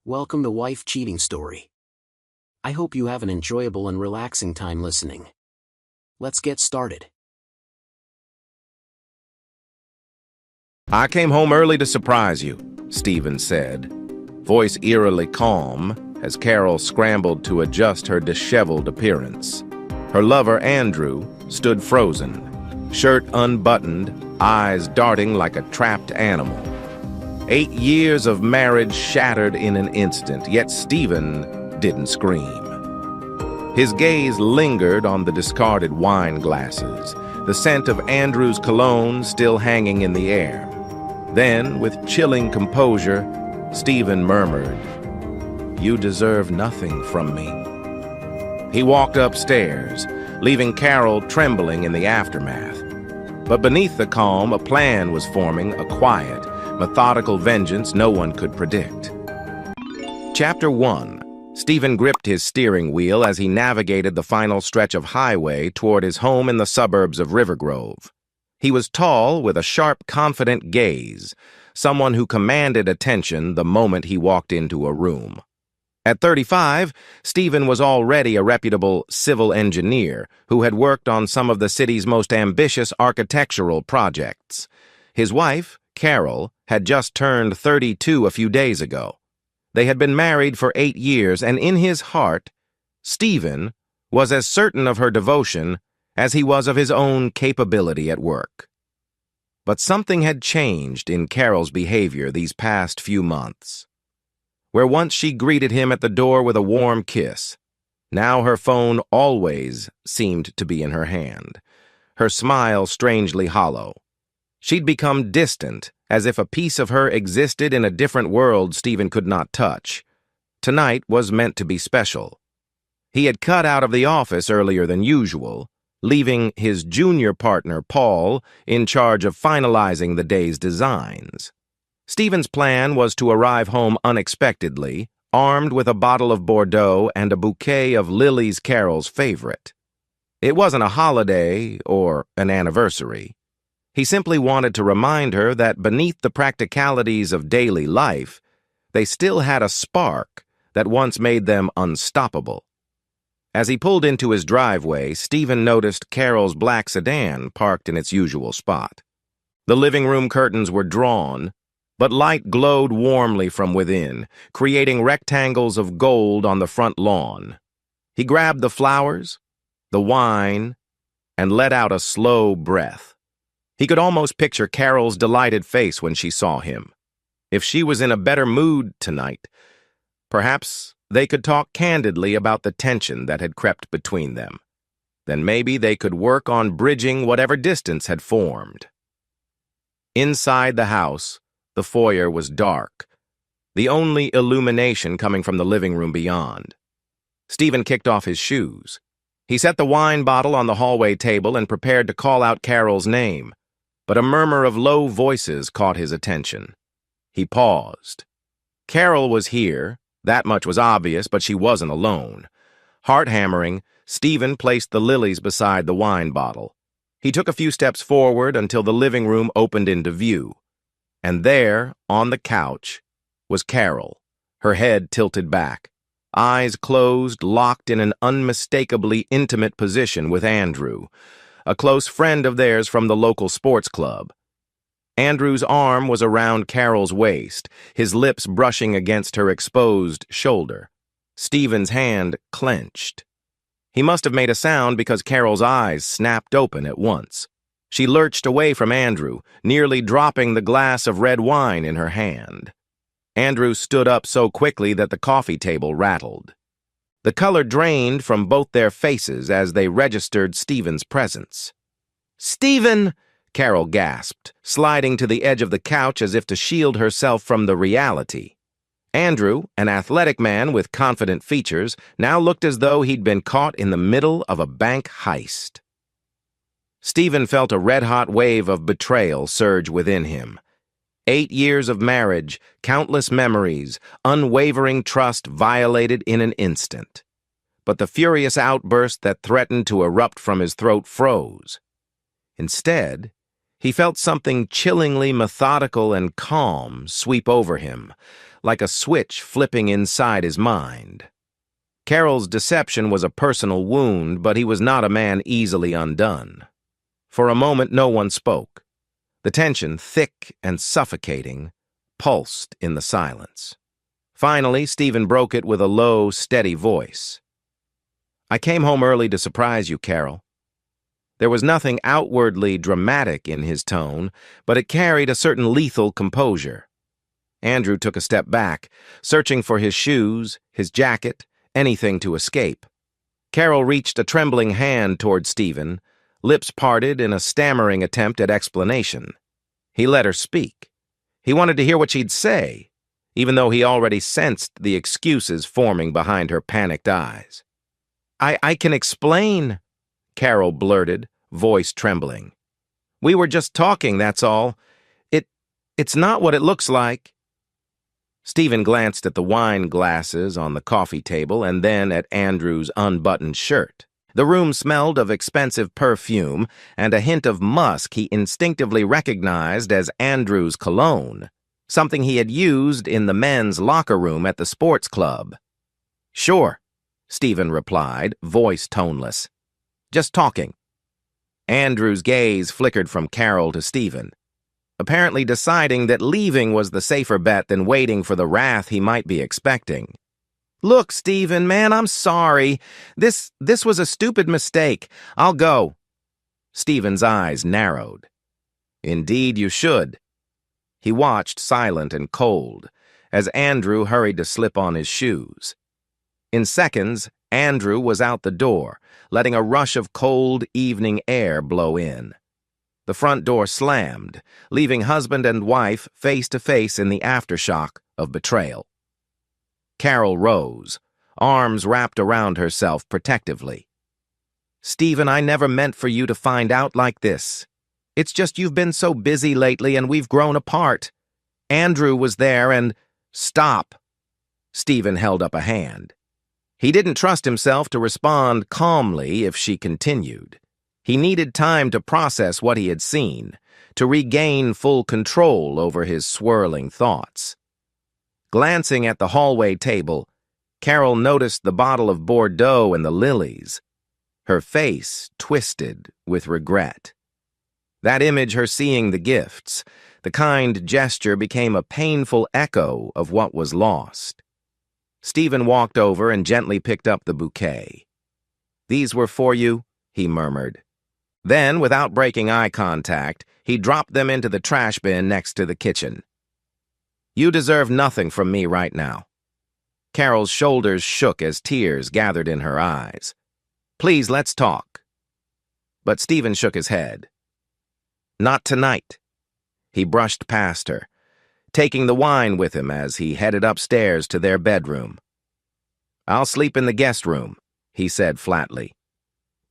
Welcome to Wife Cheating Story. I hope you have an enjoyable and relaxing time listening. Let's get started. "I came home early to surprise you," Stephen said, voice eerily calm as Carol scrambled to adjust her disheveled appearance. Her lover, Andrew, stood frozen, shirt unbuttoned, eyes darting like a trapped animal. 8 years of marriage shattered in an instant, yet Stephen didn't scream. His gaze lingered on the discarded wine glasses, the scent of Andrew's cologne still hanging in the air. Then, with chilling composure, Stephen murmured, "You deserve nothing from me." He walked upstairs, leaving Carol trembling in the aftermath. But beneath the calm, a plan was forming, a quiet, methodical vengeance no one could predict. Chapter 1. Stephen gripped his steering wheel as he navigated the final stretch of highway toward his home in the suburbs of River Grove. He was tall, with a sharp, confident gaze, someone who commanded attention the moment he walked into a room. At 35, Stephen was already a reputable civil engineer who had worked on some of the city's most ambitious architectural projects. His wife, Carol, had just turned 32 a few days ago. They had been married for 8 years, and in his heart, Stephen was as certain of her devotion as he was of his own capability at work. But something had changed in Carol's behavior these past few months. Where once she greeted him at the door with a warm kiss, now her phone always seemed to be in her hand, her smile strangely hollow. She'd become distant, as if a piece of her existed in a different world Stephen could not touch. Tonight was meant to be special. He had cut out of the office earlier than usual, leaving his junior partner, Paul, in charge of finalizing the day's designs. Stephen's plan was to arrive home unexpectedly, armed with a bottle of Bordeaux and a bouquet of lilies Carol's favorite. It wasn't a holiday or an anniversary. He simply wanted to remind her that beneath the practicalities of daily life, they still had a spark that once made them unstoppable. As he pulled into his driveway, Stephen noticed Carol's black sedan parked in its usual spot. The living room curtains were drawn, but light glowed warmly from within, creating rectangles of gold on the front lawn. He grabbed the flowers, the wine, and let out a slow breath. He could almost picture Carol's delighted face when she saw him. If she was in a better mood tonight, perhaps they could talk candidly about the tension that had crept between them. Then maybe they could work on bridging whatever distance had formed. Inside the house, the foyer was dark, the only illumination coming from the living room beyond. Stephen kicked off his shoes. He set the wine bottle on the hallway table and prepared to call out Carol's name, but a murmur of low voices caught his attention. He paused. Carol was here, that much was obvious, but she wasn't alone. Heart-hammering, Stephen placed the lilies beside the wine bottle. He took a few steps forward until the living room opened into view. And there, on the couch, was Carol, her head tilted back, eyes closed, locked in an unmistakably intimate position with Andrew, a close friend of theirs from the local sports club. Andrew's arm was around Carol's waist, his lips brushing against her exposed shoulder. Stephen's hand clenched. He must have made a sound because Carol's eyes snapped open at once. She lurched away from Andrew, nearly dropping the glass of red wine in her hand. Andrew stood up so quickly that the coffee table rattled. The color drained from both their faces as they registered Stephen's presence. "Stephen!" Carol gasped, sliding to the edge of the couch as if to shield herself from the reality. Andrew, an athletic man with confident features, now looked as though he'd been caught in the middle of a bank heist. Stephen felt a red-hot wave of betrayal surge within him. 8 years of marriage, countless memories, unwavering trust violated in an instant. But the furious outburst that threatened to erupt from his throat froze. Instead, He felt something chillingly methodical and calm sweep over him, like a switch flipping inside his mind. Carol's deception was a personal wound, but he was not a man easily undone. For a moment, no one spoke. The tension, thick and suffocating, pulsed in the silence. Finally, Stephen broke it with a low, steady voice. "I came home early to surprise you, Carol." There was nothing outwardly dramatic in his tone, but it carried a certain lethal composure. Andrew took a step back, searching for his shoes, his jacket, anything to escape. Carol reached a trembling hand toward Stephen, lips parted in a stammering attempt at explanation. He let her speak. He wanted to hear what she'd say, even though he already sensed the excuses forming behind her panicked eyes. I can explain," Carol blurted, voice trembling. "We were just talking, that's all. It's not what it looks like." Stephen glanced at the wine glasses on the coffee table and then at Andrew's unbuttoned shirt. The room smelled of expensive perfume and a hint of musk he instinctively recognized as Andrew's cologne, something he had used in the men's locker room at the sports club. "Sure," Stephen replied, voice toneless. "Just talking." Andrew's gaze flickered from Carol to Stephen, apparently deciding that leaving was the safer bet than waiting for the wrath he might be expecting. "Look, Stephen, man, I'm sorry. This was a stupid mistake. I'll go." Stephen's eyes narrowed. "Indeed you should." He watched, silent and cold, as Andrew hurried to slip on his shoes. In seconds, Andrew was out the door, letting a rush of cold evening air blow in. The front door slammed, leaving husband and wife face to face in the aftershock of betrayal. Carol rose, arms wrapped around herself protectively. "Stephen, I never meant for you to find out like this. It's just you've been so busy lately and we've grown apart. Andrew was there and—" "Stop!" Stephen held up a hand. He didn't trust himself to respond calmly if she continued. He needed time to process what he had seen, to regain full control over his swirling thoughts. Glancing at the hallway table, Carol noticed the bottle of Bordeaux and the lilies. Her face twisted with regret. That image, her seeing the gifts, the kind gesture, became a painful echo of what was lost. Stephen walked over and gently picked up the bouquet. "These were for you," he murmured. Then, without breaking eye contact, he dropped them into the trash bin next to the kitchen. "You deserve nothing from me right now." Carol's shoulders shook as tears gathered in her eyes. "Please, let's talk." But Stephen shook his head. "Not tonight." He brushed past her, taking the wine with him as he headed upstairs to their bedroom. "I'll sleep in the guest room," he said flatly.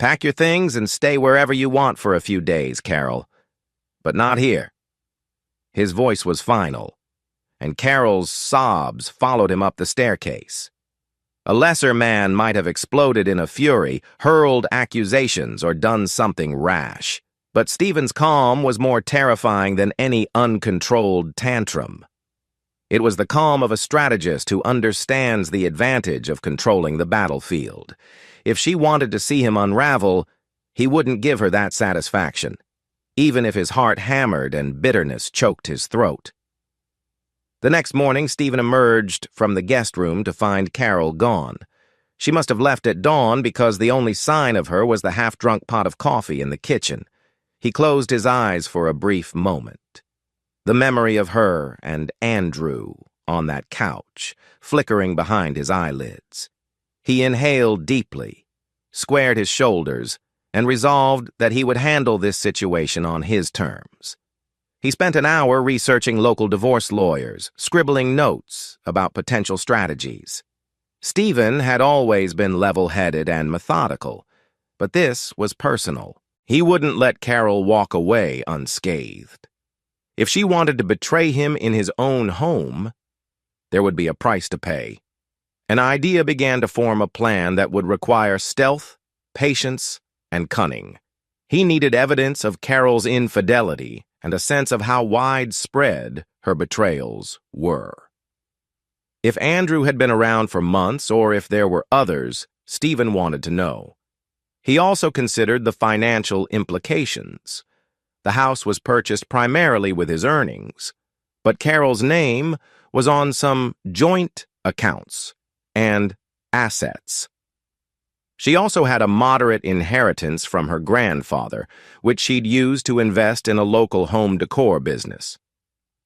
"Pack your things and stay wherever you want for a few days, Carol. But not here." His voice was final, and Carol's sobs followed him up the staircase. A lesser man might have exploded in a fury, hurled accusations, or done something rash. But Stephen's calm was more terrifying than any uncontrolled tantrum. It was the calm of a strategist who understands the advantage of controlling the battlefield. If she wanted to see him unravel, he wouldn't give her that satisfaction, even if his heart hammered and bitterness choked his throat. The next morning, Stephen emerged from the guest room to find Carol gone. She must have left at dawn because the only sign of her was the half-drunk pot of coffee in the kitchen. He closed his eyes for a brief moment. The memory of her and Andrew on that couch, flickering behind his eyelids. He inhaled deeply, squared his shoulders, and resolved that he would handle this situation on his terms. He spent an hour researching local divorce lawyers, scribbling notes about potential strategies. Stephen had always been level-headed and methodical, but this was personal. He wouldn't let Carol walk away unscathed. If she wanted to betray him in his own home, there would be a price to pay. An idea began to form a plan that would require stealth, patience, and cunning. He needed evidence of Carol's infidelity and a sense of how widespread her betrayals were. If Andrew had been around for months or if there were others, Stephen wanted to know. He also considered the financial implications. The house was purchased primarily with his earnings, but Carol's name was on some joint accounts and assets. She also had a moderate inheritance from her grandfather, which she'd used to invest in a local home decor business.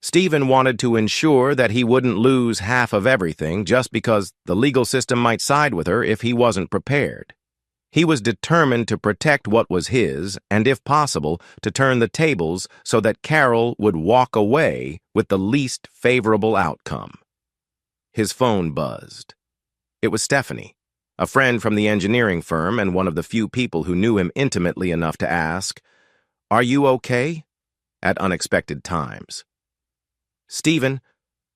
Stephen wanted to ensure that he wouldn't lose half of everything just because the legal system might side with her if he wasn't prepared. He was determined to protect what was his and, if possible, to turn the tables so that Carol would walk away with the least favorable outcome. His phone buzzed. It was Stephanie, a friend from the engineering firm and one of the few people who knew him intimately enough to ask, "Are you okay?" at unexpected times. "Stephen,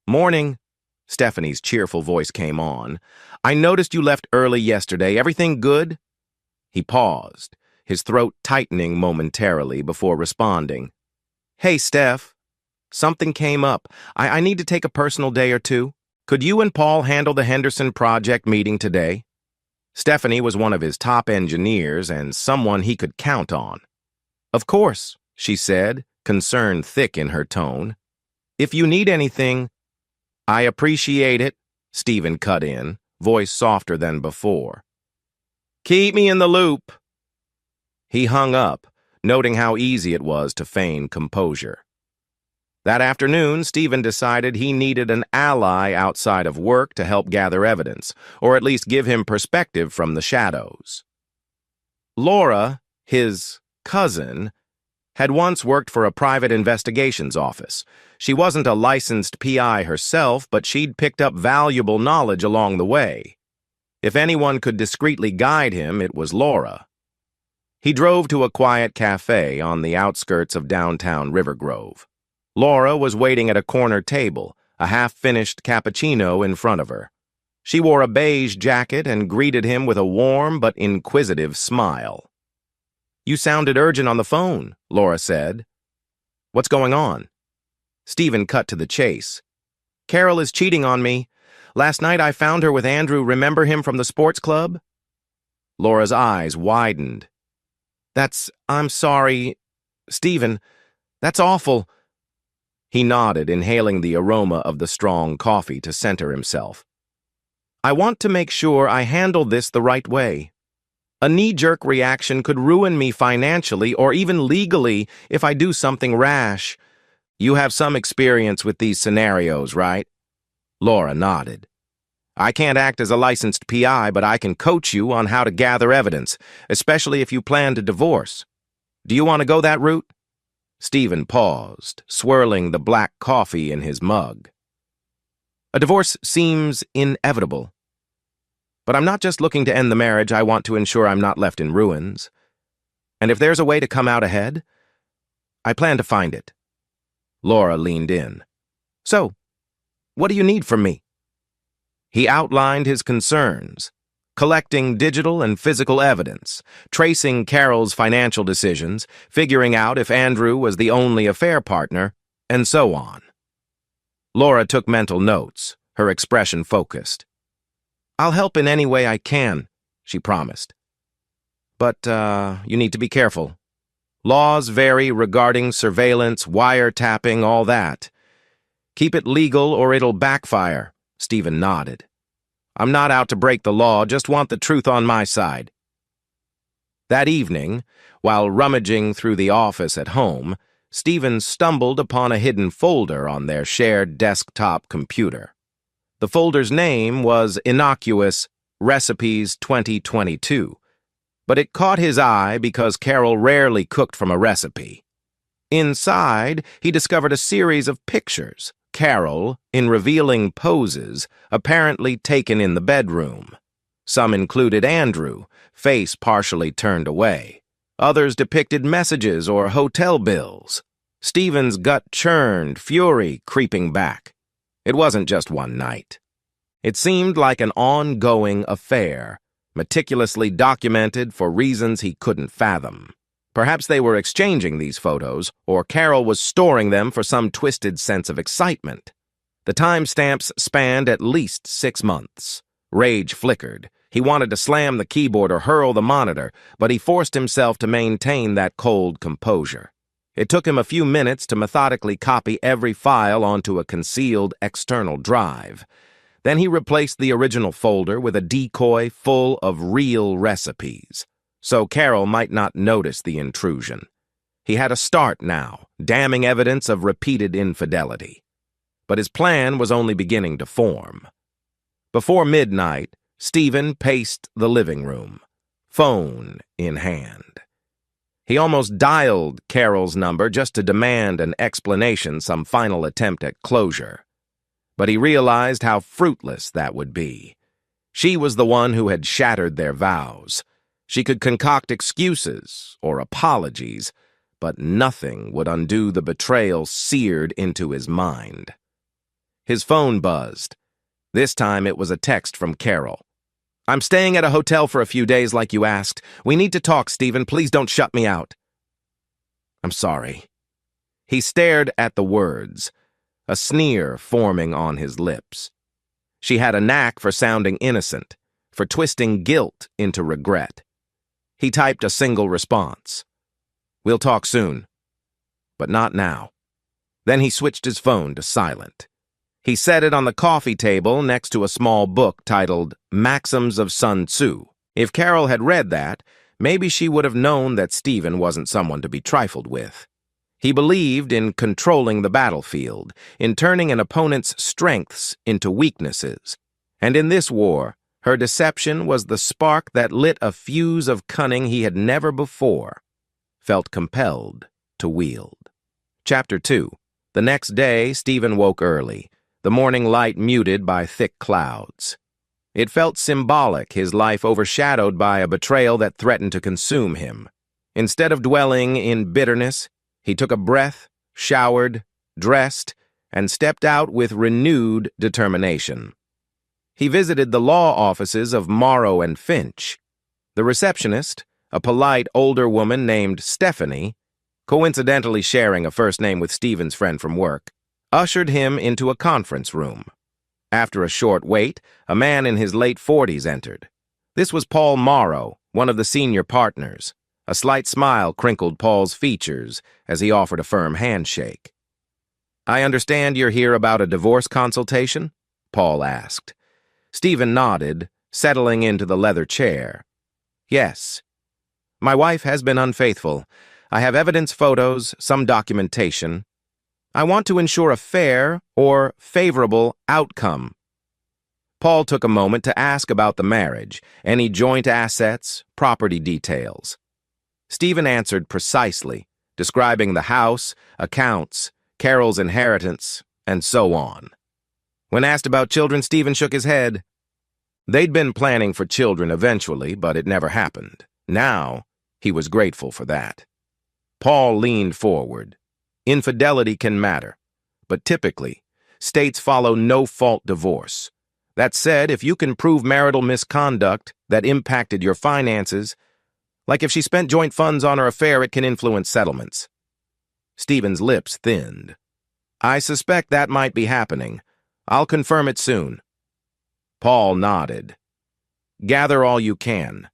morning," Stephanie's cheerful voice came on. "I noticed you left early yesterday. Everything good?" He paused, his throat tightening momentarily before responding. "Hey, Steph. Something came up. I need to take a personal day or two. Could you and Paul handle the Henderson project meeting today?" Stephanie was one of his top engineers and someone he could count on. "Of course," she said, concern thick in her tone. "If you need anything—" "I appreciate it," Stephen cut in, voice softer than before. "Keep me in the loop." He hung up, noting how easy it was to feign composure. That afternoon, Stephen decided he needed an ally outside of work to help gather evidence, or at least give him perspective from the shadows. Laura, his cousin, had once worked for a private investigations office. She wasn't a licensed PI herself, but she'd picked up valuable knowledge along the way. If anyone could discreetly guide him, it was Laura. He drove to a quiet cafe on the outskirts of downtown River Grove. Laura was waiting at a corner table, a half-finished cappuccino in front of her. She wore a beige jacket and greeted him with a warm but inquisitive smile. "You sounded urgent on the phone," Laura said. "What's going on?" Stephen cut to the chase. "Carol is cheating on me. Last night I found her with Andrew. Remember him from the sports club?" Laura's eyes widened. I'm sorry, Stephen. That's awful." He nodded, inhaling the aroma of the strong coffee to center himself. "I want to make sure I handle this the right way. A knee-jerk reaction could ruin me financially or even legally if I do something rash. You have some experience with these scenarios, right?" Laura nodded. "I can't act as a licensed PI, but I can coach you on how to gather evidence, especially if you plan to divorce. Do you want to go that route?" Stephen paused, swirling the black coffee in his mug. "A divorce seems inevitable. But I'm not just looking to end the marriage, I want to ensure I'm not left in ruins. And if there's a way to come out ahead, I plan to find it." Laura leaned in. "So, what do you need from me?" He outlined his concerns, collecting digital and physical evidence, tracing Carol's financial decisions, figuring out if Andrew was the only affair partner, and so on. Laura took mental notes, her expression focused. "I'll help in any way I can," she promised. "But you need to be careful. Laws vary regarding surveillance, wiretapping, all that. Keep it legal or it'll backfire." Stephen nodded. "I'm not out to break the law, just want the truth on my side." That evening, while rummaging through the office at home, Stephen stumbled upon a hidden folder on their shared desktop computer. The folder's name was innocuous Recipes 2022, but it caught his eye because Carol rarely cooked from a recipe. Inside, he discovered a series of pictures, Carol, in revealing poses, apparently taken in the bedroom. Some included Andrew, face partially turned away. Others depicted messages or hotel bills. Stephen's gut churned, fury creeping back. It wasn't just one night. It seemed like an ongoing affair, meticulously documented for reasons he couldn't fathom. Perhaps they were exchanging these photos, or Carol was storing them for some twisted sense of excitement. The timestamps spanned at least 6 months. Rage flickered. He wanted to slam the keyboard or hurl the monitor, but he forced himself to maintain that cold composure. It took him a few minutes to methodically copy every file onto a concealed external drive. Then he replaced the original folder with a decoy full of real recipes, so Carol might not notice the intrusion. He had a start now, damning evidence of repeated infidelity. But his plan was only beginning to form. Before midnight, Stephen paced the living room, phone in hand. He almost dialed Carol's number just to demand an explanation, some final attempt at closure. But he realized how fruitless that would be. She was the one who had shattered their vows. She could concoct excuses or apologies, but nothing would undo the betrayal seared into his mind. His phone buzzed. This time it was a text from Carol. "I'm staying at a hotel for a few days like you asked. We need to talk, Stephen. Please don't shut me out." "I'm sorry." He stared at the words, a sneer forming on his lips. She had a knack for sounding innocent, for twisting guilt into regret. He typed a single response. "We'll talk soon, but not now." Then he switched his phone to silent. He set it on the coffee table next to a small book titled Maxims of Sun Tzu. If Carol had read that, maybe she would have known that Stephen wasn't someone to be trifled with. He believed in controlling the battlefield, in turning an opponent's strengths into weaknesses. And in this war, her deception was the spark that lit a fuse of cunning he had never before felt compelled to wield. Chapter 2. The next day, Stephen woke early, the morning light muted by thick clouds. It felt symbolic, his life overshadowed by a betrayal that threatened to consume him. Instead of dwelling in bitterness, he took a breath, showered, dressed, and stepped out with renewed determination. He visited the law offices of Morrow and Finch. The receptionist, a polite older woman named Stephanie, coincidentally sharing a first name with Stephen's friend from work, ushered him into a conference room. After a short wait, a man in his late 40s entered. This was Paul Morrow, one of the senior partners. A slight smile crinkled Paul's features as he offered a firm handshake. "I understand you're here about a divorce consultation?" Paul asked. Stephen nodded, settling into the leather chair. "Yes. My wife has been unfaithful. I have evidence, photos, some documentation. I want to ensure a fair or favorable outcome." Paul took a moment to ask about the marriage, any joint assets, property details. Stephen answered precisely, describing the house, accounts, Carol's inheritance, and so on. When asked about children, Stephen shook his head. They'd been planning for children eventually, but it never happened. Now, he was grateful for that. Paul leaned forward. Infidelity can matter, but typically, states follow no-fault divorce. That said, if you can prove marital misconduct that impacted your finances, like if she spent joint funds on her affair, it can influence settlements. Stephen's lips thinned. "I suspect that might be happening. I'll confirm it soon." Paul nodded. "Gather all you can.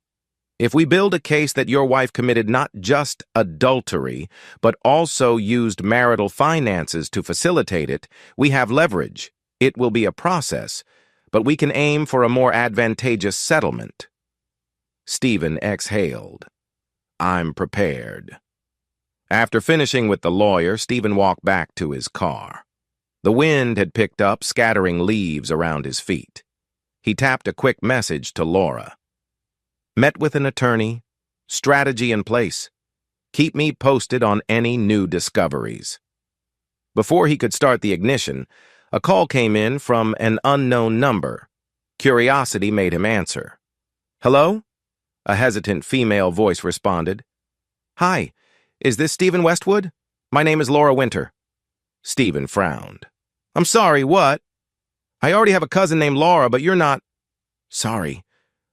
If we build a case that your wife committed not just adultery, but also used marital finances to facilitate it, we have leverage. It will be a process, but we can aim for a more advantageous settlement." Stephen exhaled. "I'm prepared." After finishing with the lawyer, Stephen walked back to his car. The wind had picked up, scattering leaves around his feet. He tapped a quick message to Laura. "Met with an attorney. Strategy in place. Keep me posted on any new discoveries." Before he could start the ignition, a call came in from an unknown number. Curiosity made him answer. "Hello?" A hesitant female voice responded. "Hi, is this Stephen Westwood? My name is Laura Winter." Stephen frowned. "I'm sorry, what?" "I already have a cousin named Laura, but you're not—" "Sorry,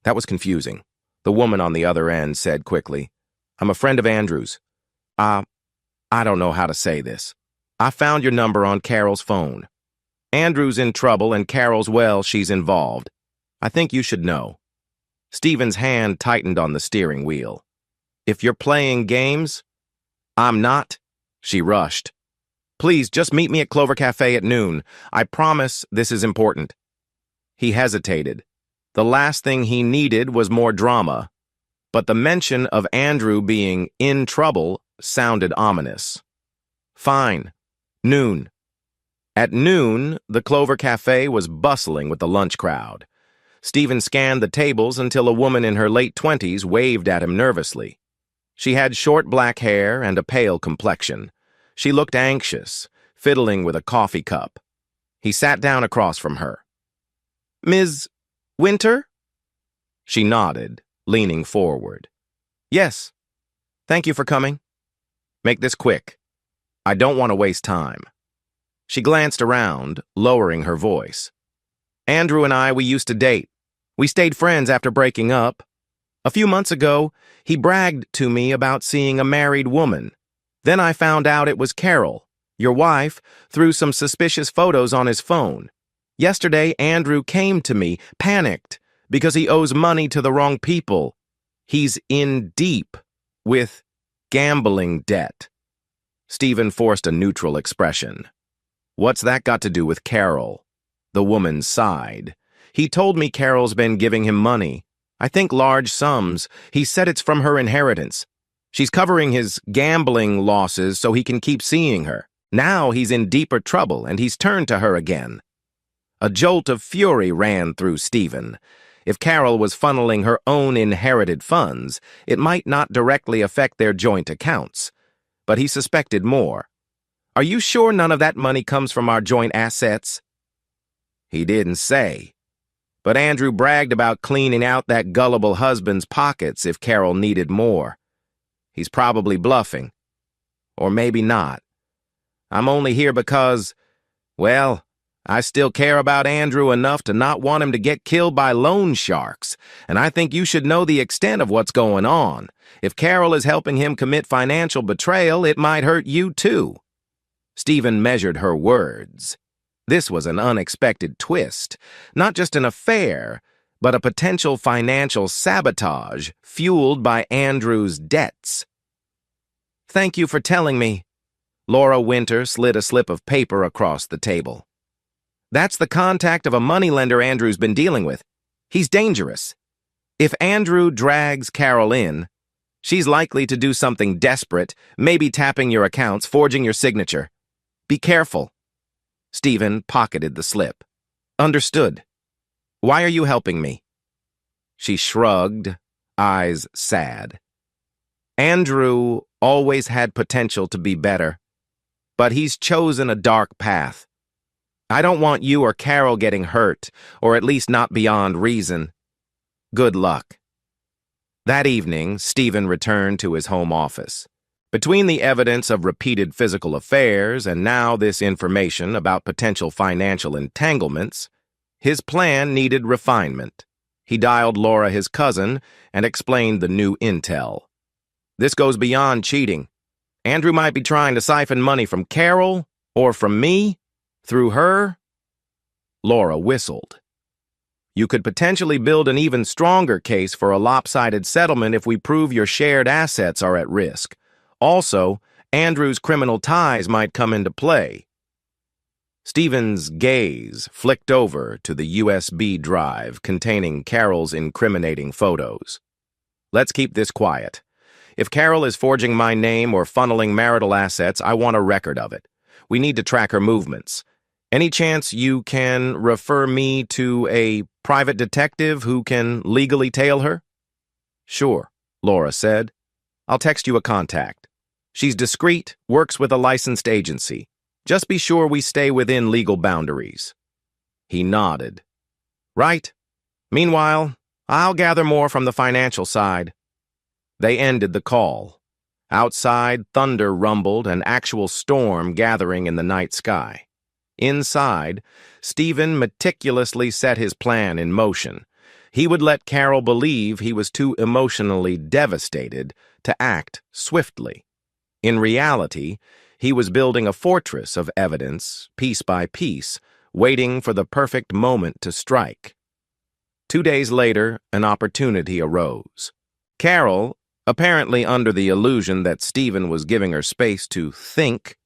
that was confusing," the woman on the other end said quickly. I'm a friend of Andrew's. I don't know how to say this. I found your number on Carol's phone. Andrew's in trouble and Carol's, well, she's involved. I think you should know. Stephen's hand tightened on the steering wheel. If you're playing games, I'm not. She rushed. Please, just meet me at Clover Cafe at noon. I promise this is important. He hesitated. The last thing he needed was more drama, but the mention of Andrew being in trouble sounded ominous. Fine. Noon. At noon, the Clover Cafe was bustling with the lunch crowd. Stephen scanned the tables until a woman in her late 20s waved at him nervously. She had short black hair and a pale complexion. She looked anxious, fiddling with a coffee cup. He sat down across from her. Ms. Winter? She nodded, leaning forward. Yes. Thank you for coming. Make this quick. I don't want to waste time. She glanced around, lowering her voice. Andrew and we used to date. We stayed friends after breaking up. A few months ago, he bragged to me about seeing a married woman. Then I found out it was Carol, your wife, through some suspicious photos on his phone. Yesterday, Andrew came to me, panicked, because he owes money to the wrong people. He's in deep with gambling debt. Stephen forced a neutral expression. What's that got to do with Carol? The woman sighed. He told me Carol's been giving him money. I think large sums. He said it's from her inheritance. She's covering his gambling losses so he can keep seeing her. Now he's in deeper trouble and he's turned to her again. A jolt of fury ran through Stephen. If Carol was funneling her own inherited funds, it might not directly affect their joint accounts. But he suspected more. Are you sure none of that money comes from our joint assets? He didn't say. But Andrew bragged about cleaning out that gullible husband's pockets if Carol needed more. He's probably bluffing. Or maybe not. I'm only here because, well, I still care about Andrew enough to not want him to get killed by loan sharks, and I think you should know the extent of what's going on. If Carol is helping him commit financial betrayal, it might hurt you too. Stephen measured her words. This was an unexpected twist, not just an affair, but a potential financial sabotage fueled by Andrew's debts. Thank you for telling me. Laura Winter slid a slip of paper across the table. That's the contact of a moneylender Andrew's been dealing with. He's dangerous. If Andrew drags Carol in, she's likely to do something desperate, maybe tapping your accounts, forging your signature. Be careful. Stephen pocketed the slip. Understood. Why are you helping me? She shrugged, eyes sad. Andrew always had potential to be better, but he's chosen a dark path. I don't want you or Carol getting hurt, or at least not beyond reason. Good luck. That evening, Stephen returned to his home office. Between the evidence of repeated physical affairs and now this information about potential financial entanglements, his plan needed refinement. He dialed Laura, his cousin, and explained the new intel. This goes beyond cheating. Andrew might be trying to siphon money from Carol, or from me, through her. Laura whistled. You could potentially build an even stronger case for a lopsided settlement if we prove your shared assets are at risk. Also, Andrew's criminal ties might come into play. Stephen's gaze flicked over to the USB drive containing Carol's incriminating photos. Let's keep this quiet. If Carol is forging my name or funneling marital assets, I want a record of it. We need to track her movements. Any chance you can refer me to a private detective who can legally tail her? Sure, Laura said. I'll text you a contact. She's discreet, works with a licensed agency. Just be sure we stay within legal boundaries. He nodded. Right. Meanwhile, I'll gather more from the financial side. They ended the call. Outside, thunder rumbled, an actual storm gathering in the night sky. Inside, Stephen meticulously set his plan in motion. He would let Carol believe he was too emotionally devastated to act swiftly. In reality, he was building a fortress of evidence, piece by piece, waiting for the perfect moment to strike. 2 days later, an opportunity arose. Carol, apparently under the illusion that Stephen was giving her space to think,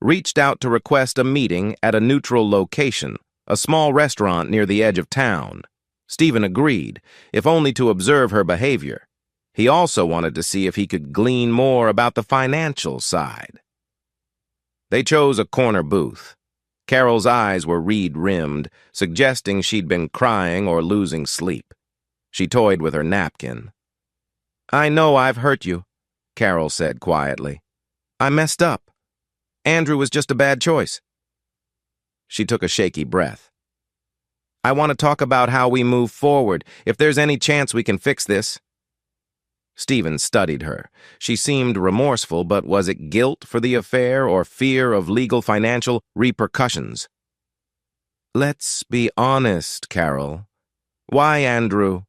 reached out to request a meeting at a neutral location, a small restaurant near the edge of town. Stephen agreed, if only to observe her behavior. He also wanted to see if he could glean more about the financial side. They chose a corner booth. Carol's eyes were reed-rimmed, suggesting she'd been crying or losing sleep. She toyed with her napkin. "I know I've hurt you," Carol said quietly. "I messed up. Andrew was just a bad choice." She took a shaky breath. "I want to talk about how we move forward, if there's any chance we can fix this." Stephen studied her. She seemed remorseful, but was it guilt for the affair or fear of legal financial repercussions? "Let's be honest, Carol. Why Andrew?"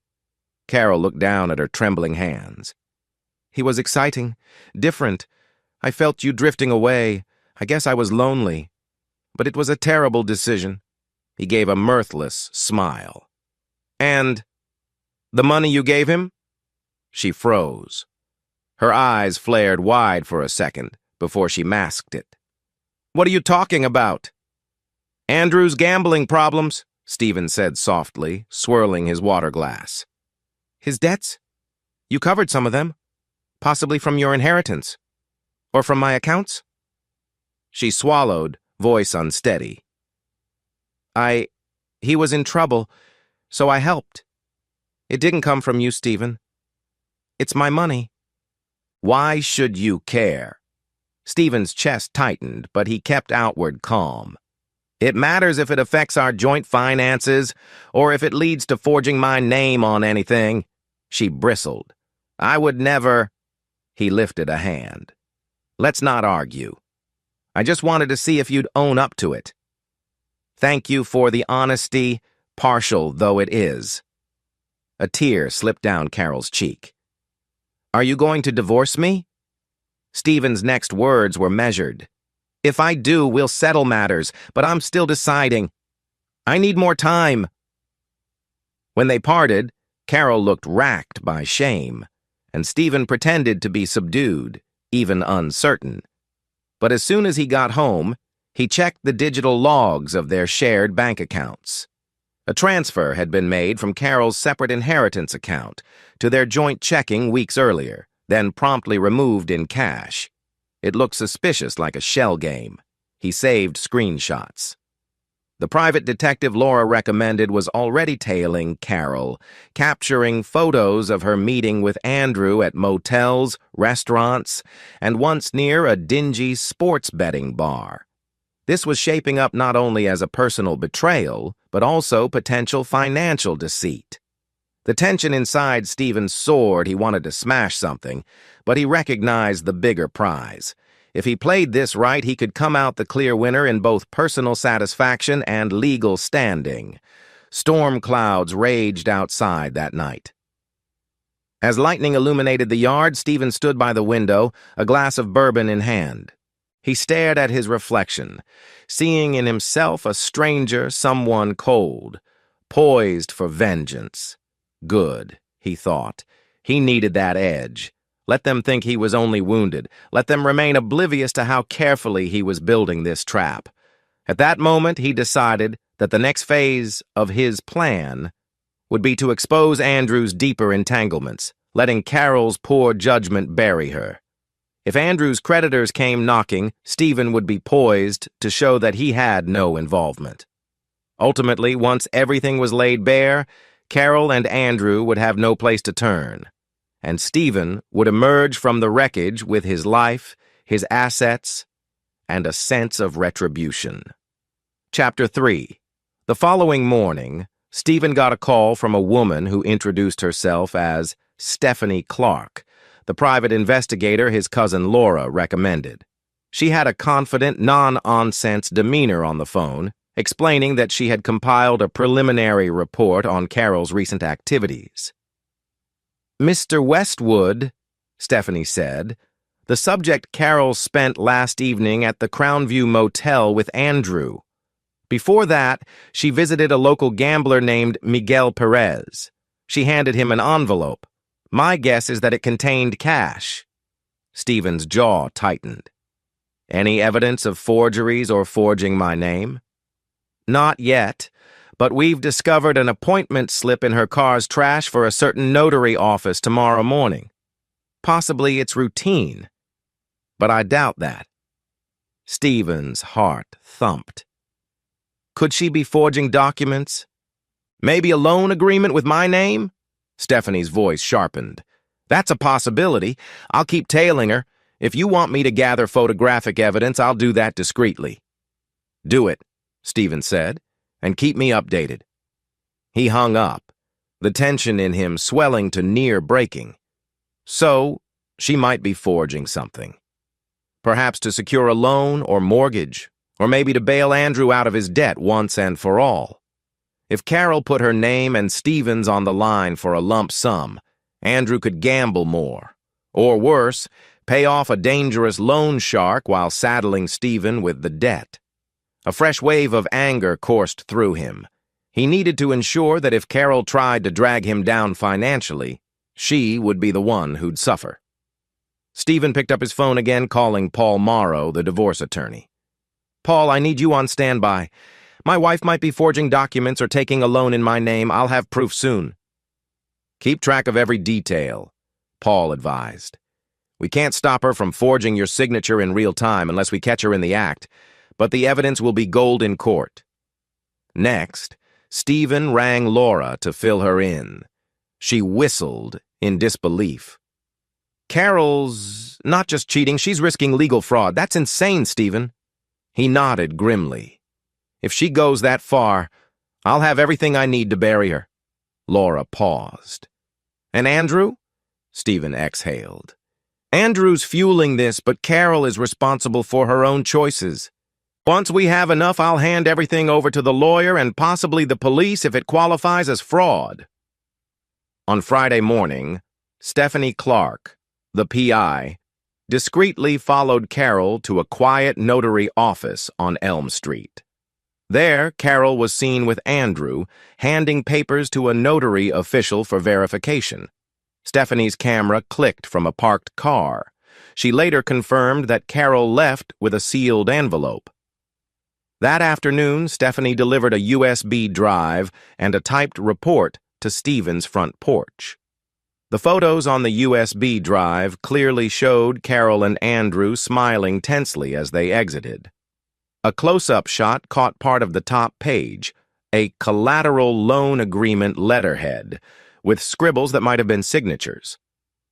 Carol looked down at her trembling hands. "He was exciting, different. I felt you drifting away. I guess I was lonely. But it was a terrible decision." He gave a mirthless smile. "And the money you gave him?" She froze. Her eyes flared wide for a second before she masked it. "What are you talking about?" "Andrew's gambling problems," Stephen said softly, swirling his water glass. "His debts? You covered some of them, possibly from your inheritance. Or from my accounts?" She swallowed, voice unsteady. He was in trouble, so I helped. It didn't come from you, Stephen. It's my money." "Why should you care?" Stephen's chest tightened, but he kept outward calm. "It matters if it affects our joint finances, or if it leads to forging my name on anything." She bristled. "I would never—" He lifted a hand. "Let's not argue. I just wanted to see if you'd own up to it. Thank you for the honesty, partial though it is." A tear slipped down Carol's cheek. "Are you going to divorce me?" Stephen's next words were measured. "If I do, we'll settle matters, but I'm still deciding. I need more time." When they parted, Carol looked racked by shame, and Stephen pretended to be subdued, even uncertain. But as soon as he got home, he checked the digital logs of their shared bank accounts. A transfer had been made from Carol's separate inheritance account to their joint checking weeks earlier, then promptly removed in cash. It looked suspicious, like a shell game. He saved screenshots. The private detective Laura recommended was already tailing Carol, capturing photos of her meeting with Andrew at motels, restaurants, and once near a dingy sports betting bar. This was shaping up not only as a personal betrayal, but also potential financial deceit. The tension inside Stephen soared. He wanted to smash something, but he recognized the bigger prize. If he played this right, he could come out the clear winner in both personal satisfaction and legal standing. Storm clouds raged outside that night. As lightning illuminated the yard, Stephen stood by the window, a glass of bourbon in hand. He stared at his reflection, seeing in himself a stranger, someone cold, poised for vengeance. Good, he thought. He needed that edge. Let them think he was only wounded. Let them remain oblivious to how carefully he was building this trap. At that moment, he decided that the next phase of his plan would be to expose Andrew's deeper entanglements, letting Carol's poor judgment bury her. If Andrew's creditors came knocking, Stephen would be poised to show that he had no involvement. Ultimately, once everything was laid bare, Carol and Andrew would have no place to turn, and Stephen would emerge from the wreckage with his life, his assets, and a sense of retribution. Chapter 3. The following morning, Stephen got a call from a woman who introduced herself as Stephanie Clark, the private investigator his cousin Laura recommended. She had a confident, non-nonsense demeanor on the phone, explaining that she had compiled a preliminary report on Carol's recent activities. "Mr. Westwood," Stephanie said, "the subject Carol spent last evening at the Crownview Motel with Andrew. Before that, she visited a local gambler named Miguel Perez. She handed him an envelope. My guess is that it contained cash." Stephen's jaw tightened. "Any evidence of forgeries or forging my name?" "Not yet, but we've discovered an appointment slip in her car's trash for a certain notary office tomorrow morning. Possibly it's routine, but I doubt that." Stephen's heart thumped. "Could she be forging documents? Maybe a loan agreement with my name?" Stephanie's voice sharpened. "That's a possibility. I'll keep tailing her. If you want me to gather photographic evidence, I'll do that discreetly." "Do it," Stephen said, "and keep me updated." He hung up, the tension in him swelling to near breaking. So, she might be forging something. Perhaps to secure a loan or mortgage, or maybe to bail Andrew out of his debt once and for all. If Carol put her name and Stephen's on the line for a lump sum, Andrew could gamble more. Or worse, pay off a dangerous loan shark while saddling Stephen with the debt. A fresh wave of anger coursed through him. He needed to ensure that if Carol tried to drag him down financially, she would be the one who'd suffer. Stephen picked up his phone again, calling Paul Morrow, the divorce attorney. "Paul, I need you on standby. My wife might be forging documents or taking a loan in my name. I'll have proof soon." "Keep track of every detail," Paul advised. "We can't stop her from forging your signature in real time unless we catch her in the act, but the evidence will be gold in court." Next, Stephen rang Laura to fill her in. She whistled in disbelief. "Carol's not just cheating, she's risking legal fraud. That's insane, Stephen." He nodded grimly. "If she goes that far, I'll have everything I need to bury her." Laura paused. "And Andrew?" Stephen exhaled. "Andrew's fueling this, but Carol is responsible for her own choices. Once we have enough, I'll hand everything over to the lawyer and possibly the police if it qualifies as fraud." On Friday morning, Stephanie Clark, the PI, discreetly followed Carol to a quiet notary office on Elm Street. There, Carol was seen with Andrew, handing papers to a notary official for verification. Stephanie's camera clicked from a parked car. She later confirmed that Carol left with a sealed envelope. That afternoon, Stephanie delivered a USB drive and a typed report to Stephen's front porch. The photos on the USB drive clearly showed Carol and Andrew smiling tensely as they exited. A close-up shot caught part of the top page, a collateral loan agreement letterhead, with scribbles that might have been signatures.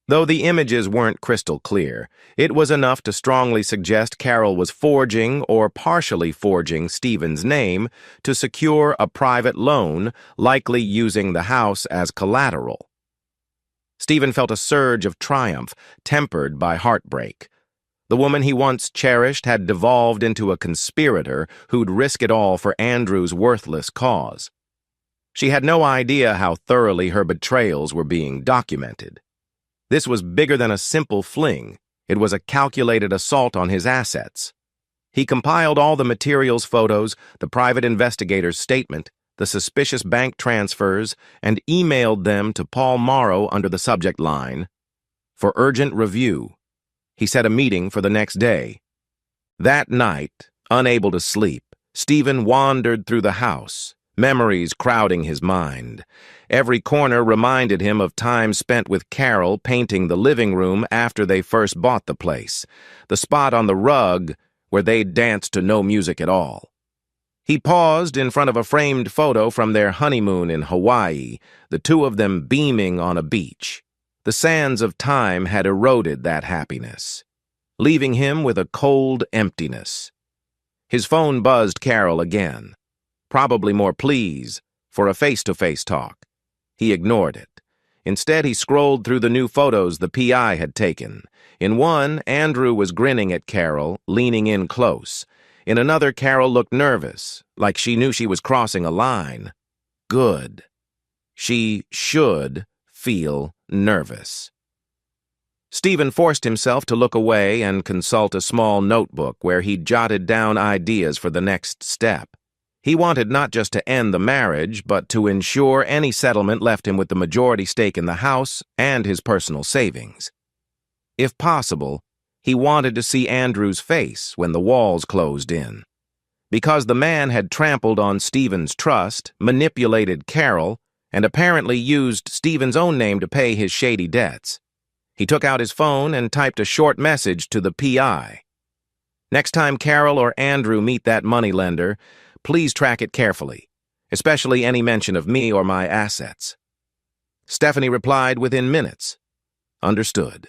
Though the images weren't crystal clear, it was enough to strongly suggest Carol was forging or partially forging Stephen's name to secure a private loan, likely using the house as collateral. Stephen felt a surge of triumph, tempered by heartbreak. The woman he once cherished had devolved into a conspirator who'd risk it all for Andrew's worthless cause. She had no idea how thoroughly her betrayals were being documented. This was bigger than a simple fling. It was a calculated assault on his assets. He compiled all the materials photos, the private investigator's statement, the suspicious bank transfers, and emailed them to Paul Morrow under the subject line, "For urgent review." He set a meeting for the next day. That night, unable to sleep, Stephen wandered through the house, memories crowding his mind. Every corner reminded him of time spent with Carol painting the living room after they first bought the place, the spot on the rug where they'd danced to no music at all. He paused in front of a framed photo from their honeymoon in Hawaii, the two of them beaming on a beach. The sands of time had eroded that happiness, leaving him with a cold emptiness. His phone buzzed Carol again, probably more pleas for a face-to-face talk. He ignored it. Instead, he scrolled through the new photos the PI had taken. In one, Andrew was grinning at Carol, leaning in close. In another, Carol looked nervous, like she knew she was crossing a line. Good. She should feel nervous. Stephen forced himself to look away and consult a small notebook where he jotted down ideas for the next step. He wanted not just to end the marriage, but to ensure any settlement left him with the majority stake in the house and his personal savings. If possible, he wanted to see Andrew's face when the walls closed in. Because the man had trampled on Stephen's trust, manipulated Carol, and apparently used Stephen's own name to pay his shady debts. He took out his phone and typed a short message to the PI. Next time Carol or Andrew meet that moneylender, please track it carefully, especially any mention of me or my assets. Stephanie replied within minutes. Understood.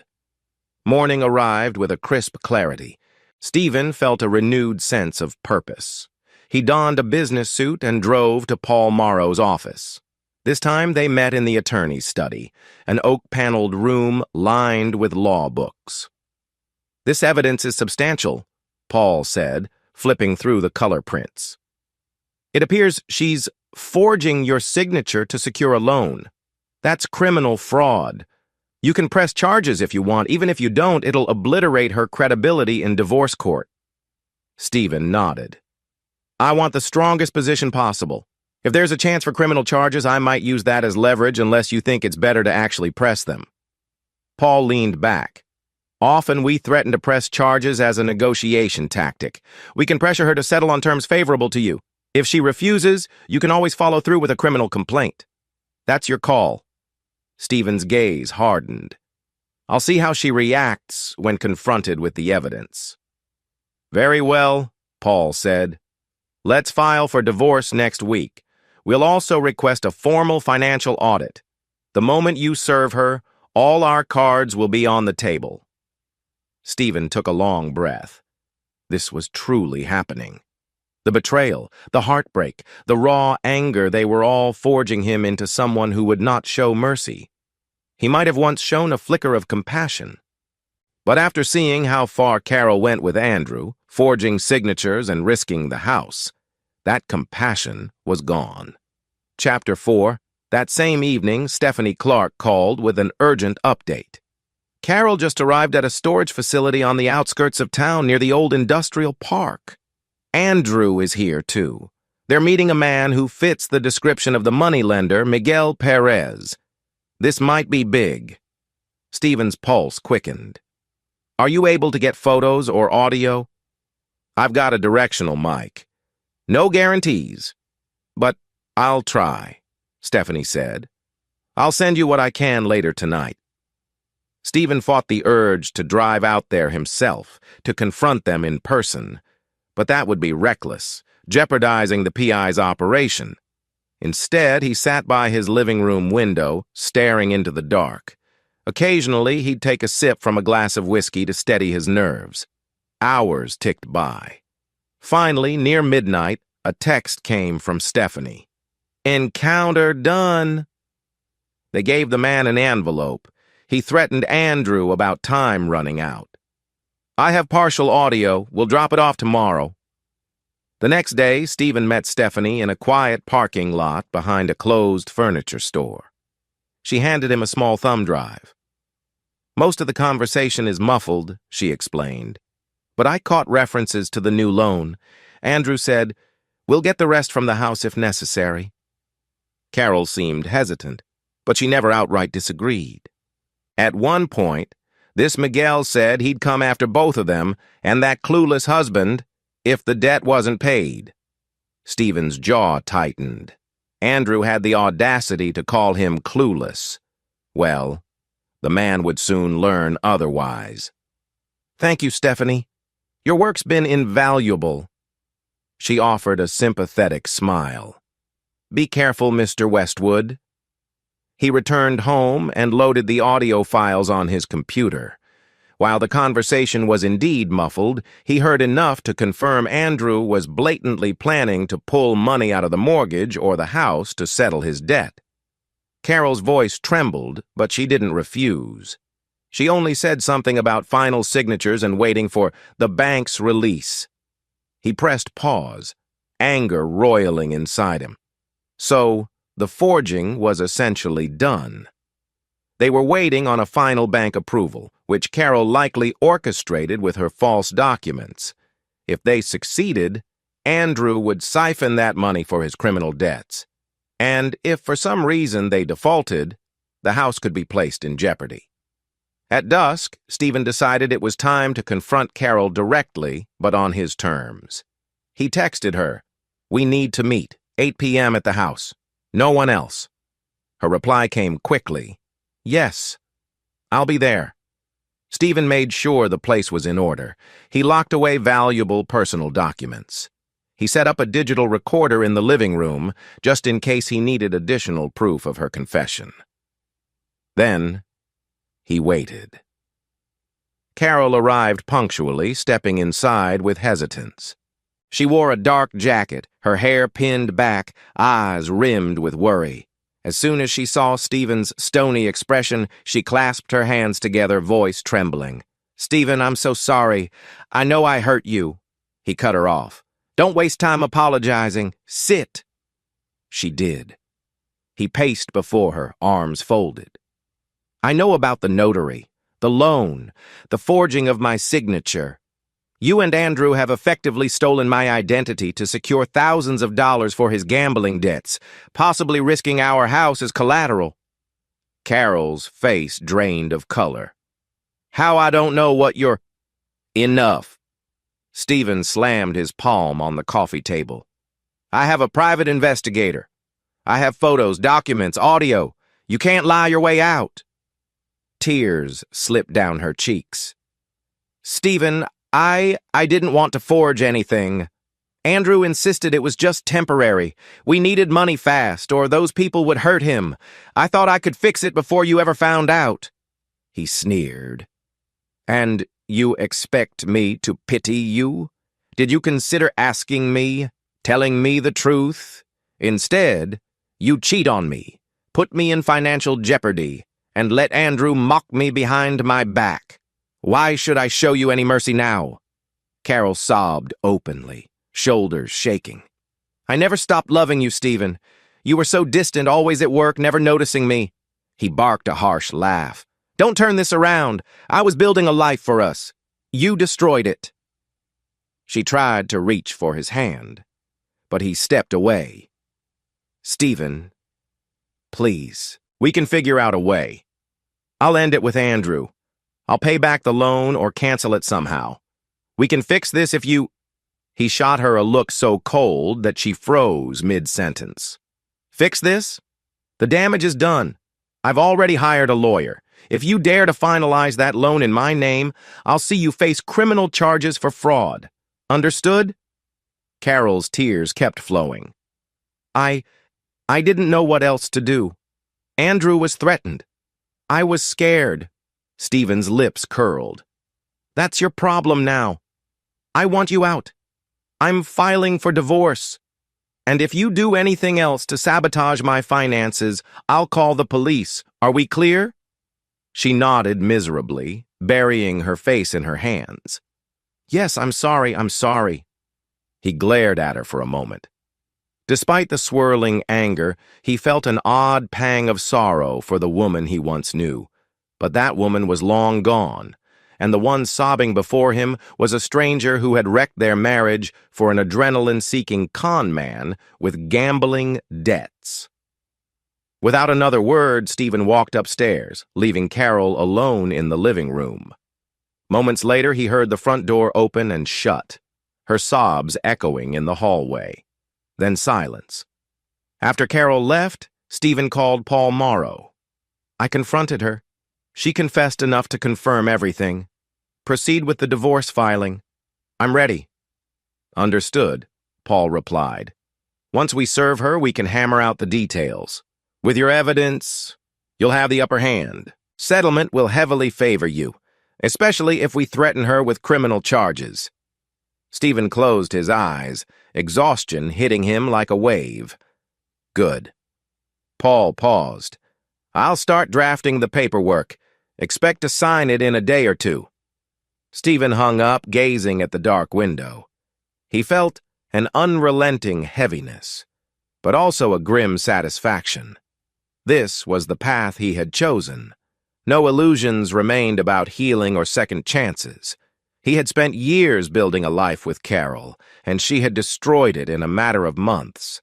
Morning arrived with a crisp clarity. Stephen felt a renewed sense of purpose. He donned a business suit and drove to Paul Morrow's office. This time they met in the attorney's study, an oak-paneled room lined with law books. This evidence is substantial, Paul said, flipping through the color prints. It appears she's forging your signature to secure a loan. That's criminal fraud. You can press charges if you want. Even if you don't, it'll obliterate her credibility in divorce court. Stephen nodded. I want the strongest position possible. If there's a chance for criminal charges, I might use that as leverage unless you think it's better to actually press them. Paul leaned back. Often we threaten to press charges as a negotiation tactic. We can pressure her to settle on terms favorable to you. If she refuses, you can always follow through with a criminal complaint. That's your call. Stephen's gaze hardened. I'll see how she reacts when confronted with the evidence. Very well, Paul said. Let's file for divorce next week. We'll also request a formal financial audit. The moment you serve her, all our cards will be on the table. Stephen took a long breath. This was truly happening. The betrayal, the heartbreak, the raw anger, they were all forging him into someone who would not show mercy. He might have once shown a flicker of compassion. But after seeing how far Carol went with Andrew, forging signatures and risking the house, that compassion was gone. Chapter 4. That same evening, Stephanie Clark called with an urgent update. Carol just arrived at a storage facility on the outskirts of town near the old industrial park. Andrew is here, too. They're meeting a man who fits the description of the moneylender, Miguel Perez. This might be big. Stephen's pulse quickened. Are you able to get photos or audio? I've got a directional mic. No guarantees, but I'll try, Stephanie said. I'll send you what I can later tonight. Stephen fought the urge to drive out there himself, to confront them in person, but that would be reckless, jeopardizing the PI's operation. Instead, he sat by his living room window, staring into the dark. Occasionally, he'd take a sip from a glass of whiskey to steady his nerves. Hours ticked by. Finally, near midnight, a text came from Stephanie. Encounter done. They gave the man an envelope. He threatened Andrew about time running out. I have partial audio. We'll drop it off tomorrow. The next day, Stephen met Stephanie in a quiet parking lot behind a closed furniture store. She handed him a small thumb drive. Most of the conversation is muffled, she explained. But I caught references to the new loan. Andrew said, we'll get the rest from the house if necessary. Carol seemed hesitant, but she never outright disagreed. At one point, this Miguel said he'd come after both of them and that clueless husband if the debt wasn't paid. Stephen's jaw tightened. Andrew had the audacity to call him clueless. Well, the man would soon learn otherwise. Thank you, Stephanie. Your work's been invaluable. She offered a sympathetic smile. Be careful, Mr. Westwood. He returned home and loaded the audio files on his computer. While the conversation was indeed muffled, he heard enough to confirm Andrew was blatantly planning to pull money out of the mortgage or the house to settle his debt. Carol's voice trembled, but she didn't refuse. She only said something about final signatures and waiting for the bank's release. He pressed pause, anger roiling inside him. So, the forging was essentially done. They were waiting on a final bank approval, which Carol likely orchestrated with her false documents. If they succeeded, Andrew would siphon that money for his criminal debts. And if for some reason they defaulted, the house could be placed in jeopardy. At dusk, Stephen decided it was time to confront Carol directly, but on his terms. He texted her, "We need to meet, 8 p.m. at the house. No one else." Her reply came quickly, "Yes, I'll be there." Stephen made sure the place was in order. He locked away valuable personal documents. He set up a digital recorder in the living room, just in case he needed additional proof of her confession. Then, he waited. Carol arrived punctually, stepping inside with hesitance. She wore a dark jacket, her hair pinned back, eyes rimmed with worry. As soon as she saw Stephen's stony expression, she clasped her hands together, voice trembling. "Stephen, I'm so sorry. I know I hurt you." He cut her off. "Don't waste time apologizing. Sit." She did. He paced before her, arms folded. "I know about the notary, the loan, the forging of my signature. You and Andrew have effectively stolen my identity to secure thousands of dollars for his gambling debts, possibly risking our house as collateral." Carol's face drained of color. "How I don't know what you're—" "Enough." Stephen slammed his palm on the coffee table. "I have a private investigator. I have photos, documents, audio. You can't lie your way out." Tears slipped down her cheeks. "Stephen, I didn't want to forge anything. Andrew insisted it was just temporary. We needed money fast, or those people would hurt him. I thought I could fix it before you ever found out." He sneered. "And you expect me to pity you? Did you consider asking me, telling me the truth? Instead, you cheat on me, put me in financial jeopardy, and let Andrew mock me behind my back. Why should I show you any mercy now?" Carol sobbed openly, shoulders shaking. "I never stopped loving you, Stephen. You were so distant, always at work, never noticing me." He barked a harsh laugh. "Don't turn this around. I was building a life for us. You destroyed it." She tried to reach for his hand, but he stepped away. "Stephen, please, we can figure out a way. I'll end it with Andrew. I'll pay back the loan or cancel it somehow. We can fix this if you—" He shot her a look so cold that she froze mid-sentence. "Fix this? The damage is done. I've already hired a lawyer. If you dare to finalize that loan in my name, I'll see you face criminal charges for fraud. Understood?" Carol's tears kept flowing. I didn't know what else to do. Andrew was threatened. I was scared." Stephen's lips curled. "That's your problem now. I want you out. I'm filing for divorce. And if you do anything else to sabotage my finances, I'll call the police. Are we clear?" She nodded miserably, burying her face in her hands. "Yes, I'm sorry." He glared at her for a moment. Despite the swirling anger, he felt an odd pang of sorrow for the woman he once knew. But that woman was long gone, and the one sobbing before him was a stranger who had wrecked their marriage for an adrenaline-seeking con man with gambling debts. Without another word, Stephen walked upstairs, leaving Carol alone in the living room. Moments later, he heard the front door open and shut, her sobs echoing in the hallway. Then silence. After Carol left, Stephen called Paul Morrow. "I confronted her. She confessed enough to confirm everything. Proceed with the divorce filing. I'm ready." "Understood," Paul replied. "Once we serve her, we can hammer out the details. With your evidence, you'll have the upper hand. Settlement will heavily favor you, especially if we threaten her with criminal charges." Stephen closed his eyes, exhaustion hitting him like a wave. "Good." Paul paused. "I'll start drafting the paperwork. Expect to sign it in a day or two." Stephen hung up, gazing at the dark window. He felt an unrelenting heaviness, but also a grim satisfaction. This was the path he had chosen. No illusions remained about healing or second chances. He had spent years building a life with Carol, and she had destroyed it in a matter of months.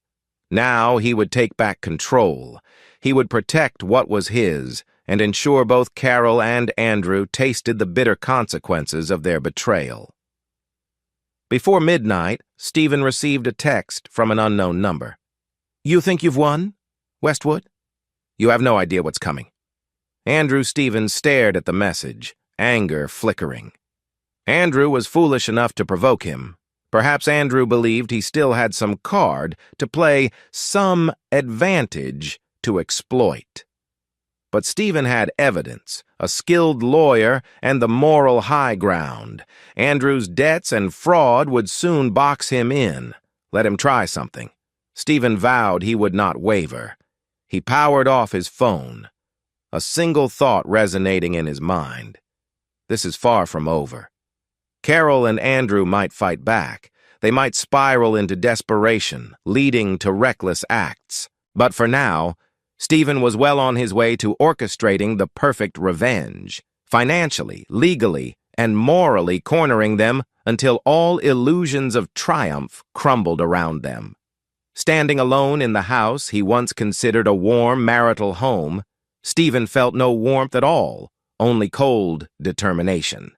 Now he would take back control. He would protect what was his and ensure both Carol and Andrew tasted the bitter consequences of their betrayal. Before midnight, Stephen received a text from an unknown number. "You think you've won, Westwood? You have no idea what's coming." Andrew Stevens stared at the message, anger flickering. Andrew was foolish enough to provoke him. Perhaps Andrew believed he still had some card to play, some advantage to exploit. But Stephen had evidence, a skilled lawyer, and the moral high ground. Andrew's debts and fraud would soon box him in. Let him try something. Stephen vowed he would not waver. He powered off his phone, a single thought resonating in his mind. This is far from over. Carol and Andrew might fight back. They might spiral into desperation, leading to reckless acts. But for now, Stephen was well on his way to orchestrating the perfect revenge, financially, legally, and morally cornering them until all illusions of triumph crumbled around them. Standing alone in the house he once considered a warm marital home, Stephen felt no warmth at all, only cold determination.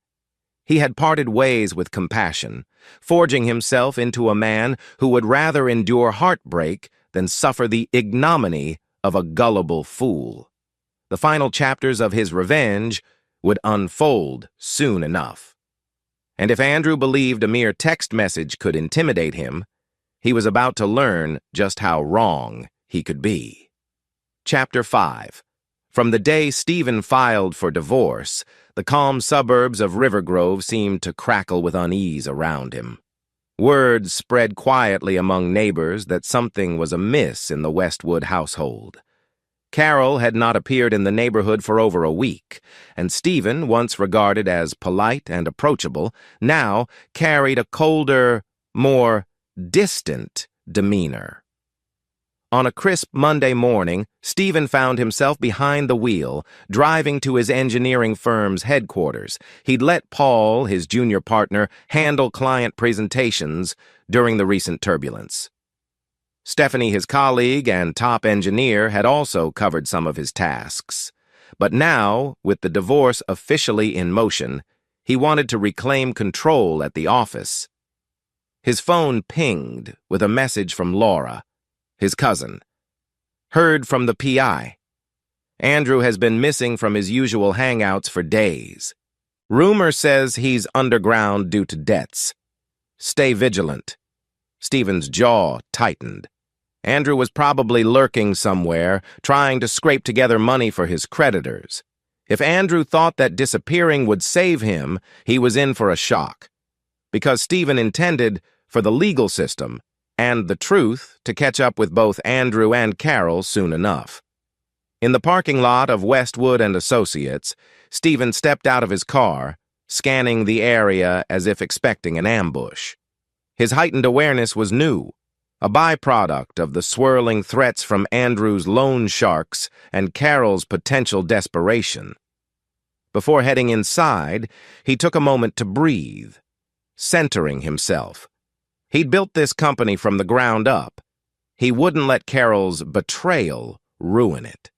He had parted ways with compassion, forging himself into a man who would rather endure heartbreak than suffer the ignominy of a gullible fool. The final chapters of his revenge would unfold soon enough. And if Andrew believed a mere text message could intimidate him, he was about to learn just how wrong he could be. Chapter 5. From the day Stephen filed for divorce, the calm suburbs of River Grove seemed to crackle with unease around him. Words spread quietly among neighbors that something was amiss in the Westwood household. Carol had not appeared in the neighborhood for over a week, and Stephen, once regarded as polite and approachable, now carried a colder, more distant demeanor. On a crisp Monday morning, Stephen found himself behind the wheel, driving to his engineering firm's headquarters. He'd let Paul, his junior partner, handle client presentations during the recent turbulence. Stephanie, his colleague and top engineer, had also covered some of his tasks. But now, with the divorce officially in motion, he wanted to reclaim control at the office. His phone pinged with a message from Laura, his cousin. "Heard from the PI. Andrew has been missing from his usual hangouts for days. Rumor says he's underground due to debts. Stay vigilant." Stephen's jaw tightened. Andrew was probably lurking somewhere, trying to scrape together money for his creditors. If Andrew thought that disappearing would save him, he was in for a shock. Because Stephen intended for the legal system and the truth to catch up with both Andrew and Carol soon enough. In the parking lot of Westwood and Associates, Stephen stepped out of his car, scanning the area as if expecting an ambush. His heightened awareness was new, a byproduct of the swirling threats from Andrew's loan sharks and Carol's potential desperation. Before heading inside, he took a moment to breathe, centering himself. He'd built this company from the ground up. He wouldn't let Carol's betrayal ruin it.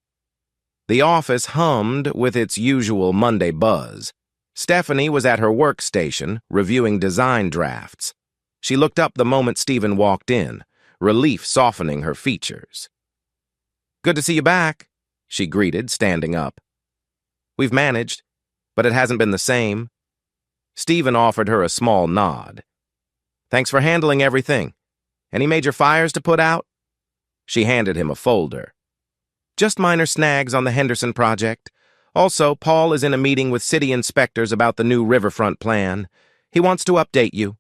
The office hummed with its usual Monday buzz. Stephanie was at her workstation, reviewing design drafts. She looked up the moment Stephen walked in, relief softening her features. "Good to see you back," she greeted, standing up. "We've managed, but it hasn't been the same." Stephen offered her a small nod. "Thanks for handling everything. Any major fires to put out?" She handed him a folder. "Just minor snags on the Henderson project. Also, Paul is in a meeting with city inspectors about the new riverfront plan. He wants to update you."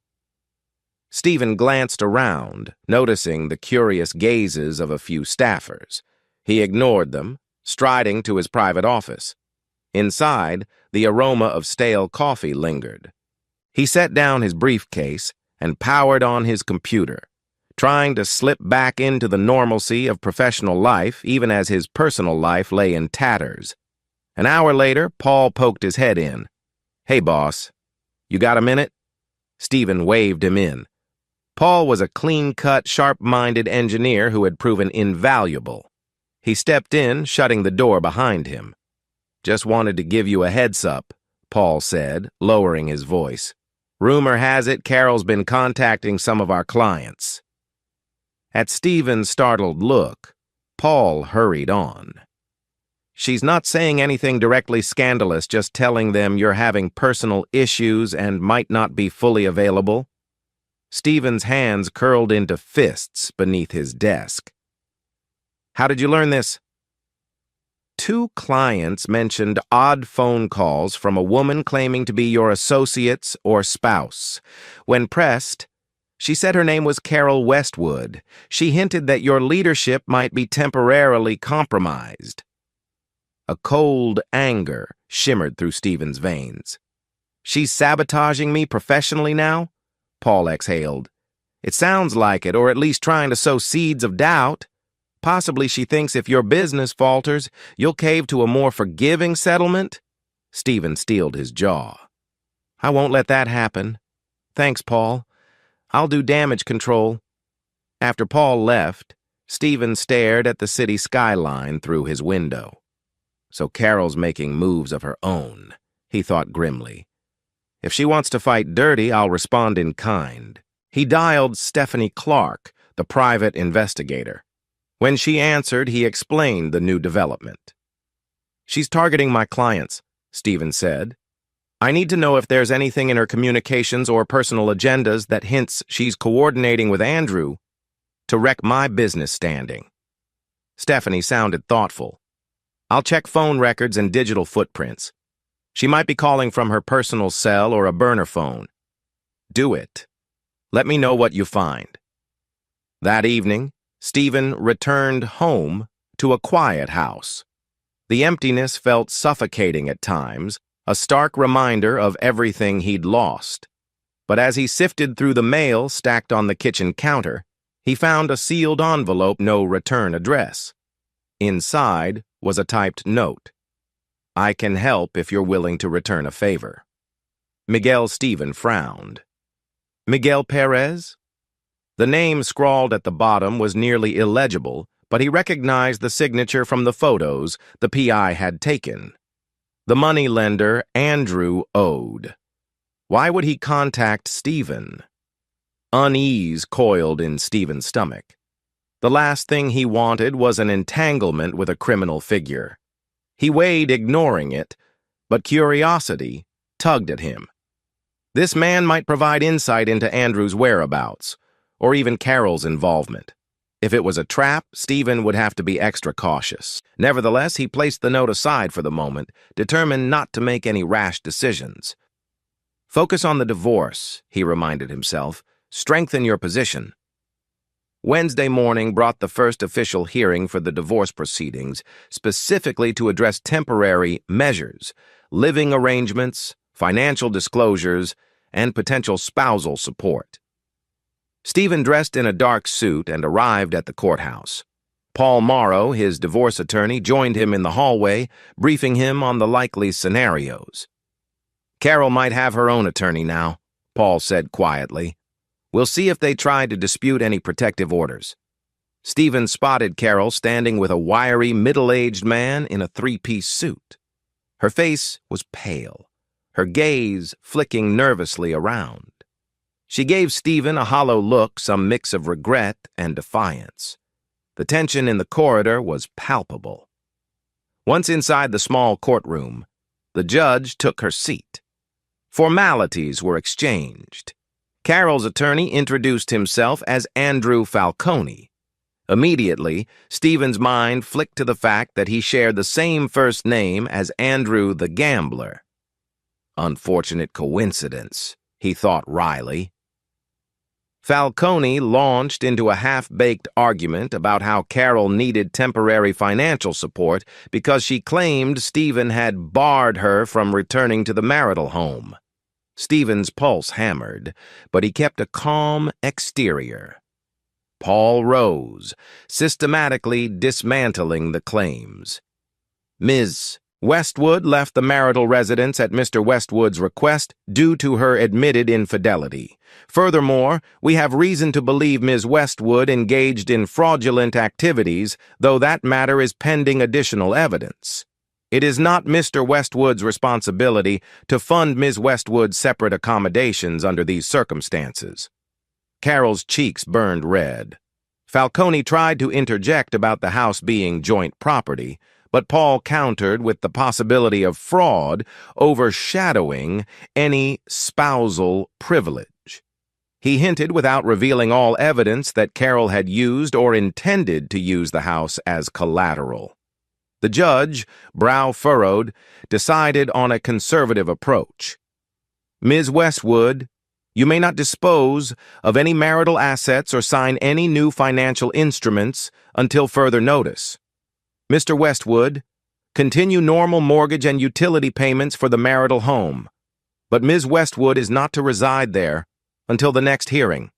Stephen glanced around, noticing the curious gazes of a few staffers. He ignored them, striding to his private office. Inside, the aroma of stale coffee lingered. He set down his briefcase and powered on his computer, trying to slip back into the normalcy of professional life even as his personal life lay in tatters. An hour later, Paul poked his head in. "Hey, boss, you got a minute?" Stephen waved him in. Paul was a clean-cut, sharp-minded engineer who had proven invaluable. He stepped in, shutting the door behind him. "Just wanted to give you a heads-up," Paul said, lowering his voice. "Rumor has it Carol's been contacting some of our clients." At Stephen's startled look, Paul hurried on. "She's not saying anything directly scandalous, just telling them you're having personal issues and might not be fully available?" Stephen's hands curled into fists beneath his desk. "How did you learn this?" "Two clients mentioned odd phone calls from a woman claiming to be your associates or spouse. When pressed, she said her name was Carol Westwood. She hinted that your leadership might be temporarily compromised." A cold anger shimmered through Stephen's veins. "She's sabotaging me professionally now?" Paul exhaled. "It sounds like it, or at least trying to sow seeds of doubt. Possibly she thinks if your business falters, you'll cave to a more forgiving settlement?" Stephen steeled his jaw. "I won't let that happen. Thanks, Paul. I'll do damage control." After Paul left, Stephen stared at the city skyline through his window. So Carol's making moves of her own, he thought grimly. If she wants to fight dirty, I'll respond in kind. He dialed Stephanie Clark, the private investigator. When she answered, he explained the new development. "She's targeting my clients," Stephen said. "I need to know if there's anything in her communications or personal agendas that hints she's coordinating with Andrew to wreck my business standing." Stephanie sounded thoughtful. "I'll check phone records and digital footprints. She might be calling from her personal cell or a burner phone." "Do it. Let me know what you find." That evening, Stephen returned home to a quiet house. The emptiness felt suffocating at times, a stark reminder of everything he'd lost. But as he sifted through the mail stacked on the kitchen counter, he found a sealed envelope, no return address. Inside was a typed note. "I can help if you're willing to return a favor." Miguel Stephen frowned. "Miguel Perez?" The name scrawled at the bottom was nearly illegible, but he recognized the signature from the photos the PI had taken. The moneylender Andrew owed. Why would he contact Stephen? Unease coiled in Stephen's stomach. The last thing he wanted was an entanglement with a criminal figure. He weighed ignoring it, but curiosity tugged at him. This man might provide insight into Andrew's whereabouts, or even Carol's involvement. If it was a trap, Stephen would have to be extra cautious. Nevertheless, he placed the note aside for the moment, determined not to make any rash decisions. "Focus on the divorce," he reminded himself. "Strengthen your position." Wednesday morning brought the first official hearing for the divorce proceedings, specifically to address temporary measures, living arrangements, financial disclosures, and potential spousal support. Stephen dressed in a dark suit and arrived at the courthouse. Paul Morrow, his divorce attorney, joined him in the hallway, briefing him on the likely scenarios. "Carol might have her own attorney now," Paul said quietly. "We'll see if they try to dispute any protective orders." Stephen spotted Carol standing with a wiry, middle-aged man in a three-piece suit. Her face was pale, her gaze flicking nervously around. She gave Stephen a hollow look, some mix of regret and defiance. The tension in the corridor was palpable. Once inside the small courtroom, the judge took her seat. Formalities were exchanged. Carol's attorney introduced himself as Andrew Falcone. Immediately, Stephen's mind flicked to the fact that he shared the same first name as Andrew the gambler. Unfortunate coincidence, he thought wryly. Falcone launched into a half-baked argument about how Carol needed temporary financial support because she claimed Stephen had barred her from returning to the marital home. Stephen's pulse hammered, but he kept a calm exterior. Paul rose, systematically dismantling the claims. Ms. Westwood left the marital residence at Mr. Westwood's request due to her admitted infidelity. Furthermore, we have reason to believe Ms. Westwood engaged in fraudulent activities, though that matter is pending additional evidence. It is not Mr. Westwood's responsibility to fund Ms. Westwood's separate accommodations under these circumstances. Carol's cheeks burned red. Falcone tried to interject about the house being joint property, but Paul countered with the possibility of fraud overshadowing any spousal privilege. He hinted without revealing all evidence that Carol had used or intended to use the house as collateral. The judge, brow furrowed, decided on a conservative approach. Ms. Westwood, you may not dispose of any marital assets or sign any new financial instruments until further notice. Mr. Westwood, continue normal mortgage and utility payments for the marital home, but Ms. Westwood is not to reside there until the next hearing.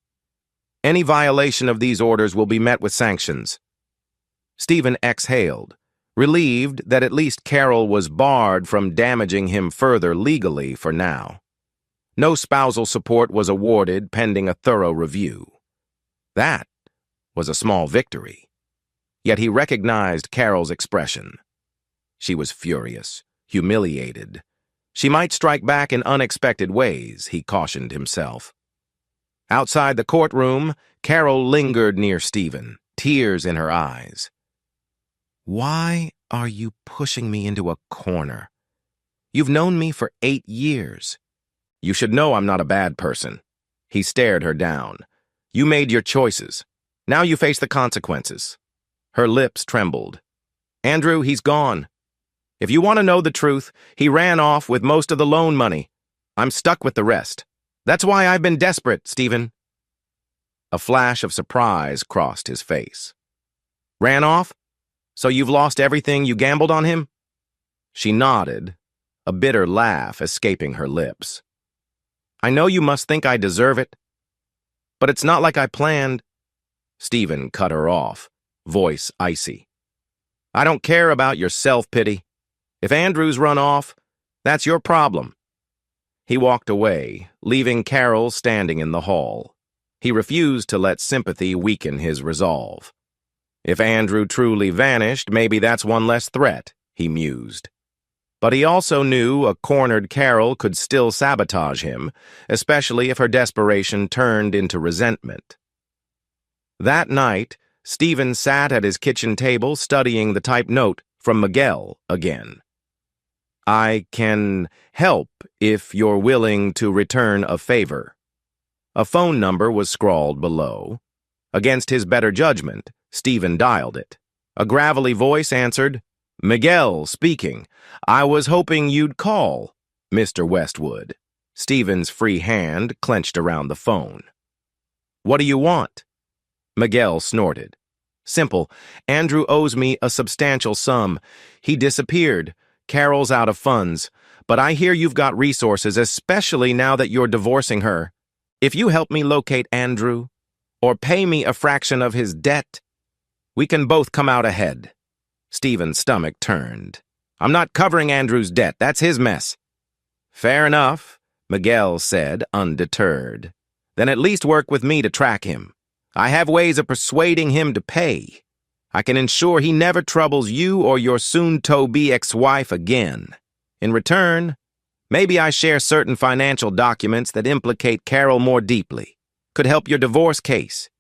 Any violation of these orders will be met with sanctions. Stephen exhaled, relieved that at least Carol was barred from damaging him further legally for now. No spousal support was awarded pending a thorough review. That was a small victory. Yet he recognized Carol's expression. She was furious, humiliated. She might strike back in unexpected ways, he cautioned himself. Outside the courtroom, Carol lingered near Stephen, tears in her eyes. Why are you pushing me into a corner? You've known me for 8 years. You should know I'm not a bad person. He stared her down. You made your choices. Now you face the consequences. Her lips trembled. Andrew, he's gone. If you want to know the truth, he ran off with most of the loan money. I'm stuck with the rest. That's why I've been desperate, Stephen. A flash of surprise crossed his face. Ran off? So you've lost everything you gambled on him? She nodded, a bitter laugh escaping her lips. I know you must think I deserve it, but it's not like I planned. Stephen cut her off, voice icy. I don't care about your self-pity. If Andrew's run off, that's your problem. He walked away, leaving Carol standing in the hall. He refused to let sympathy weaken his resolve. If Andrew truly vanished, maybe that's one less threat, he mused. But he also knew a cornered Carol could still sabotage him, especially if her desperation turned into resentment. That night, Stephen sat at his kitchen table studying the typed note from Miguel again. I can help if you're willing to return a favor. A phone number was scrawled below. Against his better judgment, Stephen dialed it. A gravelly voice answered, Miguel speaking. I was hoping you'd call, Mr. Westwood. Stephen's free hand clenched around the phone. What do you want? Miguel snorted. Simple. Andrew owes me a substantial sum. He disappeared. Carol's out of funds. But I hear you've got resources, especially now that you're divorcing her. If you help me locate Andrew, or pay me a fraction of his debt, we can both come out ahead. Stephen's stomach turned. I'm not covering Andrew's debt. That's his mess. Fair enough, Miguel said, undeterred. Then at least work with me to track him. I have ways of persuading him to pay. I can ensure he never troubles you or your soon-to-be ex-wife again. In return, maybe I share certain financial documents that implicate Carol more deeply. Could help your divorce case.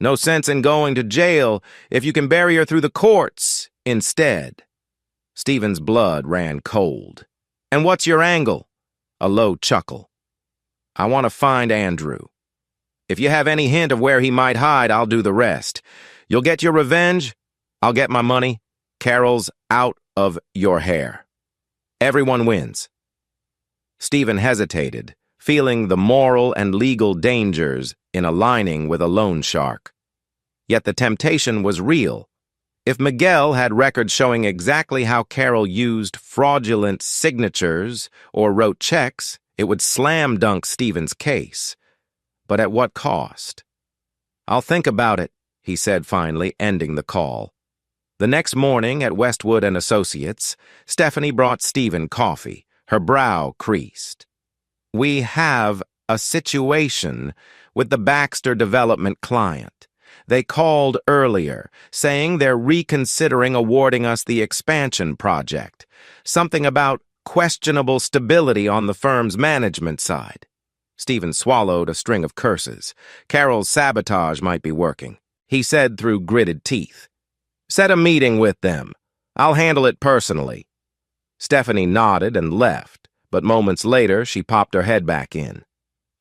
No sense in going to jail if you can bury her through the courts instead. Stephen's blood ran cold. And what's your angle? A low chuckle. I want to find Andrew. If you have any hint of where he might hide, I'll do the rest. You'll get your revenge, I'll get my money. Carol's out of your hair. Everyone wins. Stephen hesitated, feeling the moral and legal dangers in aligning with a loan shark. Yet the temptation was real. If Miguel had records showing exactly how Carol used fraudulent signatures or wrote checks, It would slam dunk Stephen's case. But at what cost? "I'll think about it," he said finally, ending the call. The next morning at Westwood and Associates, Stephanie brought Stephen coffee, her brow creased. "We have a situation with the Baxter Development client. They called earlier, saying they're reconsidering awarding us the expansion project. Something about questionable stability on the firm's management side." Stephen swallowed a string of curses. Carol's sabotage might be working. He said through gritted teeth, "Set a meeting with them. I'll handle it personally." Stephanie nodded and left, but moments later she popped her head back in.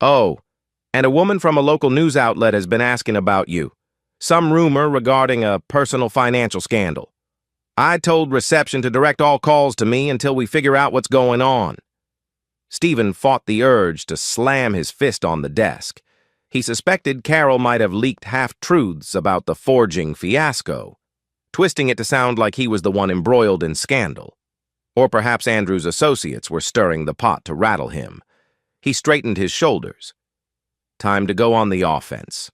"Oh, and a woman from a local news outlet has been asking about you. Some rumor regarding a personal financial scandal. I told reception to direct all calls to me until we figure out what's going on." Stephen fought the urge to slam his fist on the desk. He suspected Carol might have leaked half-truths about the forging fiasco, twisting it to sound like he was the one embroiled in scandal. Or perhaps Andrew's associates were stirring the pot to rattle him. He straightened his shoulders. Time to go on the offense.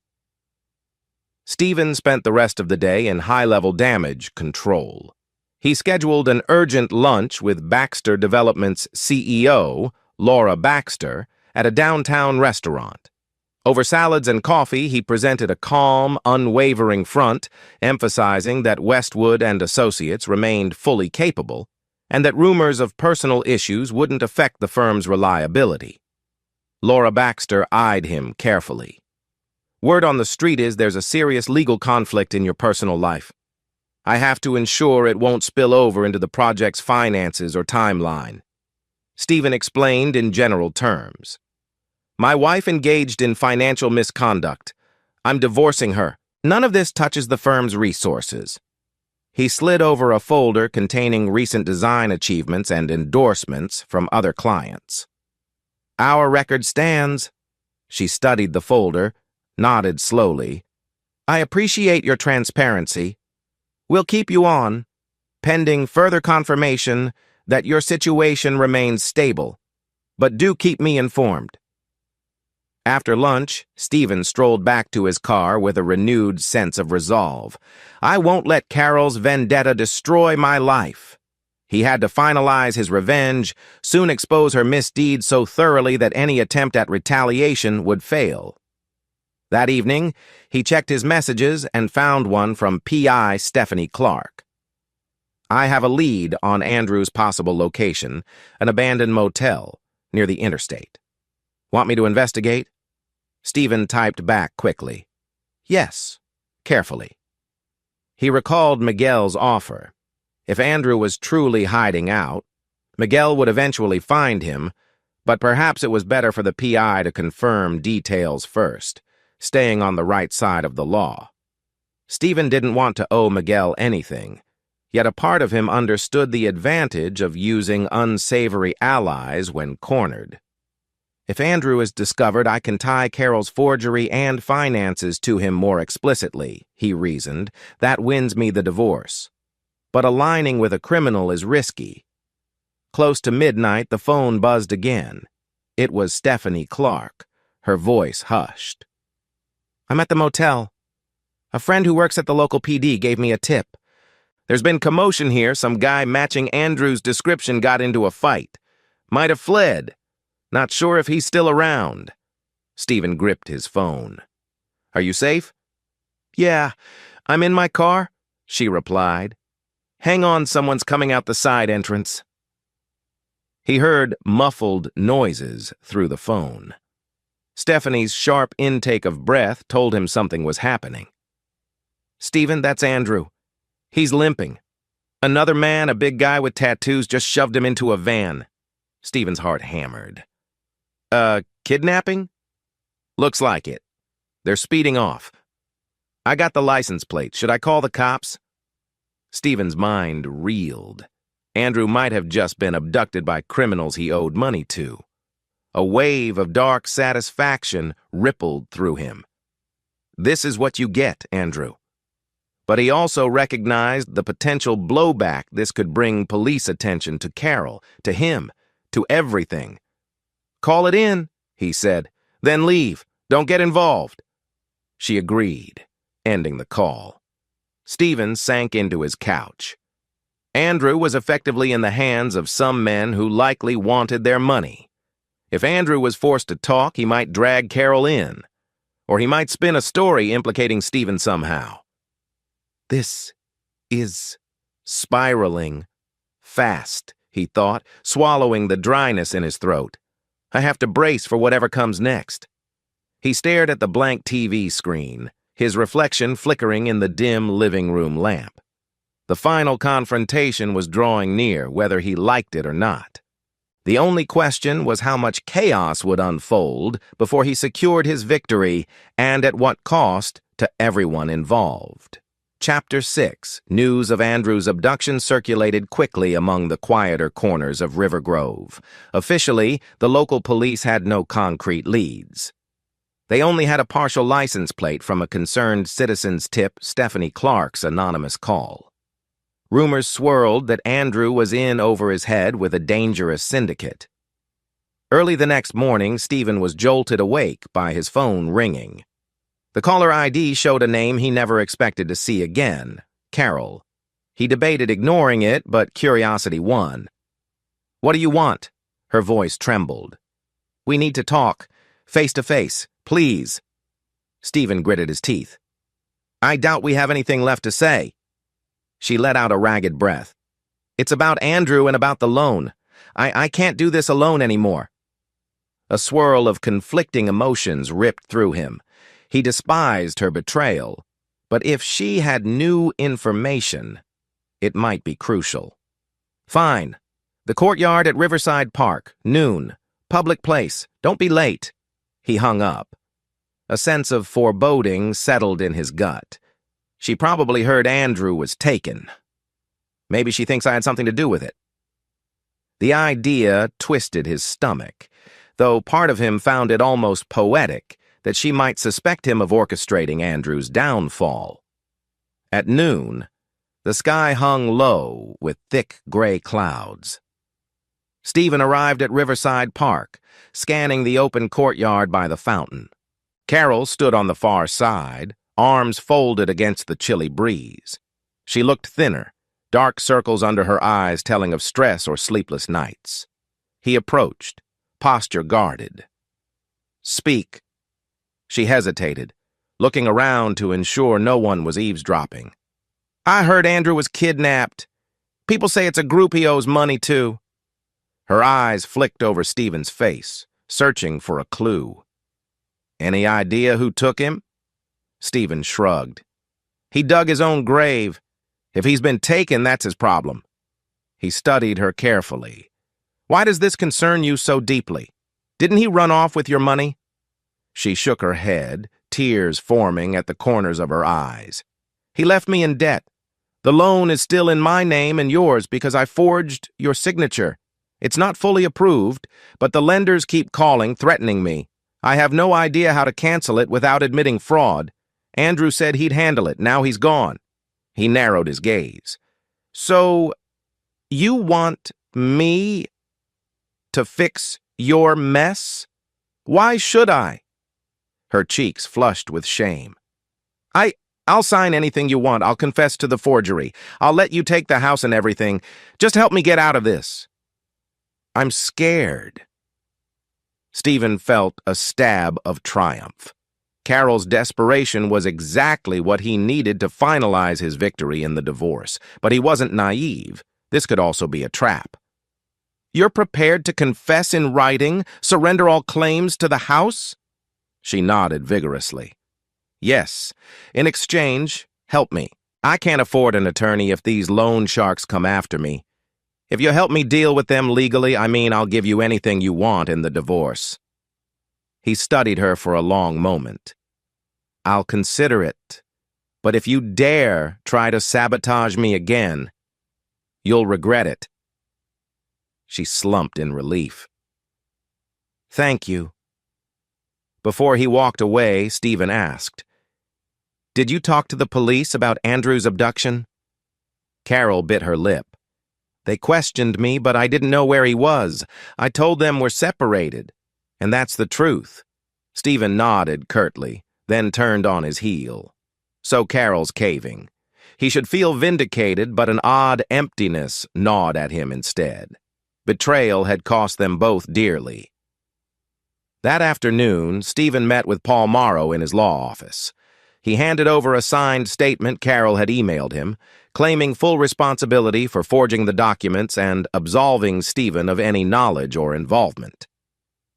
Stephen spent the rest of the day in high-level damage control. He scheduled an urgent lunch with Baxter Development's CEO, Laura Baxter, at a downtown restaurant. Over salads and coffee, he presented a calm, unwavering front, emphasizing that Westwood and Associates remained fully capable, and that rumors of personal issues wouldn't affect the firm's reliability. Laura Baxter eyed him carefully. "Word on the street is there's a serious legal conflict in your personal life. I have to ensure it won't spill over into the project's finances or timeline." Stephen explained in general terms. "My wife engaged in financial misconduct. I'm divorcing her. None of this touches the firm's resources." He slid over a folder containing recent design achievements and endorsements from other clients. "Our record stands." She studied the folder, nodded slowly. "I appreciate your transparency. We'll keep you on, pending further confirmation that your situation remains stable, but do keep me informed." After lunch, Stephen strolled back to his car with a renewed sense of resolve. I won't let Carol's vendetta destroy my life. He had to finalize his revenge, soon expose her misdeeds so thoroughly that any attempt at retaliation would fail. That evening, he checked his messages and found one from PI Stephanie Clark. "I have a lead on Andrew's possible location, an abandoned motel near the interstate. Want me to investigate?" Stephen typed back quickly. "Yes," carefully. He recalled Miguel's offer. If Andrew was truly hiding out, Miguel would eventually find him, but perhaps it was better for the PI to confirm details first, staying on the right side of the law. Stephen didn't want to owe Miguel anything, yet a part of him understood the advantage of using unsavory allies when cornered. If Andrew is discovered, I can tie Carol's forgery and finances to him more explicitly, he reasoned. That wins me the divorce. But aligning with a criminal is risky. Close to midnight, the phone buzzed again. It was Stephanie Clark, her voice hushed. "I'm at the motel. A friend who works at the local PD gave me a tip. There's been commotion here. Some guy matching Andrew's description got into a fight. Might have fled. Not sure if he's still around." Stephen gripped his phone. "Are you safe?" "Yeah, I'm in my car," she replied. "Hang on, someone's coming out the side entrance." He heard muffled noises through the phone. Stephanie's sharp intake of breath told him something was happening. "Stephen, that's Andrew. He's limping. Another man, a big guy with tattoos, just shoved him into a van." Stephen's heart hammered. Kidnapping?" "Looks like it. They're speeding off. I got the license plate. Should I call the cops?" Stephen's mind reeled. Andrew might have just been abducted by criminals he owed money to. A wave of dark satisfaction rippled through him. This is what you get, Andrew. But he also recognized the potential blowback this could bring police attention to Carol, to him, to everything. "Call it in," he said. "Then leave. Don't get involved." She agreed, ending the call. Stephen sank into his couch. Andrew was effectively in the hands of some men who likely wanted their money. If Andrew was forced to talk, he might drag Carol in, or he might spin a story implicating Stephen somehow. This is spiraling fast, he thought, swallowing the dryness in his throat. I have to brace for whatever comes next. He stared at the blank TV screen, his reflection flickering in the dim living room lamp. The final confrontation was drawing near, whether he liked it or not. The only question was how much chaos would unfold before he secured his victory, and at what cost to everyone involved. Chapter 6. News of Andrew's abduction circulated quickly among the quieter corners of River Grove. Officially, the local police had no concrete leads. They only had a partial license plate from a concerned citizen's tip, Stephanie Clark's anonymous call. Rumors swirled that Andrew was in over his head with a dangerous syndicate. Early the next morning, Stephen was jolted awake by his phone ringing. The caller ID showed a name he never expected to see again, Carol. He debated ignoring it, but curiosity won. "What do you want?" Her voice trembled. "We need to talk, face to face, please." Stephen gritted his teeth. "I doubt we have anything left to say." She let out a ragged breath. "It's about Andrew and about the loan. I can't do this alone anymore." A swirl of conflicting emotions ripped through him. He despised her betrayal, but if she had new information, it might be crucial. "Fine. The courtyard at Riverside Park, noon. Public place. Don't be late." He hung up. A sense of foreboding settled in his gut. She probably heard Andrew was taken. Maybe she thinks I had something to do with it. The idea twisted his stomach, though part of him found it almost poetic that she might suspect him of orchestrating Andrew's downfall. At noon, the sky hung low with thick gray clouds. Stephen arrived at Riverside Park, scanning the open courtyard by the fountain. Carol stood on the far side, arms folded against the chilly breeze. She looked thinner, dark circles under her eyes telling of stress or sleepless nights. He approached, posture guarded. "Speak." She hesitated, looking around to ensure no one was eavesdropping. "I heard Andrew was kidnapped. People say it's a group he owes money to." Her eyes flicked over Stephen's face, searching for a clue. "Any idea who took him?" Stephen shrugged. "He dug his own grave. If he's been taken, that's his problem." He studied her carefully. "Why does this concern you so deeply? Didn't he run off with your money?" She shook her head, tears forming at the corners of her eyes. "He left me in debt. The loan is still in my name and yours because I forged your signature. It's not fully approved, but the lenders keep calling, threatening me. I have no idea how to cancel it without admitting fraud. Andrew said he'd handle it. Now he's gone." He narrowed his gaze. "So, you want me to fix your mess? Why should I?" Her cheeks flushed with shame. I'll sign anything you want. I'll confess to the forgery. I'll let you take the house and everything. Just help me get out of this." "I'm scared." Stephen felt a stab of triumph. Carol's desperation was exactly what he needed to finalize his victory in the divorce, but he wasn't naive. This could also be a trap. "You're prepared to confess in writing, surrender all claims to the house?" She nodded vigorously. "Yes. In exchange, help me. I can't afford an attorney if these loan sharks come after me. If you help me deal with them legally, I'll give you anything you want in the divorce." He studied her for a long moment. "I'll consider it, but if you dare try to sabotage me again, you'll regret it." She slumped in relief. "Thank you." Before he walked away, Stephen asked, "Did you talk to the police about Andrew's abduction?" Carol bit her lip. "They questioned me, but I didn't know where he was. I told them we're separated. And that's the truth. Stephen nodded curtly, then turned on his heel. So Carol's caving. He should feel vindicated, but an odd emptiness gnawed at him instead. Betrayal had cost them both dearly. That afternoon, Stephen met with Paul Morrow in his law office. He handed over a signed statement Carol had emailed him, claiming full responsibility for forging the documents and absolving Stephen of any knowledge or involvement.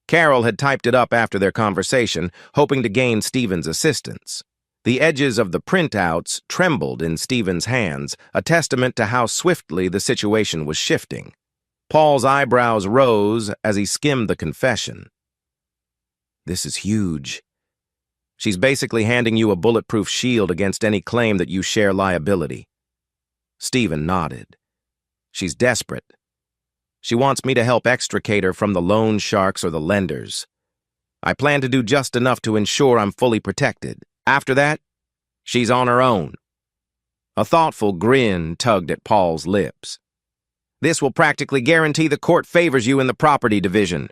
Carol had typed it up after their conversation, hoping to gain Stephen's assistance. The edges of the printouts trembled in Stephen's hands, a testament to how swiftly the situation was shifting. Paul's eyebrows rose as he skimmed the confession. This is huge. She's basically handing you a bulletproof shield against any claim that you share liability. Stephen nodded. She's desperate. She wants me to help extricate her from the loan sharks or the lenders. I plan to do just enough to ensure I'm fully protected. After that, she's on her own. A thoughtful grin tugged at Paul's lips. This will practically guarantee the court favors you in the property division.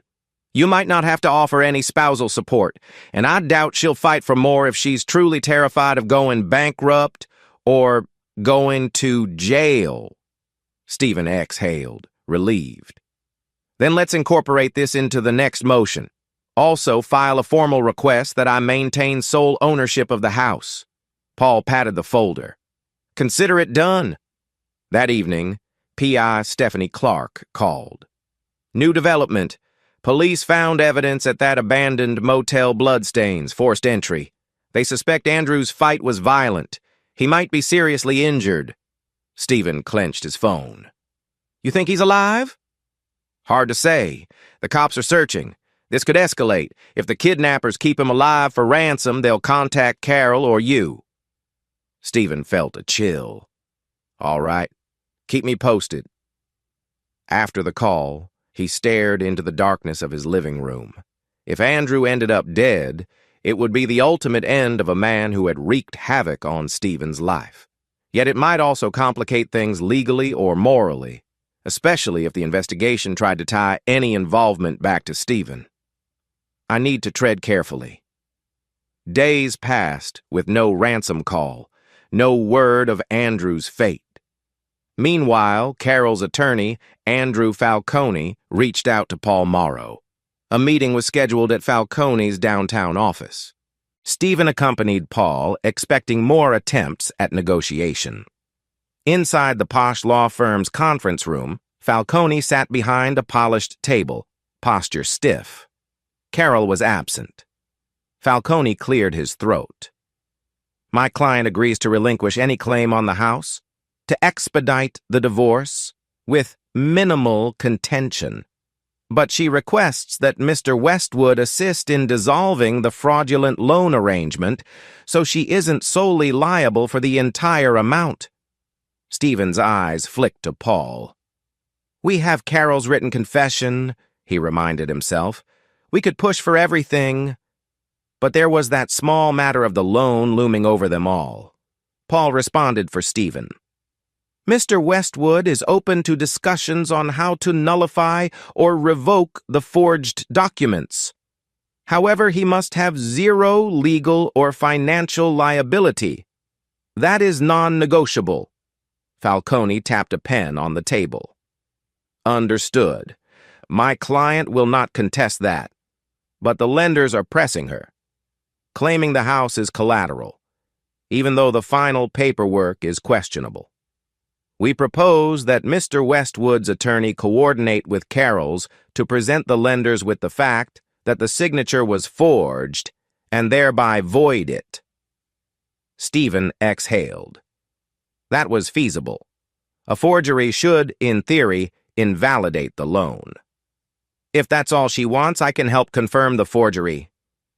You might not have to offer any spousal support, and I doubt she'll fight for more if she's truly terrified of going bankrupt or going to jail. Stephen exhaled, relieved. Then let's incorporate this into the next motion. Also, file a formal request that I maintain sole ownership of the house. Paul patted the folder. Consider it done. That evening, P.I. Stephanie Clark called. New development. Police found evidence at that abandoned motel bloodstains, forced entry. They suspect Andrew's fight was violent. He might be seriously injured. Stephen clenched his phone. You think he's alive? Hard to say. The cops are searching. This could escalate. If the kidnappers keep him alive for ransom, they'll contact Carol or you. Stephen felt a chill. All right. Keep me posted. After the call, he stared into the darkness of his living room. If Andrew ended up dead, it would be the ultimate end of a man who had wreaked havoc on Stephen's life. Yet it might also complicate things legally or morally, especially if the investigation tried to tie any involvement back to Stephen. I need to tread carefully. Days passed with no ransom call, no word of Andrew's fate. Meanwhile, Carol's attorney, Andrew Falcone, reached out to Paul Morrow. A meeting was scheduled at Falcone's downtown office. Stephen accompanied Paul, expecting more attempts at negotiation. Inside the posh law firm's conference room, Falcone sat behind a polished table, posture stiff. Carol was absent. Falcone cleared his throat. My client agrees to relinquish any claim on the house, to expedite the divorce with minimal contention. But she requests that Mr. Westwood assist in dissolving the fraudulent loan arrangement so she isn't solely liable for the entire amount. Stephen's eyes flicked to Paul. We have Carol's written confession, he reminded himself. We could push for everything. But there was that small matter of the loan looming over them all. Paul responded for Stephen. Mr. Westwood is open to discussions on how to nullify or revoke the forged documents. However, he must have zero legal or financial liability. That is non-negotiable. Falcone tapped a pen on the table. Understood. My client will not contest that. But the lenders are pressing her, claiming the house is collateral, even though the final paperwork is questionable. We propose that Mr. Westwood's attorney coordinate with Carol's to present the lenders with the fact that the signature was forged and thereby void it. Stephen exhaled. That was feasible. A forgery should, in theory, invalidate the loan. If that's all she wants, I can help confirm the forgery.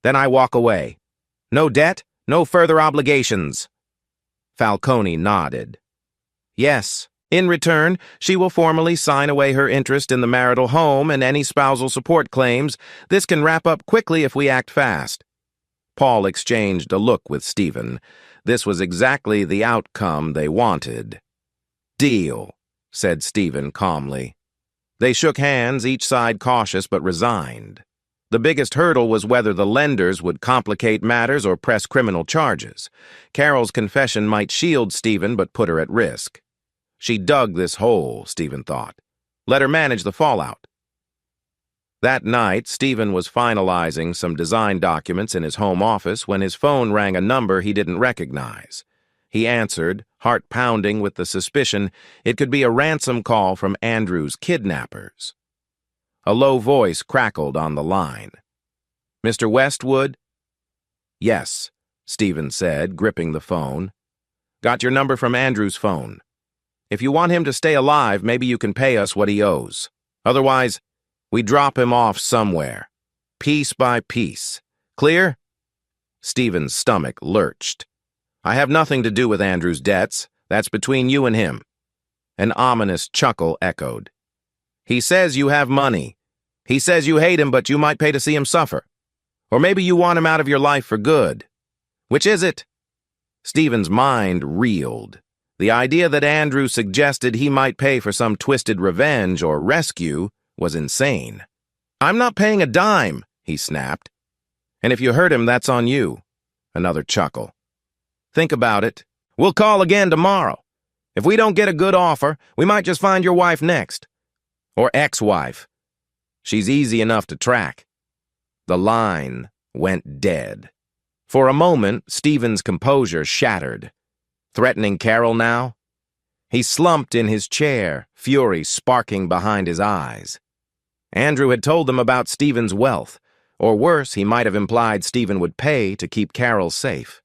Then I walk away. No debt, no further obligations. Falcone nodded. Yes, in return, she will formally sign away her interest in the marital home and any spousal support claims. This can wrap up quickly if we act fast. Paul exchanged a look with Stephen. This was exactly the outcome they wanted. Deal, said Stephen calmly. They shook hands, each side cautious but resigned. The biggest hurdle was whether the lenders would complicate matters or press criminal charges. Carol's confession might shield Stephen but put her at risk. She dug this hole, Stephen thought. Let her manage the fallout. That night, Stephen was finalizing some design documents in his home office when his phone rang a number he didn't recognize. He answered, heart pounding with the suspicion it could be a ransom call from Andrew's kidnappers. A low voice crackled on the line. "Mr. Westwood?" "Yes," Stephen said, gripping the phone. "Got your number from Andrew's phone. If you want him to stay alive, maybe you can pay us what he owes. Otherwise, we drop him off somewhere, piece by piece. Clear?" Stephen's stomach lurched. "I have nothing to do with Andrew's debts. That's between you and him." An ominous chuckle echoed. "He says you have money. He says you hate him, but you might pay to see him suffer. Or maybe you want him out of your life for good. Which is it?" Stephen's mind reeled. The idea that Andrew suggested he might pay for some twisted revenge or rescue was insane. "I'm not paying a dime," he snapped. "And if you hurt him, that's on you." Another chuckle. "Think about it. We'll call again tomorrow. If we don't get a good offer, we might just find your wife next. Or ex-wife. She's easy enough to track." The line went dead. For a moment, Stephen's composure shattered. Threatening Carol now? He slumped in his chair, fury sparking behind his eyes. Andrew had told them about Stephen's wealth, or worse, he might have implied Stephen would pay to keep Carol safe.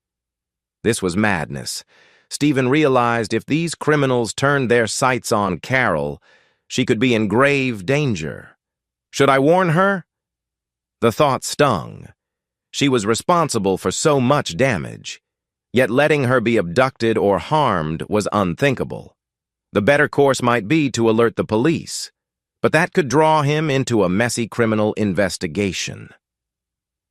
This was madness. Stephen realized if these criminals turned their sights on Carol, she could be in grave danger. Should I warn her? The thought stung. She was responsible for so much damage. Yet letting her be abducted or harmed was unthinkable. The better course might be to alert the police, but that could draw him into a messy criminal investigation.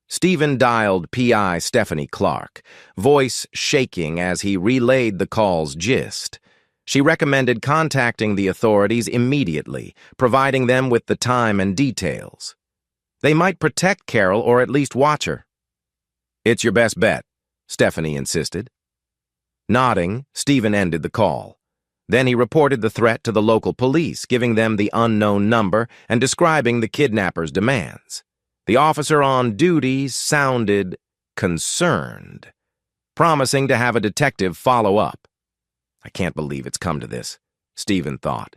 Stephen dialed P.I. Stephanie Clark, voice shaking as he relayed the call's gist. She recommended contacting the authorities immediately, providing them with the time and details. They might protect Carol or at least watch her. "It's your best bet," Stephanie insisted. Nodding, Stephen ended the call. Then he reported the threat to the local police, giving them the unknown number and describing the kidnapper's demands. The officer on duty sounded concerned, promising to have a detective follow up. I can't believe it's come to this, Stephen thought.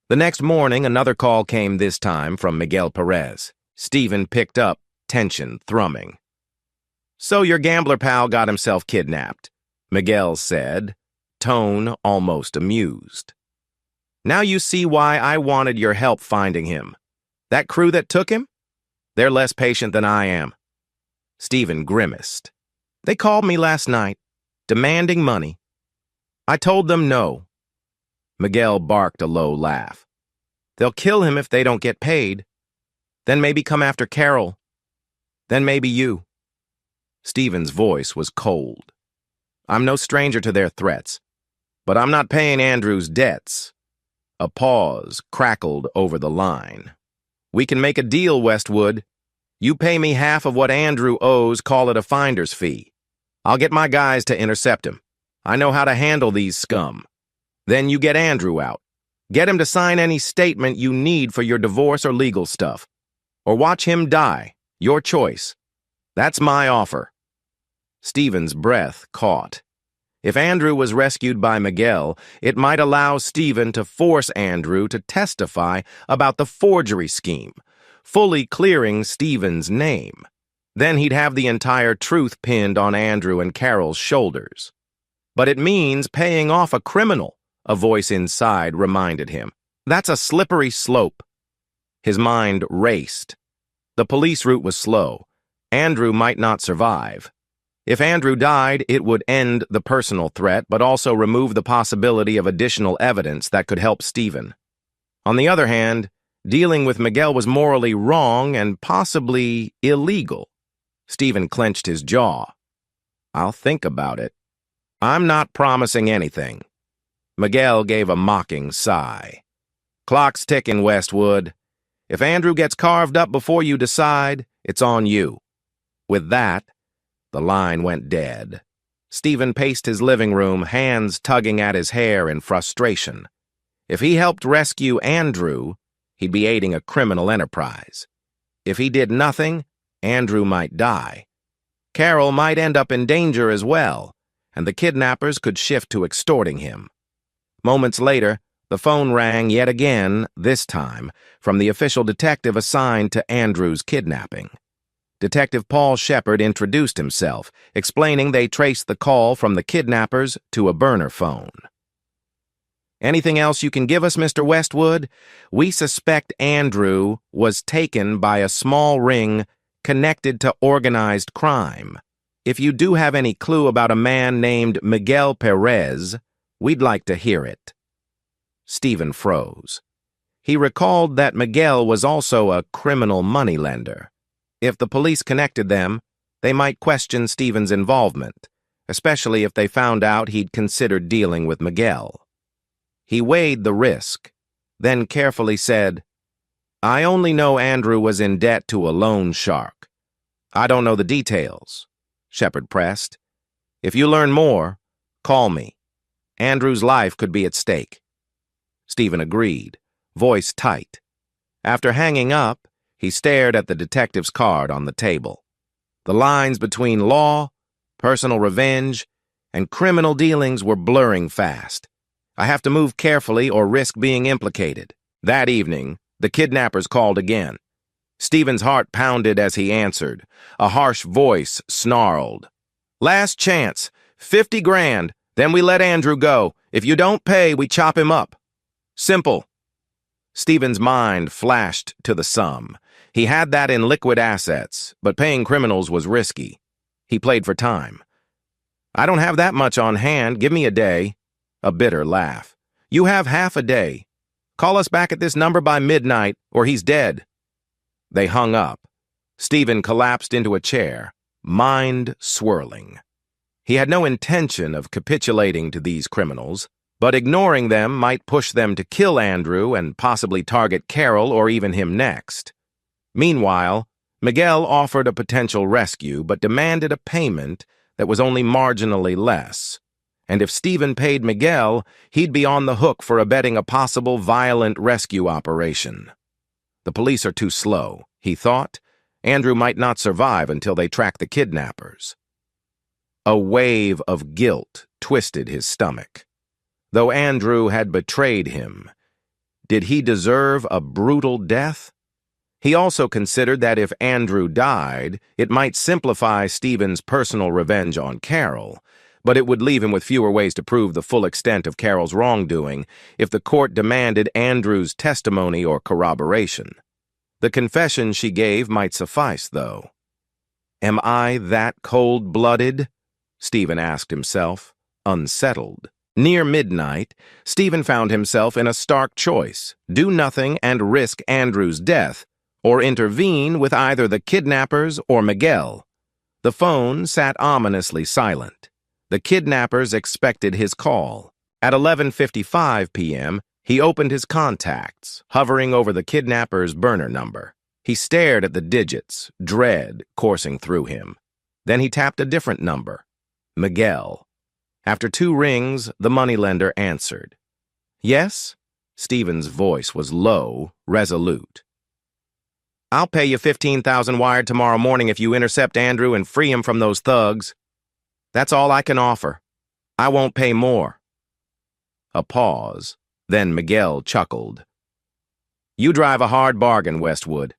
The next morning, another call came, this time from Miguel Perez. Stephen picked up, tension thrumming. "So your gambler pal got himself kidnapped," Miguel said, tone almost amused. "Now you see why I wanted your help finding him. That crew that took him? They're less patient than I am." Stephen grimaced. "They called me last night, demanding money. I told them no." Miguel barked a low laugh. "They'll kill him if they don't get paid. Then maybe come after Carol. Then maybe you." Stephen's voice was cold. "I'm no stranger to their threats, but I'm not paying Andrew's debts." A pause crackled over the line. "We can make a deal, Westwood. You pay me half of what Andrew owes, call it a finder's fee. I'll get my guys to intercept him. I know how to handle these scum. Then you get Andrew out. Get him to sign any statement you need for your divorce or legal stuff. Or watch him die. Your choice. That's my offer." Stephen's breath caught. If Andrew was rescued by Miguel, it might allow Stephen to force Andrew to testify about the forgery scheme, fully clearing Stephen's name. Then he'd have the entire truth pinned on Andrew and Carol's shoulders. "But it means paying off a criminal," a voice inside reminded him. "That's a slippery slope." His mind raced. The police route was slow. Andrew might not survive. If Andrew died, it would end the personal threat, but also remove the possibility of additional evidence that could help Stephen. On the other hand, dealing with Miguel was morally wrong and possibly illegal. Stephen clenched his jaw. "I'll think about it. I'm not promising anything." Miguel gave a mocking sigh. "Clock's ticking, Westwood. If Andrew gets carved up before you decide, it's on you." With that, the line went dead. Stephen paced his living room, hands tugging at his hair in frustration. If he helped rescue Andrew, he'd be aiding a criminal enterprise. If he did nothing, Andrew might die. Carol might end up in danger as well, and the kidnappers could shift to extorting him. Moments later, the phone rang yet again, this time, from the official detective assigned to Andrew's kidnapping. Detective Paul Shepard introduced himself, explaining they traced the call from the kidnappers to a burner phone. "Anything else you can give us, Mr. Westwood? We suspect Andrew was taken by a small ring connected to organized crime. If you do have any clue about a man named Miguel Perez, we'd like to hear it." Stephen froze. He recalled that Miguel was also a criminal moneylender. If the police connected them, they might question Stephen's involvement, especially if they found out he'd considered dealing with Miguel. He weighed the risk, then carefully said, "I only know Andrew was in debt to a loan shark. I don't know the details," Shepard pressed. "If you learn more, call me. Andrew's life could be at stake." Stephen agreed, voice tight. After hanging up, he stared at the detective's card on the table. The lines between law, personal revenge, and criminal dealings were blurring fast. "I have to move carefully or risk being implicated." That evening, the kidnappers called again. Stephen's heart pounded as he answered. A harsh voice snarled. "Last chance, 50 grand, then we let Andrew go. If you don't pay, we chop him up. Simple." Stephen's mind flashed to the sum. He had that in liquid assets, but paying criminals was risky. He played for time. "I don't have that much on hand. Give me a day." A bitter laugh. "You have half a day. Call us back at this number by midnight, or he's dead." They hung up. Stephen collapsed into a chair, mind swirling. He had no intention of capitulating to these criminals, but ignoring them might push them to kill Andrew and possibly target Carol or even him next. Meanwhile, Miguel offered a potential rescue but demanded a payment that was only marginally less. And if Stephen paid Miguel, he'd be on the hook for abetting a possible violent rescue operation. The police are too slow, he thought. Andrew might not survive until they track the kidnappers. A wave of guilt twisted his stomach. Though Andrew had betrayed him, did he deserve a brutal death? He also considered that if Andrew died, it might simplify Stephen's personal revenge on Carol, but it would leave him with fewer ways to prove the full extent of Carol's wrongdoing if the court demanded Andrew's testimony or corroboration. The confession she gave might suffice, though. "Am I that cold-blooded?" Stephen asked himself, unsettled. Near midnight, Stephen found himself in a stark choice: do nothing and risk Andrew's death, or intervene with either the kidnappers or Miguel. The phone sat ominously silent. The kidnappers expected his call. At 11:55 p.m., he opened his contacts, hovering over the kidnapper's burner number. He stared at the digits, dread coursing through him. Then he tapped a different number. Miguel. After 2 rings, the moneylender answered. "Yes?" Stephen's voice was low, resolute. "I'll pay you $15,000 wired tomorrow morning if you intercept Andrew and free him from those thugs. That's all I can offer. I won't pay more." A pause. Then Miguel chuckled. "You drive a hard bargain, Westwood.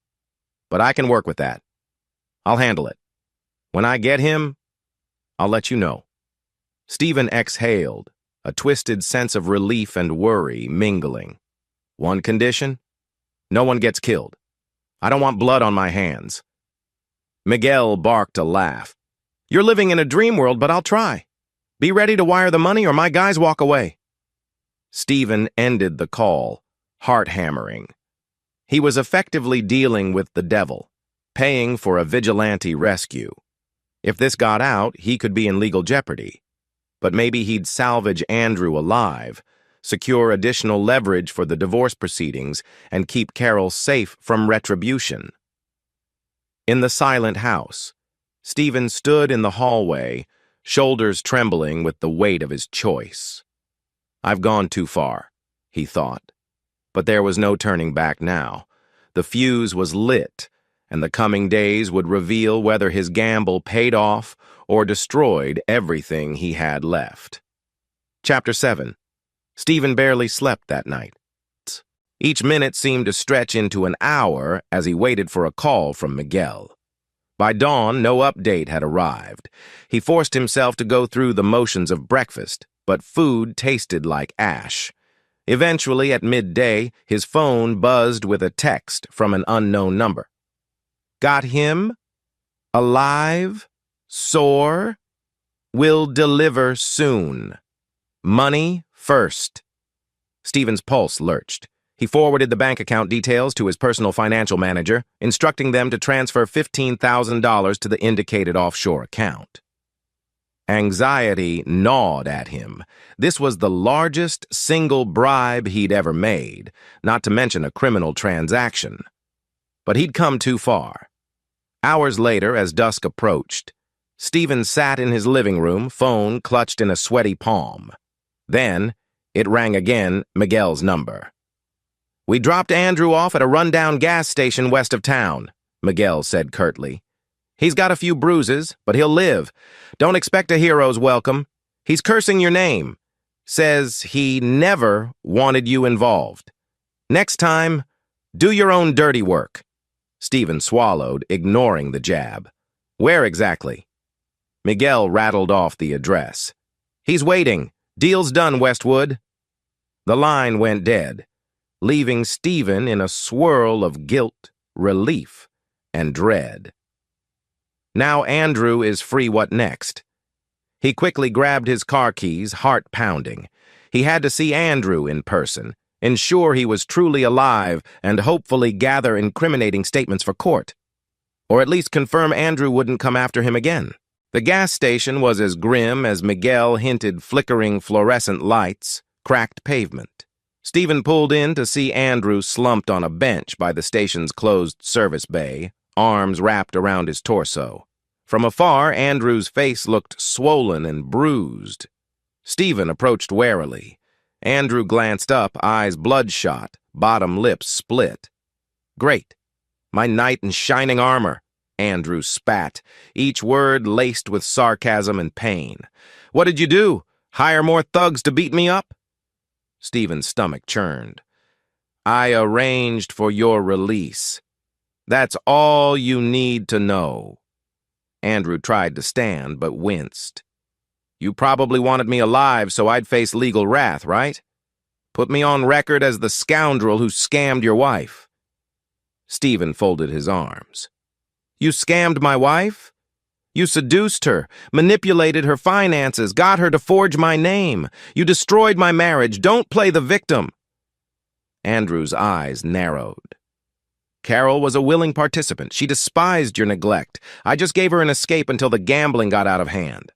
But I can work with that. I'll handle it. When I get him, I'll let you know." Stephen exhaled, a twisted sense of relief and worry mingling. "One condition? No one gets killed. I don't want blood on my hands." Miguel barked a laugh. "You're living in a dream world, but I'll try. Be ready to wire the money or my guys walk away." Stephen ended the call, heart-hammering. He was effectively dealing with the devil, paying for a vigilante rescue. If this got out, he could be in legal jeopardy. But maybe he'd salvage Andrew alive, secure additional leverage for the divorce proceedings, and keep Carol safe from retribution. In the silent house, Stephen stood in the hallway, shoulders trembling with the weight of his choice. I've gone too far, he thought. But there was no turning back now. The fuse was lit, and the coming days would reveal whether his gamble paid off or destroyed everything he had left. Chapter 7. Stephen barely slept that night. Each minute seemed to stretch into an hour as he waited for a call from Miguel. By dawn, no update had arrived. He forced himself to go through the motions of breakfast, but food tasted like ash. Eventually, at midday, his phone buzzed with a text from an unknown number. Got him? Alive? Sore? Will deliver soon. Money first. Stephen's pulse lurched. He forwarded the bank account details to his personal financial manager, instructing them to transfer $15,000 to the indicated offshore account. Anxiety gnawed at him. This was the largest single bribe he'd ever made, not to mention a criminal transaction. But he'd come too far. Hours later, as dusk approached, Stephen sat in his living room, phone clutched in a sweaty palm. Then, it rang again, Miguel's number. We dropped Andrew off at a rundown gas station west of town, Miguel said curtly. He's got a few bruises, but he'll live. Don't expect a hero's welcome. He's cursing your name. Says he never wanted you involved. Next time, do your own dirty work. Stephen swallowed, ignoring the jab. Where exactly? Miguel rattled off the address. He's waiting. Deal's done, Westwood. The line went dead, leaving Stephen in a swirl of guilt, relief, and dread. Now Andrew is free. What next? He quickly grabbed his car keys, heart pounding. He had to see Andrew in person, ensure he was truly alive, and hopefully gather incriminating statements for court. Or at least confirm Andrew wouldn't come after him again. The gas station was as grim as Miguel hinted, flickering fluorescent lights, cracked pavement. Stephen pulled in to see Andrew slumped on a bench by the station's closed service bay, arms wrapped around his torso. From afar, Andrew's face looked swollen and bruised. Stephen approached warily. Andrew glanced up, eyes bloodshot, bottom lip split. Great. My knight in shining armor, Andrew spat, each word laced with sarcasm and pain. What did you do? Hire more thugs to beat me up? Stephen's stomach churned. I arranged for your release. That's all you need to know. Andrew tried to stand, but winced. You probably wanted me alive so I'd face legal wrath, right? Put me on record as the scoundrel who scammed your wife. Stephen folded his arms. You scammed my wife? You seduced her, manipulated her finances, got her to forge my name. You destroyed my marriage. Don't play the victim. Andrew's eyes narrowed. Carol was a willing participant. She despised your neglect. I just gave her an escape until the gambling got out of hand.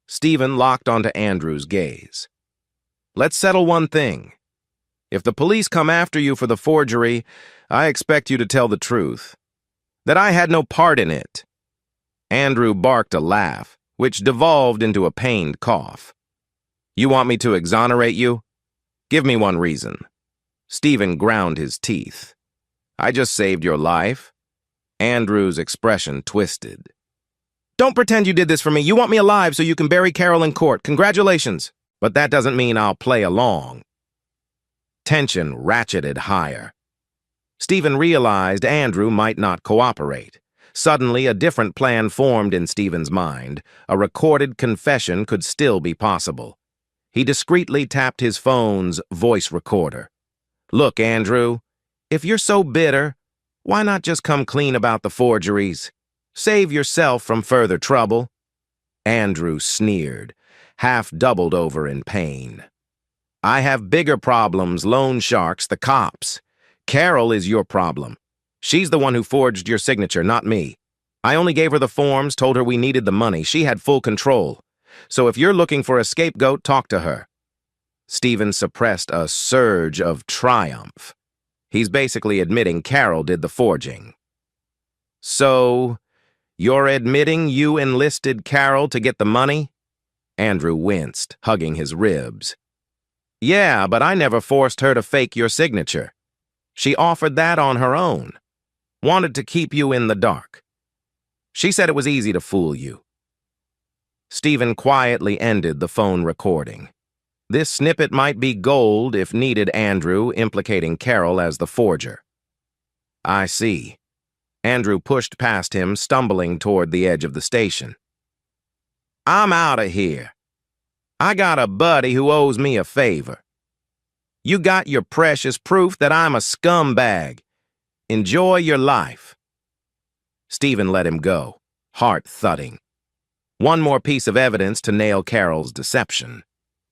Stephen locked onto Andrew's gaze. Let's settle one thing. If the police come after you for the forgery, I expect you to tell the truth. That I had no part in it. Andrew barked a laugh, which devolved into a pained cough. You want me to exonerate you? Give me one reason. Stephen ground his teeth. I just saved your life. Andrew's expression twisted. Don't pretend you did this for me. You want me alive so you can bury Carol in court. Congratulations. But that doesn't mean I'll play along. Tension ratcheted higher. Stephen realized Andrew might not cooperate. Suddenly, a different plan formed in Stephen's mind. A recorded confession could still be possible. He discreetly tapped his phone's voice recorder. Look, Andrew, if you're so bitter, why not just come clean about the forgeries? Save yourself from further trouble. Andrew sneered, half doubled over in pain. I have bigger problems, loan sharks, the cops. Carol is your problem. She's the one who forged your signature, not me. I only gave her the forms, told her we needed the money. She had full control. So if you're looking for a scapegoat, talk to her. Stephen suppressed a surge of triumph. He's basically admitting Carol did the forging. So, you're admitting you enlisted Carol to get the money? Andrew winced, hugging his ribs. Yeah, but I never forced her to fake your signature. She offered that on her own. Wanted to keep you in the dark. She said it was easy to fool you. Stephen quietly ended the phone recording. This snippet might be gold if needed, Andrew, implicating Carol as the forger. I see. Andrew pushed past him, stumbling toward the edge of the station. I'm out of here. I got a buddy who owes me a favor. You got your precious proof that I'm a scumbag. Enjoy your life. Stephen let him go, heart thudding. One more piece of evidence to nail Carol's deception.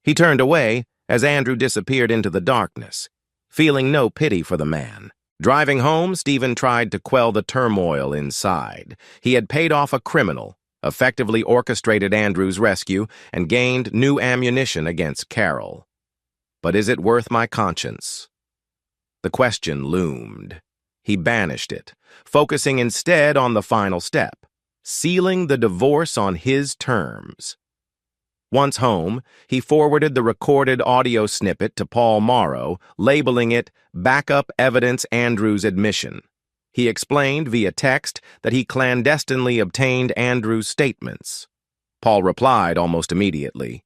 He turned away as Andrew disappeared into the darkness, feeling no pity for the man. Driving home, Stephen tried to quell the turmoil inside. He had paid off a criminal, effectively orchestrated Andrew's rescue, and gained new ammunition against Carol. But is it worth my conscience? The question loomed. He banished it, focusing instead on the final step, sealing the divorce on his terms. Once home, he forwarded the recorded audio snippet to Paul Morrow, labeling it Backup Evidence Andrew's Admission. He explained via text that he clandestinely obtained Andrew's statements. Paul replied almost immediately.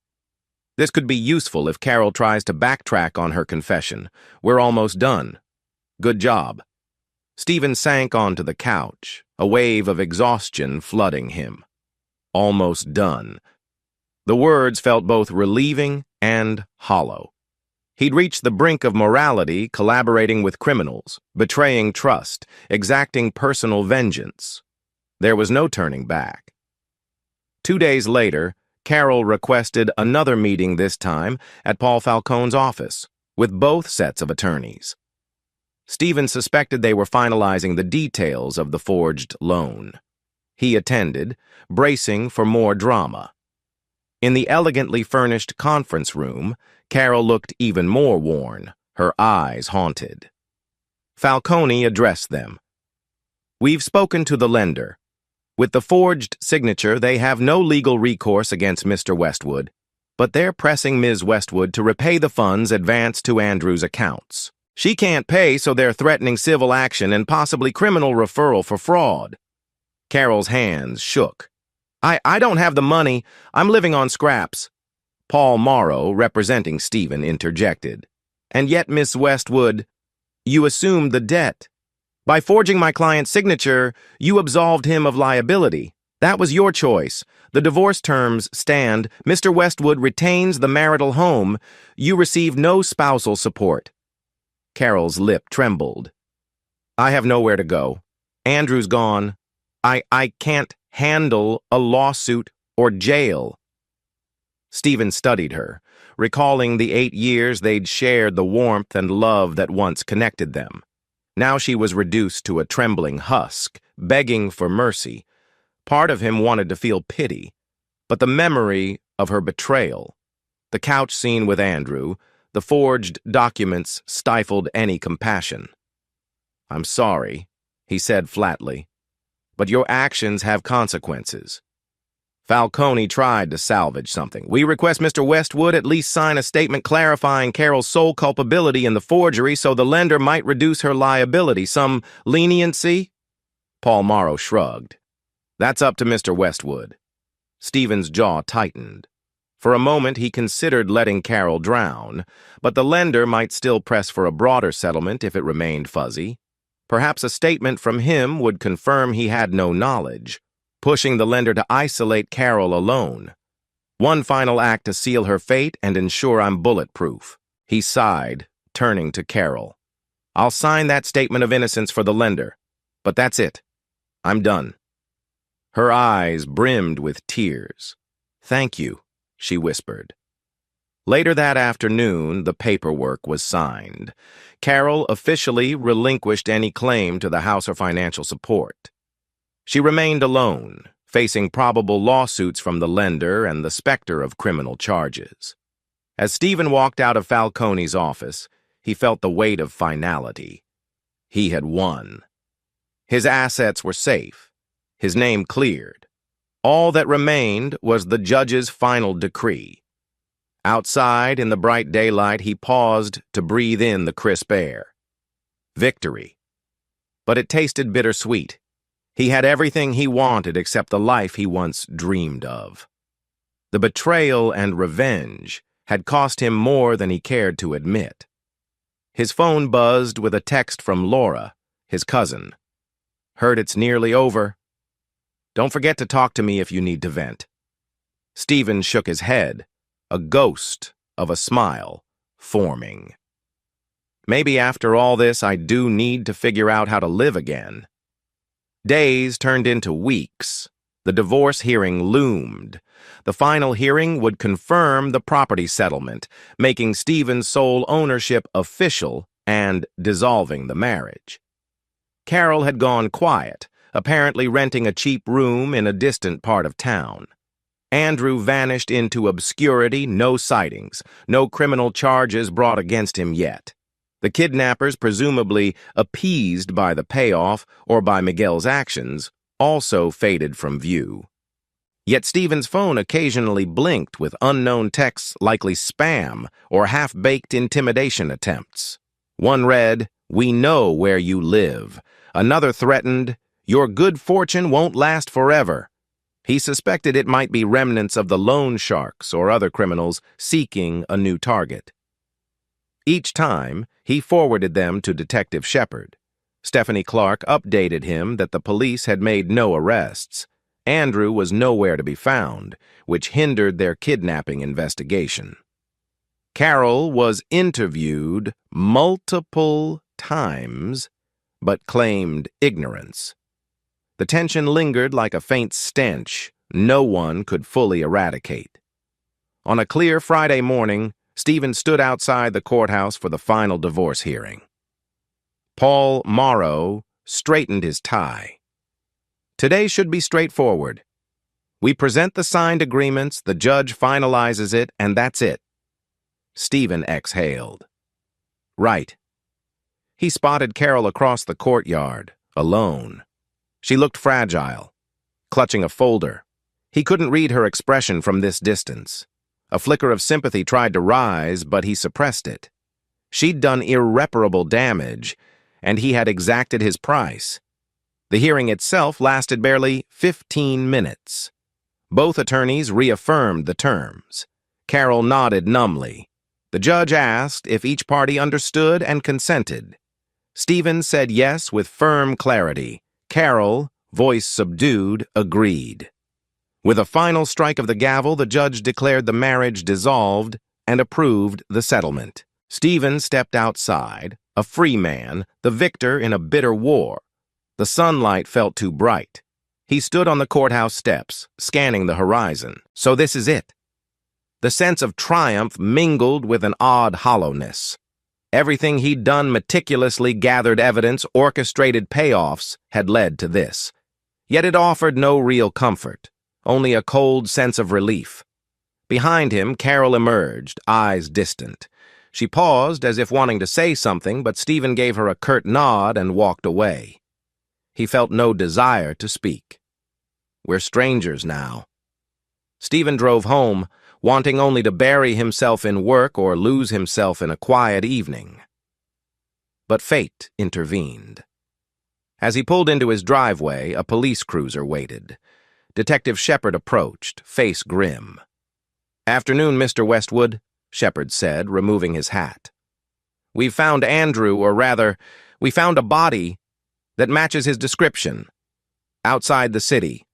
This could be useful if Carol tries to backtrack on her confession. We're almost done. Good job. Stephen sank onto the couch, a wave of exhaustion flooding him. Almost done. The words felt both relieving and hollow. He'd reached the brink of morality, collaborating with criminals, betraying trust, exacting personal vengeance. There was no turning back. 2 days later, Carol requested another meeting, this time at Paul Falcone's office, with both sets of attorneys. Stephen suspected they were finalizing the details of the forged loan. He attended, bracing for more drama. In the elegantly furnished conference room, Carol looked even more worn, her eyes haunted. Falcone addressed them. We've spoken to the lender. With the forged signature, they have no legal recourse against Mr. Westwood, but they're pressing Ms. Westwood to repay the funds advanced to Andrew's accounts. She can't pay, so they're threatening civil action and possibly criminal referral for fraud. Carol's hands shook. I don't have the money. I'm living on scraps. Paul Morrow, representing Stephen, interjected. And yet, Miss Westwood, you assumed the debt. By forging my client's signature, you absolved him of liability. That was your choice. The divorce terms stand. Mr. Westwood retains the marital home. You receive no spousal support. Carol's lip trembled. I have nowhere to go. Andrew's gone. I can't handle a lawsuit or jail. Stephen studied her, recalling the 8 years they'd shared, the warmth and love that once connected them. Now she was reduced to a trembling husk, begging for mercy. Part of him wanted to feel pity, but the memory of her betrayal, the couch scene with Andrew, the forged documents stifled any compassion. I'm sorry, he said flatly, but your actions have consequences. Falcone tried to salvage something. We request Mr. Westwood at least sign a statement clarifying Carol's sole culpability in the forgery so the lender might reduce her liability. Some leniency? Paul Morrow shrugged. That's up to Mr. Westwood. Stephen's jaw tightened. For a moment, he considered letting Carol drown, but the lender might still press for a broader settlement if it remained fuzzy. Perhaps a statement from him would confirm he had no knowledge, pushing the lender to isolate Carol alone. One final act to seal her fate and ensure I'm bulletproof. He sighed, turning to Carol. I'll sign that statement of innocence for the lender, but that's it. I'm done. Her eyes brimmed with tears. Thank you, she whispered. Later that afternoon, the paperwork was signed. Carol officially relinquished any claim to the house or financial support. She remained alone, facing probable lawsuits from the lender and the specter of criminal charges. As Stephen walked out of Falcone's office, he felt the weight of finality. He had won. His assets were safe, his name cleared. All that remained was the judge's final decree. Outside, in the bright daylight, he paused to breathe in the crisp air. Victory. But it tasted bittersweet. He had everything he wanted except the life he once dreamed of. The betrayal and revenge had cost him more than he cared to admit. His phone buzzed with a text from Laura, his cousin. "Heard it's nearly over. Don't forget to talk to me if you need to vent." Stephen shook his head, a ghost of a smile forming. Maybe after all this, I do need to figure out how to live again. Days turned into weeks. The divorce hearing loomed. The final hearing would confirm the property settlement, making Stephen's sole ownership official and dissolving the marriage. Carol had gone quiet, apparently renting a cheap room in a distant part of town. Andrew vanished into obscurity, no sightings, no criminal charges brought against him yet. The kidnappers, presumably appeased by the payoff or by Miguel's actions, also faded from view. Yet Stephen's phone occasionally blinked with unknown texts, likely spam or half-baked intimidation attempts. One read, "We know where you live." Another threatened, "Your good fortune won't last forever." He suspected it might be remnants of the loan sharks or other criminals seeking a new target. Each time, he forwarded them to Detective Shepard. Stephanie Clark updated him that the police had made no arrests. Andrew was nowhere to be found, which hindered their kidnapping investigation. Carol was interviewed multiple times, but claimed ignorance. The tension lingered like a faint stench no one could fully eradicate. On a clear Friday morning, Stephen stood outside the courthouse for the final divorce hearing. Paul Morrow straightened his tie. "Today should be straightforward. We present the signed agreements, the judge finalizes it, and that's it." Stephen exhaled. Right. He spotted Carol across the courtyard, alone. She looked fragile, clutching a folder. He couldn't read her expression from this distance. A flicker of sympathy tried to rise, but he suppressed it. She'd done irreparable damage, and he had exacted his price. The hearing itself lasted barely 15 minutes. Both attorneys reaffirmed the terms. Carol nodded numbly. The judge asked if each party understood and consented. Stephen said yes with firm clarity. Carol, voice subdued, agreed. With a final strike of the gavel, the judge declared the marriage dissolved and approved the settlement. Stephen stepped outside, a free man, the victor in a bitter war. The sunlight felt too bright. He stood on the courthouse steps, scanning the horizon. So this is it. The sense of triumph mingled with an odd hollowness. Everything he'd done meticulously gathered evidence, orchestrated payoffs, had led to this. Yet it offered no real comfort, only a cold sense of relief. Behind him, Carol emerged, eyes distant. She paused as if wanting to say something, but Stephen gave her a curt nod and walked away. He felt no desire to speak. We're strangers now. Stephen drove home, wanting only to bury himself in work or lose himself in a quiet evening. But fate intervened. As he pulled into his driveway, a police cruiser waited. Detective Shepard approached, face grim. "Afternoon, Mr. Westwood," Shepard said, removing his hat. "We've found Andrew, or rather, we found a body that matches his description, outside the city.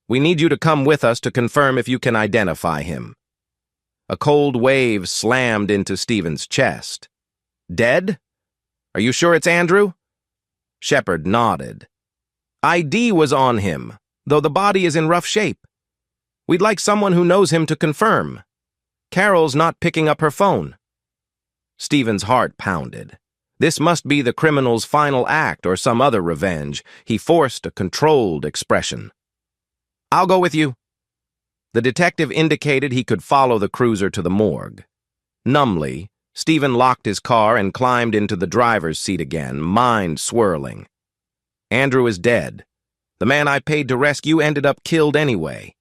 We need you to come with us to confirm if you can identify him." A cold wave slammed into Stephen's chest. "Dead? Are you sure it's Andrew?" Shepard nodded. "ID was on him, though the body is in rough shape. We'd like someone who knows him to confirm. Carol's not picking up her phone." Stephen's heart pounded. This must be the criminal's final act or some other revenge. He forced a controlled expression. "I'll go with you." The detective indicated he could follow the cruiser to the morgue. Numbly, Stephen locked his car and climbed into the driver's seat again, mind swirling. Andrew is dead. The man I paid to rescue ended up killed anyway.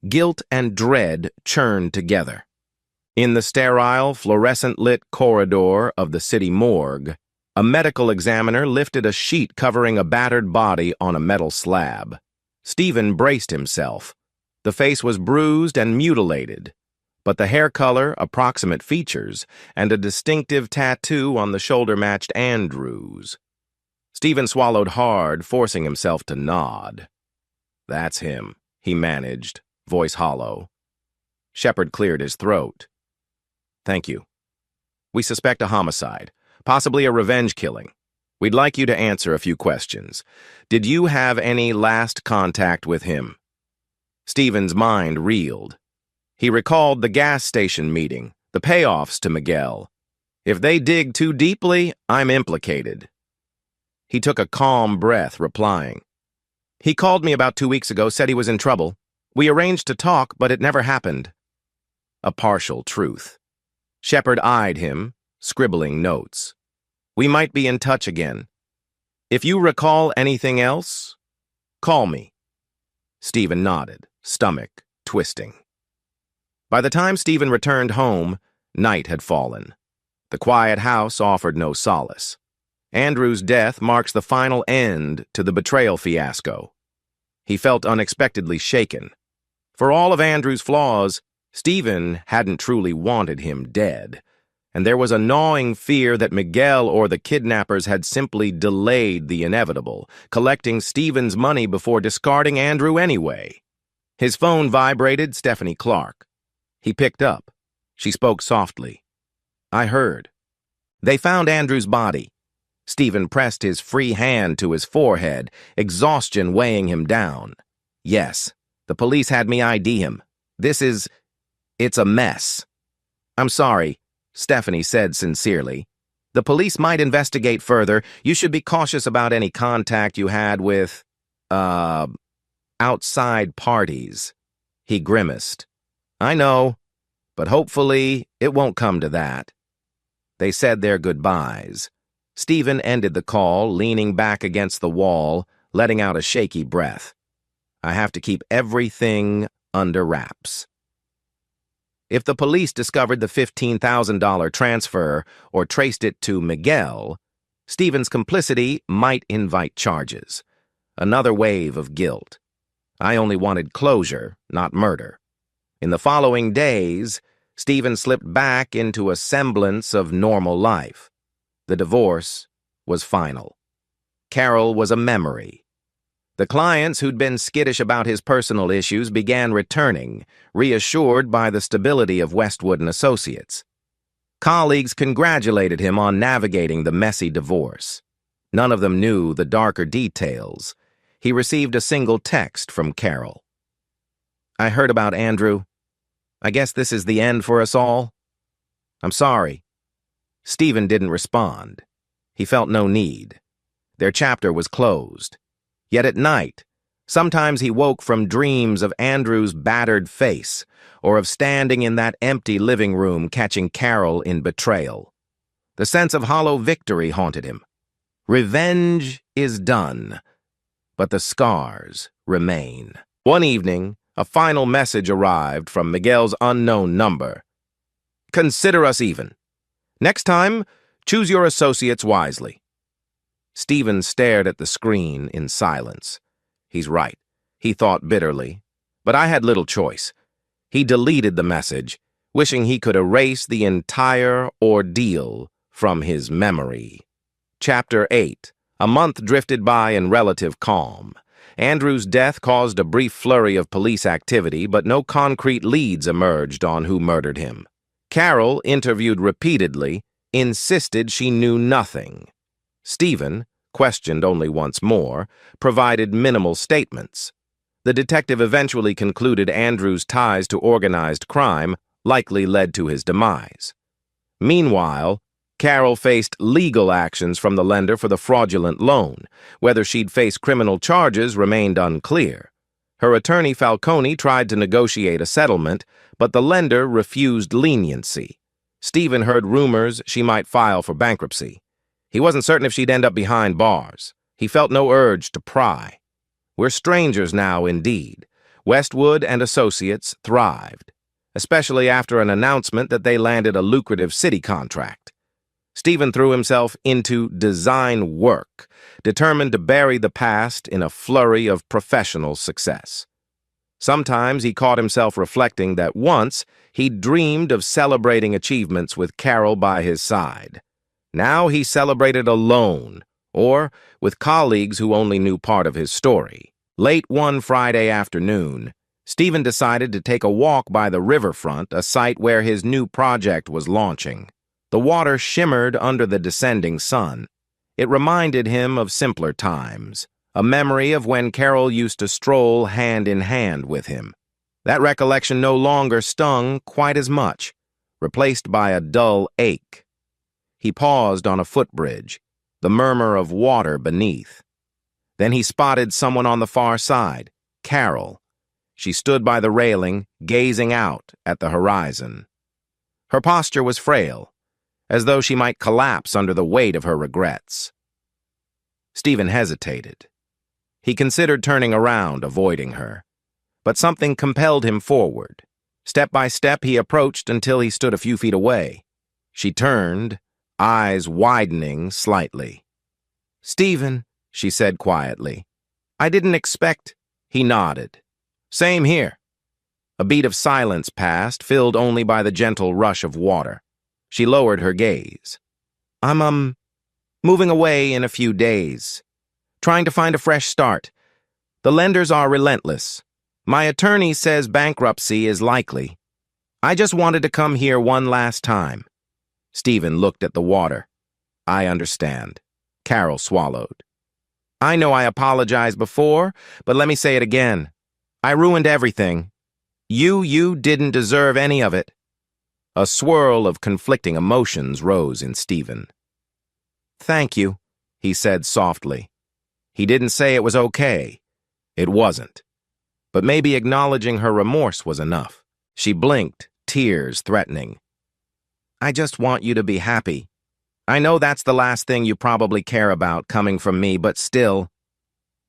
Guilt and dread churned together. In the sterile, fluorescent-lit corridor of the city morgue, a medical examiner lifted a sheet covering a battered body on a metal slab. Stephen braced himself. The face was bruised and mutilated, but the hair color, approximate features, and a distinctive tattoo on the shoulder matched Andrew's. Stephen swallowed hard, forcing himself to nod. "That's him," he managed, voice hollow. Shepard cleared his throat. "Thank you. We suspect a homicide, possibly a revenge killing. We'd like you to answer a few questions. Did you have any last contact with him?" Stephen's mind reeled. He recalled the gas station meeting, the payoffs to Miguel. If they dig too deeply, I'm implicated. He took a calm breath, replying. "He called me about 2 weeks ago, said he was in trouble. We arranged to talk, but it never happened." A partial truth. Shepard eyed him, scribbling notes. "We might be in touch again. If you recall anything else, call me." Stephen nodded, stomach twisting. By the time Stephen returned home, night had fallen. The quiet house offered no solace. Andrew's death marks the final end to the betrayal fiasco. He felt unexpectedly shaken. For all of Andrew's flaws, Stephen hadn't truly wanted him dead, and there was a gnawing fear that Miguel or the kidnappers had simply delayed the inevitable, collecting Stephen's money before discarding Andrew anyway. His phone vibrated. Stephanie Clark. He picked up. She spoke softly. "I heard. They found Andrew's body." Stephen pressed his free hand to his forehead, exhaustion weighing him down. "Yes, the police had me ID him. It's a mess." "I'm sorry," Stephanie said sincerely. "The police might investigate further. You should be cautious about any contact you had with, outside parties." He grimaced. "I know, but hopefully it won't come to that." They said their goodbyes. Stephen ended the call, leaning back against the wall, letting out a shaky breath. "I have to keep everything under wraps." If the police discovered the $15,000 transfer or traced it to Miguel, Stephen's complicity might invite charges. Another wave of guilt. I only wanted closure, not murder. In the following days, Stephen slipped back into a semblance of normal life. The divorce was final. Carol was a memory. The clients who'd been skittish about his personal issues began returning, reassured by the stability of Westwood and Associates. Colleagues congratulated him on navigating the messy divorce. None of them knew the darker details. He received a single text from Carol. "I heard about Andrew. I guess this is the end for us all. I'm sorry." Stephen didn't respond. He felt no need. Their chapter was closed. Yet at night, sometimes he woke from dreams of Andrew's battered face, or of standing in that empty living room catching Carol in Betrayal. The sense of hollow victory haunted him. Revenge is done, but the scars remain. One evening, a final message arrived from Miguel's unknown number. "Consider us even. Next time, choose your associates wisely." Stephen stared at the screen in silence. He's right, he thought bitterly. But I had little choice. He deleted the message, wishing he could erase the entire ordeal from his memory. Chapter 8. A month drifted by in relative calm. Andrew's death caused a brief flurry of police activity, but no concrete leads emerged on who murdered him. Carol, interviewed repeatedly, insisted she knew nothing. Stephen, questioned only once more, provided minimal statements. The detective eventually concluded Andrew's ties to organized crime likely led to his demise. Meanwhile, Carol faced legal actions from the lender for the fraudulent loan. Whether she'd face criminal charges remained unclear. Her attorney Falcone tried to negotiate a settlement, but the lender refused leniency. Stephen heard rumors she might file for bankruptcy. He wasn't certain if she'd end up behind bars. He felt no urge to pry. We're strangers now, indeed. Westwood and Associates thrived, especially after an announcement that they landed a lucrative city contract. Stephen threw himself into design work, determined to bury the past in a flurry of professional success. Sometimes he caught himself reflecting that once he'd dreamed of celebrating achievements with Carol by his side. Now he celebrated alone, or with colleagues who only knew part of his story. Late one Friday afternoon, Stephen decided to take a walk by the riverfront, a site where his new project was launching. The water shimmered under the descending sun. It reminded him of simpler times, a memory of when Carol used to stroll hand in hand with him. That recollection no longer stung quite as much, replaced by a dull ache. He paused on a footbridge, the murmur of water beneath. Then he spotted someone on the far side, Carol. She stood by the railing, gazing out at the horizon. Her posture was frail, as though she might collapse under the weight of her regrets. Stephen hesitated. He considered turning around, avoiding her. But something compelled him forward. Step by step, he approached until he stood a few feet away. She turned, eyes widening slightly. "Stephen," she said quietly. "I didn't expect—" He nodded. "Same here." A beat of silence passed, filled only by the gentle rush of water. She lowered her gaze. I'm moving away in a few days. Trying to find a fresh start. The lenders are relentless. My attorney says bankruptcy is likely. I just wanted to come here one last time." Stephen looked at the water. "I understand." Carol swallowed. "I know I apologized before, but let me say it again. I ruined everything. You didn't deserve any of it." A swirl of conflicting emotions rose in Stephen. "Thank you," he said softly. He didn't say it was okay. It wasn't. But maybe acknowledging her remorse was enough. She blinked, tears threatening. "I just want you to be happy. I know that's the last thing you probably care about coming from me, but still."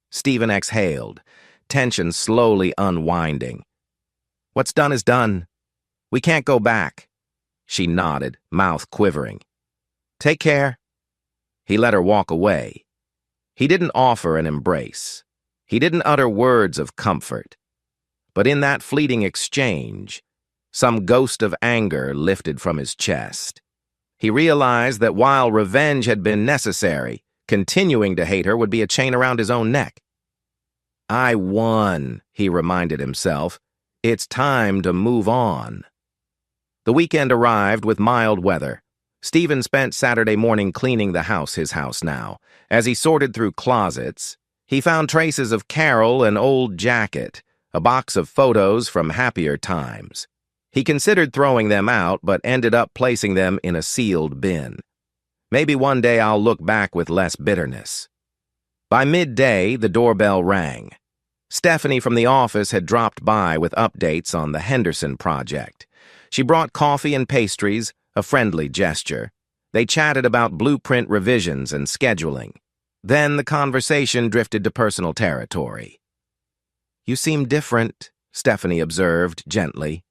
Stephen exhaled, tension slowly unwinding. "What's done is done. We can't go back." She nodded, mouth quivering. "Take care." He let her walk away. He didn't offer an embrace. He didn't utter words of comfort. But in that fleeting exchange, some ghost of anger lifted from his chest. He realized that while revenge had been necessary, continuing to hate her would be a chain around his own neck. "I won," he reminded himself. "It's time to move on." The weekend arrived with mild weather. Stephen spent Saturday morning cleaning the house, his house now. As he sorted through closets, he found traces of Carol, an old jacket, a box of photos from happier times. He considered throwing them out, but ended up placing them in a sealed bin. Maybe one day I'll look back with less bitterness. By midday, the doorbell rang. Stephanie from the office had dropped by with updates on the Henderson project. She brought coffee and pastries, a friendly gesture. They chatted about blueprint revisions and scheduling. Then the conversation drifted to personal territory. "You seem different," Stephanie observed gently.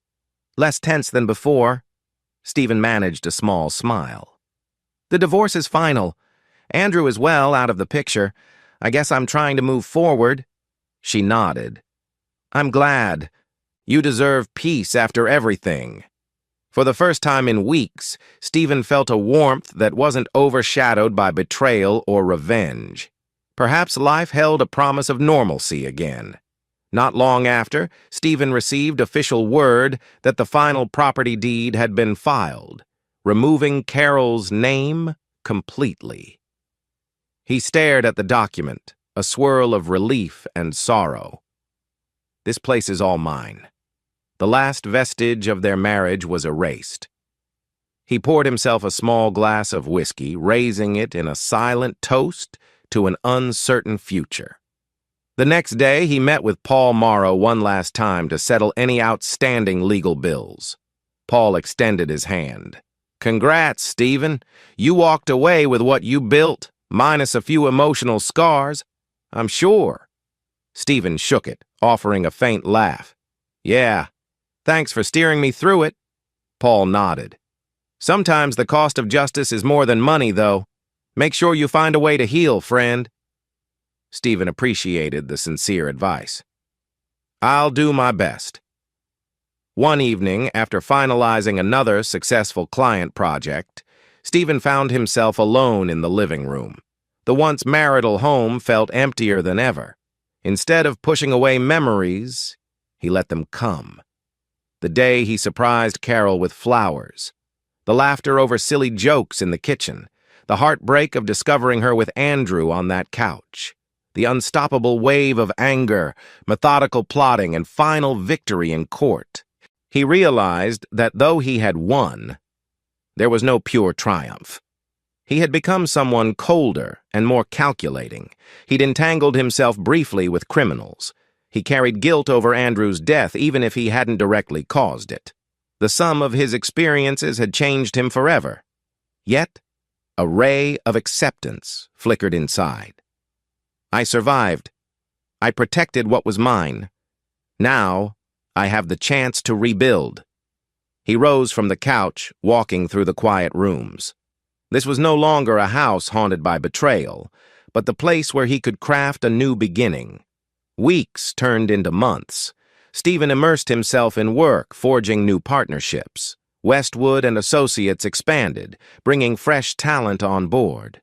"Less tense than before." Stephen managed a small smile. "The divorce is final. Andrew is well out of the picture. I guess I'm trying to move forward." She nodded. "I'm glad. You deserve peace after everything." For the first time in weeks, Stephen felt a warmth that wasn't overshadowed by betrayal or revenge. Perhaps life held a promise of normalcy again. Not long after, Stephen received official word that the final property deed had been filed, removing Carol's name completely. He stared at the document, a swirl of relief and sorrow. This place is all mine. The last vestige of their marriage was erased. He poured himself a small glass of whiskey, raising it in a silent toast to an uncertain future. The next day, he met with Paul Morrow one last time to settle any outstanding legal bills. Paul extended his hand. Congrats, Stephen. You walked away with what you built, minus a few emotional scars. I'm sure. Stephen shook it, offering a faint laugh. Yeah, thanks for steering me through it. Paul nodded. Sometimes the cost of justice is more than money, though. Make sure you find a way to heal, friend. Stephen appreciated the sincere advice. I'll do my best. One evening, after finalizing another successful client project, Stephen found himself alone in the living room. The once marital home felt emptier than ever. Instead of pushing away memories, he let them come. The day he surprised Carol with flowers, the laughter over silly jokes in the kitchen, the heartbreak of discovering her with Andrew on that couch, the unstoppable wave of anger, methodical plotting, and final victory in court. He realized that though he had won, there was no pure triumph. He had become someone colder and more calculating. He'd entangled himself briefly with criminals. He carried guilt over Andrew's death even if he hadn't directly caused it. The sum of his experiences had changed him forever. Yet, a ray of acceptance flickered inside. I survived. I protected what was mine. Now, I have the chance to rebuild. He rose from the couch, walking through the quiet rooms. This was no longer a house haunted by betrayal, but the place where he could craft a new beginning. Weeks turned into months. Stephen immersed himself in work, forging new partnerships. Westwood and Associates expanded, bringing fresh talent on board.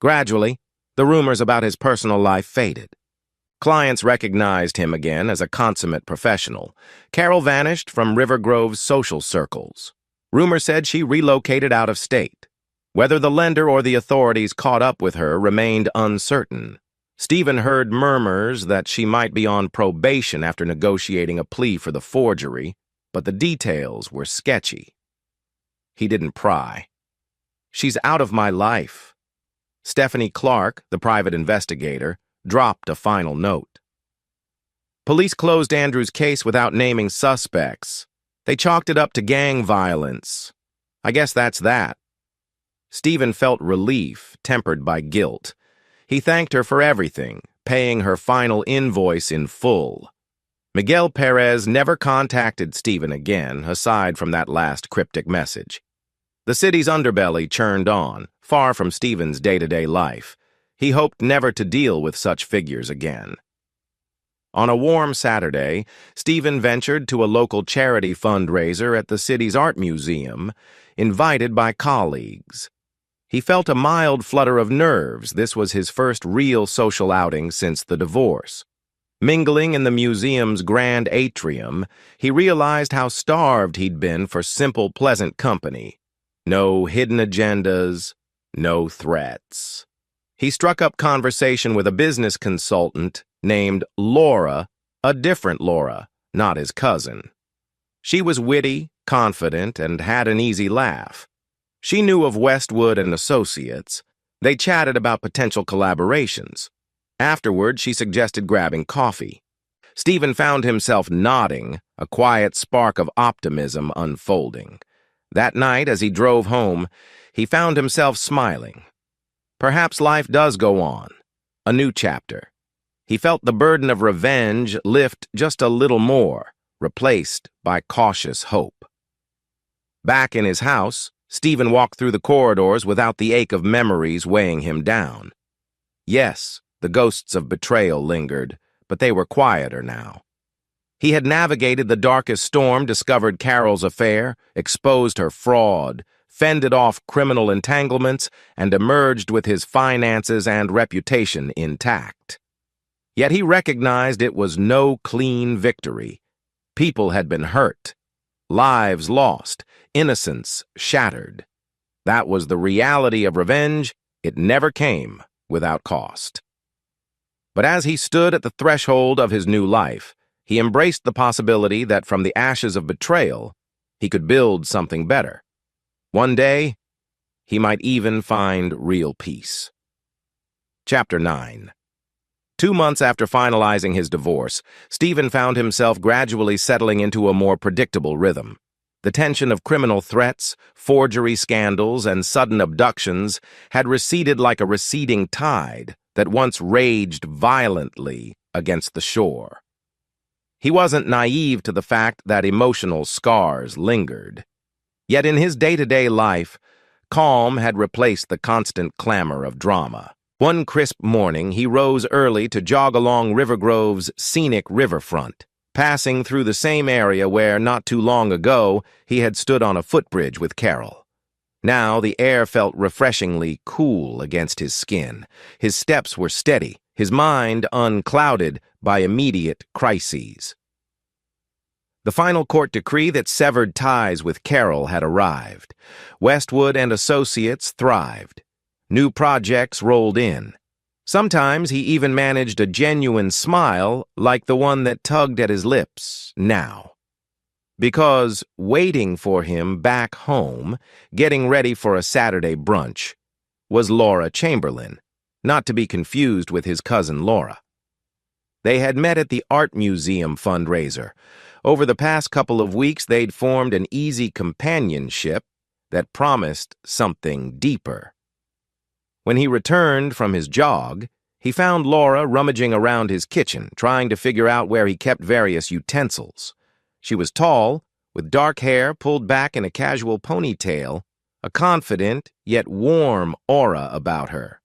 Gradually, the rumors about his personal life faded. Clients recognized him again as a consummate professional. Carol vanished from River Grove's social circles. Rumor said she relocated out of state. Whether the lender or the authorities caught up with her remained uncertain. Stephen heard murmurs that she might be on probation after negotiating a plea for the forgery, but the details were sketchy. He didn't pry. She's out of my life. Stephanie Clark, the private investigator, dropped a final note. Police closed Andrew's case without naming suspects. They chalked it up to gang violence. I guess that's that. Stephen felt relief, tempered by guilt. He thanked her for everything, paying her final invoice in full. Miguel Perez never contacted Stephen again, aside from that last cryptic message. The city's underbelly churned on, far from Stephen's day-to-day life. He hoped never to deal with such figures again. On a warm Saturday, Stephen ventured to a local charity fundraiser at the city's art museum, invited by colleagues. He felt a mild flutter of nerves. This was his first real social outing since the divorce. Mingling in the museum's grand atrium, he realized how starved he'd been for simple, pleasant company. No hidden agendas, no threats. He struck up conversation with a business consultant named Laura, a different Laura, not his cousin. She was witty, confident, and had an easy laugh. She knew of Westwood and Associates. They chatted about potential collaborations. Afterward, she suggested grabbing coffee. Stephen found himself nodding, a quiet spark of optimism unfolding. That night, as he drove home, he found himself smiling. Perhaps life does go on. A new chapter. He felt the burden of revenge lift just a little more, replaced by cautious hope. Back in his house, Stephen walked through the corridors without the ache of memories weighing him down. Yes, the ghosts of betrayal lingered, but they were quieter now. He had navigated the darkest storm, discovered Carol's affair, exposed her fraud, fended off criminal entanglements, and emerged with his finances and reputation intact. Yet he recognized it was no clean victory. People had been hurt, lives lost, innocence shattered. That was the reality of revenge. It never came without cost. But as he stood at the threshold of his new life, he embraced the possibility that from the ashes of betrayal, he could build something better. One day, he might even find real peace. Chapter 9. 2 months after finalizing his divorce, Stephen found himself gradually settling into a more predictable rhythm. The tension of criminal threats, forgery scandals, and sudden abductions had receded like a receding tide that once raged violently against the shore. He wasn't naive to the fact that emotional scars lingered. Yet in his day-to-day life, calm had replaced the constant clamor of drama. One crisp morning, he rose early to jog along River Grove's scenic riverfront, passing through the same area where, not too long ago, he had stood on a footbridge with Carol. Now the air felt refreshingly cool against his skin. His steps were steady, his mind unclouded by immediate crises. The final court decree that severed ties with Carol had arrived. Westwood and Associates thrived. New projects rolled in. Sometimes he even managed a genuine smile like the one that tugged at his lips now. Because waiting for him back home, getting ready for a Saturday brunch, was Laura Chamberlain, not to be confused with his cousin Laura. They had met at the Art Museum fundraiser. Over the past couple of weeks, they'd formed an easy companionship that promised something deeper. When he returned from his jog, he found Laura rummaging around his kitchen, trying to figure out where he kept various utensils. She was tall, with dark hair pulled back in a casual ponytail, a confident yet warm aura about her.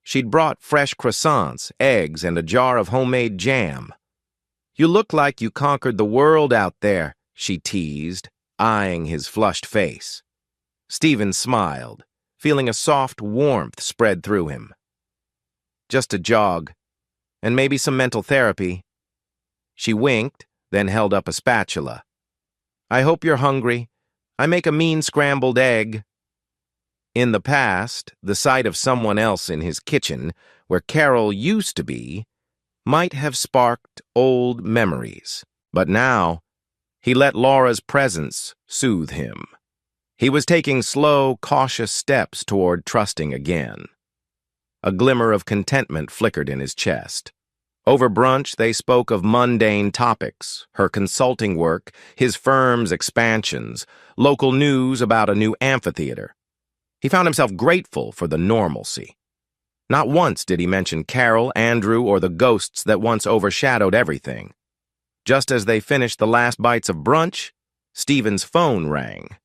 She'd brought fresh croissants, eggs, and a jar of homemade jam. "You look like you conquered the world out there," she teased, eyeing his flushed face. Stephen smiled, feeling a soft warmth spread through him. "Just a jog, and maybe some mental therapy." She winked, then held up a spatula. "I hope you're hungry. I make a mean scrambled egg." In the past, the sight of someone else in his kitchen, where Carol used to be, might have sparked old memories. But now, he let Laura's presence soothe him. He was taking slow, cautious steps toward trusting again. A glimmer of contentment flickered in his chest. Over brunch, they spoke of mundane topics, her consulting work, his firm's expansions, local news about a new amphitheater. He found himself grateful for the normalcy. Not once did he mention Carol, Andrew, or the ghosts that once overshadowed everything. Just as they finished the last bites of brunch, Stephen's phone rang.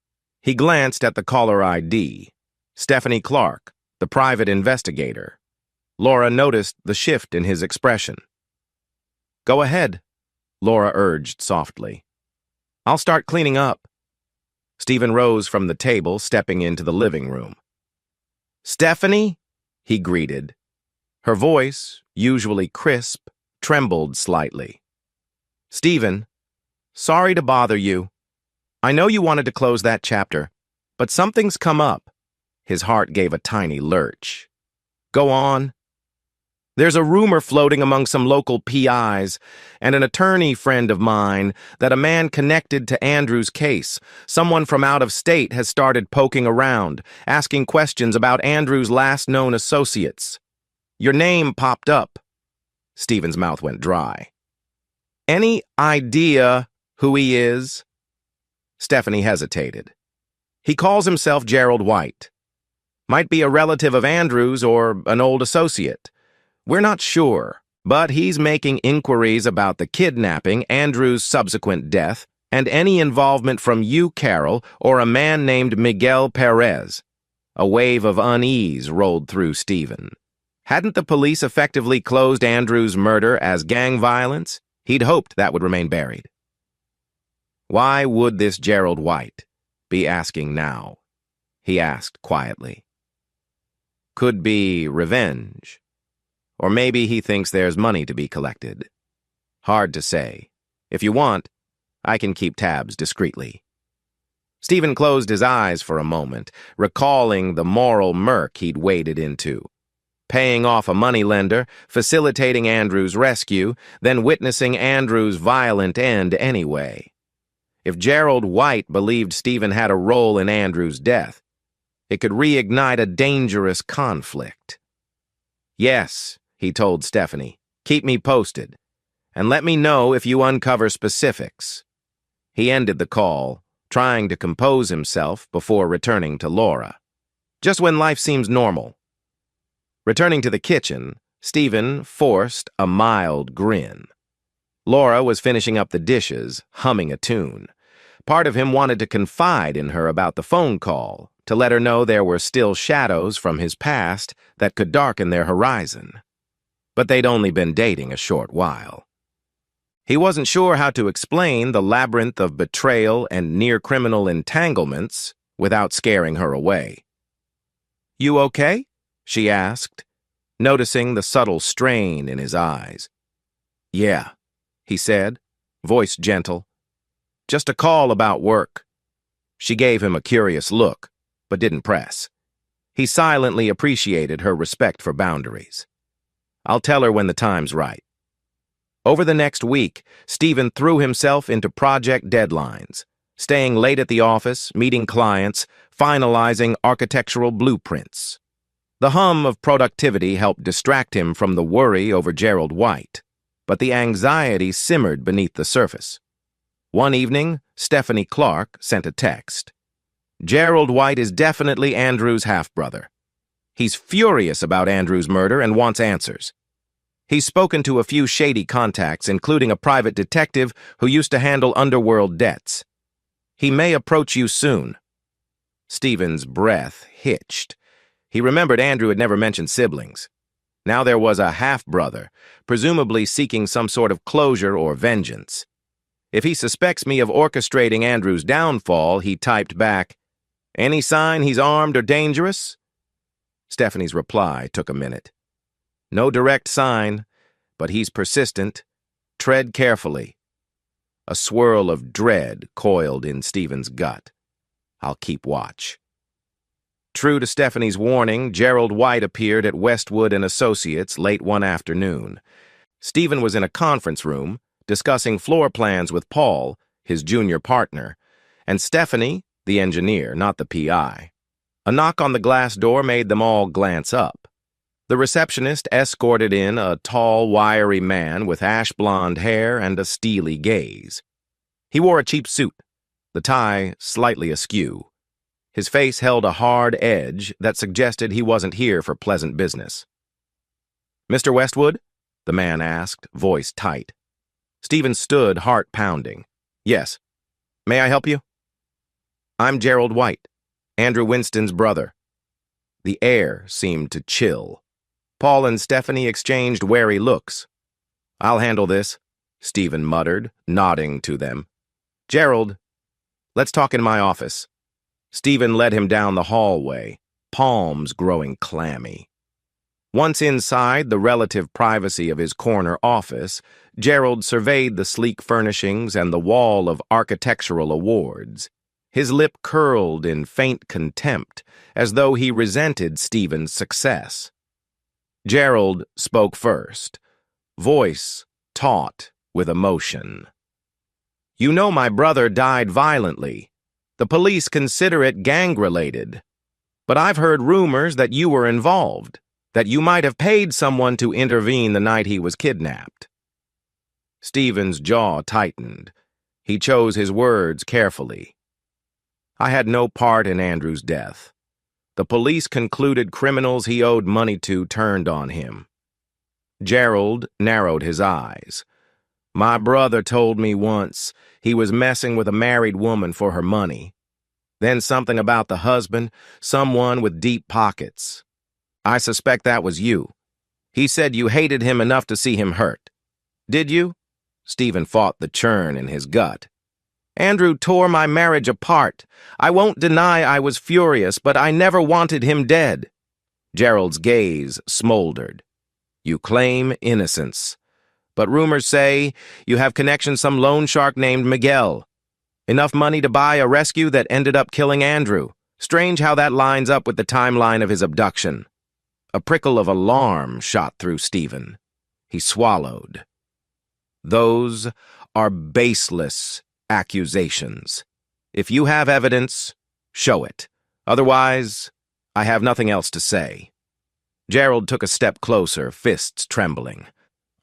He glanced at the caller ID. Stephanie Clark, the private investigator. Laura noticed the shift in his expression. "Go ahead," Laura urged softly. "I'll start cleaning up." Stephen rose from the table, stepping into the living room. "Stephanie?" he greeted. Her voice, usually crisp, trembled slightly. "Stephen, sorry to bother you. I know you wanted to close that chapter, but something's come up." His heart gave a tiny lurch. "Go on." "There's a rumor floating among some local PIs and an attorney friend of mine that a man connected to Andrew's case, someone from out of state, has started poking around, asking questions about Andrew's last known associates. Your name popped up." Stephen's mouth went dry. "Any idea who he is?" Stephanie hesitated. "He calls himself Gerald White. Might be a relative of Andrew's or an old associate. We're not sure, but he's making inquiries about the kidnapping, Andrew's subsequent death, and any involvement from you, Carol, or a man named Miguel Perez." A wave of unease rolled through Stephen. Hadn't the police effectively closed Andrew's murder as gang violence? He'd hoped that would remain buried. Why would this Gerald White be asking now? He asked quietly. Could be revenge. Or maybe he thinks there's money to be collected. Hard to say. If you want, I can keep tabs discreetly. Stephen closed his eyes for a moment, recalling the moral murk he'd waded into. Paying off a moneylender, facilitating Andrew's rescue, then witnessing Andrew's violent end anyway. If Gerald White believed Stephen had a role in Andrew's death, it could reignite a dangerous conflict. "Yes," he told Stephanie, "keep me posted, and let me know if you uncover specifics." He ended the call, trying to compose himself before returning to Laura. Just when life seems normal. Returning to the kitchen, Stephen forced a mild grin. Laura was finishing up the dishes, humming a tune. Part of him wanted to confide in her about the phone call, to let her know there were still shadows from his past that could darken their horizon. But they'd only been dating a short while. He wasn't sure how to explain the labyrinth of betrayal and near-criminal entanglements without scaring her away. "You okay?" she asked, noticing the subtle strain in his eyes. "Yeah," he said, voice gentle. "Just a call about work." She gave him a curious look, but didn't press. He silently appreciated her respect for boundaries. "I'll tell her when the time's right." Over the next week, Stephen threw himself into project deadlines, staying late at the office, meeting clients, finalizing architectural blueprints. The hum of productivity helped distract him from the worry over Gerald White, but the anxiety simmered beneath the surface. One evening, Stephanie Clark sent a text. "Gerald White is definitely Andrew's half-brother. He's furious about Andrew's murder and wants answers. He's spoken to a few shady contacts, including a private detective who used to handle underworld debts. He may approach you soon." Stephen's breath hitched. He remembered Andrew had never mentioned siblings. Now there was a half-brother, presumably seeking some sort of closure or vengeance. "If he suspects me of orchestrating Andrew's downfall," he typed back, "any sign he's armed or dangerous?" Stephanie's reply took a minute. "No direct sign, but he's persistent. Tread carefully." A swirl of dread coiled in Stephen's gut. "I'll keep watch." True to Stephanie's warning, Gerald White appeared at Westwood and Associates late one afternoon. Stephen was in a conference room, discussing floor plans with Paul, his junior partner, and Stephanie, the engineer, not the PI. A knock on the glass door made them all glance up. The receptionist escorted in a tall, wiry man with ash-blonde hair and a steely gaze. He wore a cheap suit, the tie slightly askew. His face held a hard edge that suggested he wasn't here for pleasant business. "Mr. Westwood?" the man asked, voice tight. Stephen stood, heart pounding. "Yes. May I help you?" "I'm Gerald White, Andrew Winston's brother." The air seemed to chill. Paul and Stephanie exchanged wary looks. "I'll handle this," Stephen muttered, nodding to them. "Gerald, let's talk in my office." Stephen led him down the hallway, palms growing clammy. Once inside the relative privacy of his corner office, Gerald surveyed the sleek furnishings and the wall of architectural awards. His lip curled in faint contempt, as though he resented Stephen's success. Gerald spoke first, voice taut with emotion. "You know my brother died violently. The police consider it gang-related. But I've heard rumors that you were involved, that you might have paid someone to intervene the night he was kidnapped." Stephen's jaw tightened. He chose his words carefully. "I had no part in Andrew's death. The police concluded criminals he owed money to turned on him." Gerald narrowed his eyes. "My brother told me once he was messing with a married woman for her money. Then something about the husband, someone with deep pockets. I suspect that was you. He said you hated him enough to see him hurt. Did you?" Stephen fought the churn in his gut. "Andrew tore my marriage apart. I won't deny I was furious, but I never wanted him dead." Gerald's gaze smoldered. "You claim innocence, but rumors say you have connections some loan shark named Miguel. Enough money to buy a rescue that ended up killing Andrew. Strange how that lines up with the timeline of his abduction." A prickle of alarm shot through Stephen. He swallowed. "Those are baseless accusations. If you have evidence, show it. Otherwise, I have nothing else to say." Gerald took a step closer, fists trembling.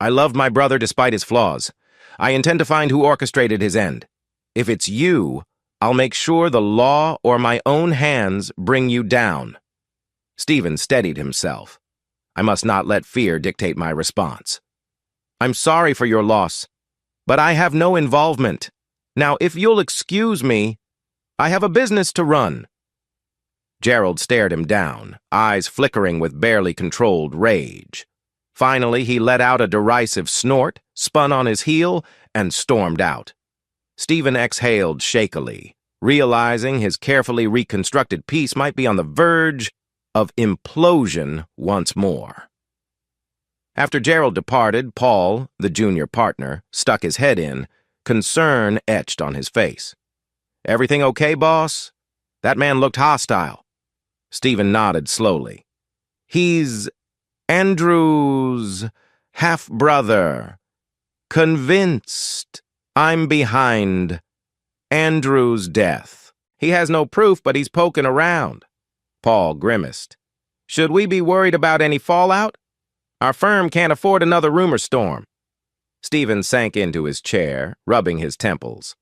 "I loved my brother despite his flaws. I intend to find who orchestrated his end. If it's you, I'll make sure the law or my own hands bring you down. Stephen steadied himself. I must not let fear dictate my response. I'm sorry for your loss, but I have no involvement. Now, if you'll excuse me, I have a business to run. Gerald stared him down, eyes flickering with barely controlled rage. Finally, he let out a derisive snort, spun on his heel, and stormed out. Stephen exhaled shakily, realizing his carefully reconstructed piece might be on the verge of implosion once more. After Gerald departed, Paul, the junior partner, stuck his head in, concern etched on his face. Everything okay, boss? That man looked hostile. Stephen nodded slowly. He's Andrew's half-brother. Convinced I'm behind Andrew's death. He has no proof, but he's poking around. Paul grimaced. Should we be worried about any fallout? Our firm can't afford another rumor storm. Stephen sank into his chair, rubbing his temples.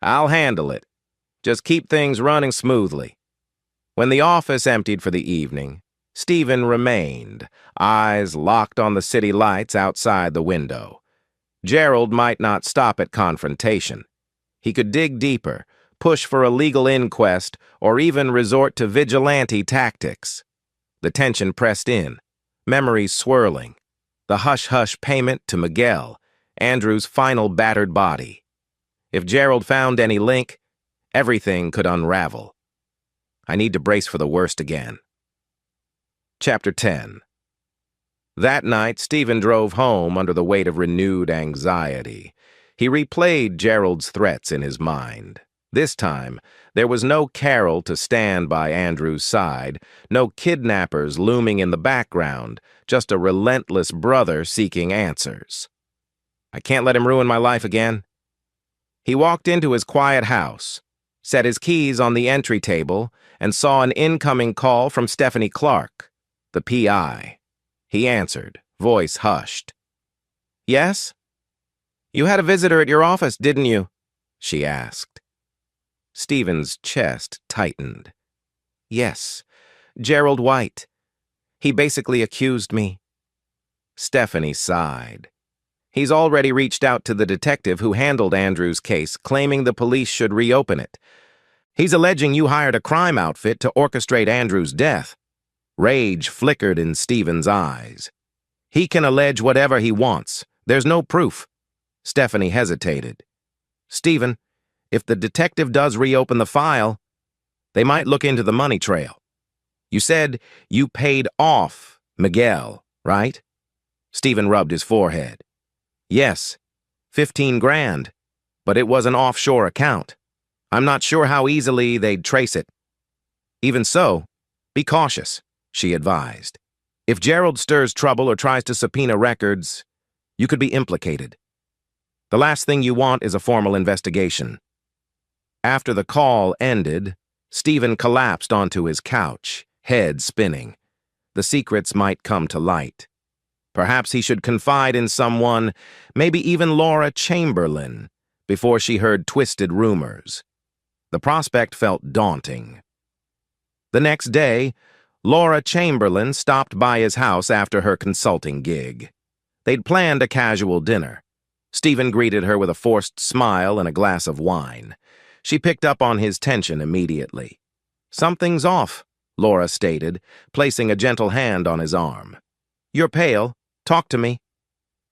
I'll handle it. Just keep things running smoothly. When the office emptied for the evening, Stephen remained, eyes locked on the city lights outside the window. Gerald might not stop at confrontation. He could dig deeper, push for a legal inquest, or even resort to vigilante tactics. The tension pressed in, memories swirling. The hush-hush payment to Miguel, Andrew's final battered body. If Gerald found any link, everything could unravel. I need to brace for the worst again. Chapter 10. That night, Stephen drove home under the weight of renewed anxiety. He replayed Gerald's threats in his mind. This time, there was no Carol to stand by Andrew's side, no kidnappers looming in the background, just a relentless brother seeking answers. I can't let him ruin my life again. He walked into his quiet house, set his keys on the entry table, and saw an incoming call from Stephanie Clark, the PI. He answered, voice hushed. Yes? You had a visitor at your office, didn't you? She asked. Stephen's chest tightened. Yes, Gerald White. He basically accused me. Stephanie sighed. He's already reached out to the detective who handled Andrew's case, claiming the police should reopen it. He's alleging you hired a crime outfit to orchestrate Andrew's death. Rage flickered in Stephen's eyes. He can allege whatever he wants. There's no proof. Stephanie hesitated. Stephen, if the detective does reopen the file, they might look into the money trail. You said you paid off Miguel, right? Stephen rubbed his forehead. Yes, 15 grand, but it was an offshore account. I'm not sure how easily they'd trace it. Even so, be cautious, she advised. If Gerald stirs trouble or tries to subpoena records, you could be implicated. The last thing you want is a formal investigation. After the call ended, Stephen collapsed onto his couch, head spinning. The secrets might come to light. Perhaps he should confide in someone, maybe even Laura Chamberlain, before she heard twisted rumors. The prospect felt daunting. The next day, Laura Chamberlain stopped by his house after her consulting gig. They'd planned a casual dinner. Stephen greeted her with a forced smile and a glass of wine. She picked up on his tension immediately. Something's off, Laura stated, placing a gentle hand on his arm. You're pale. Talk to me.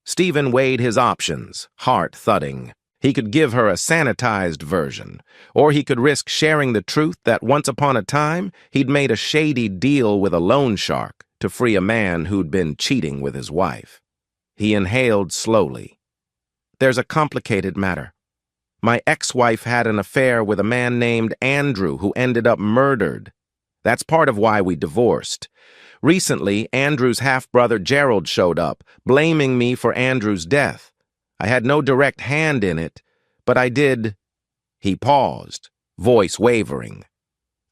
Stephen weighed his options, heart thudding. He could give her a sanitized version, or he could risk sharing the truth that once upon a time he'd made a shady deal with a loan shark to free a man who'd been cheating with his wife. He inhaled slowly. There's a complicated matter. My ex-wife had an affair with a man named Andrew who ended up murdered. That's part of why we divorced. Recently, Andrew's half-brother Gerald showed up, blaming me for Andrew's death. I had no direct hand in it, but I did. He paused, voice wavering.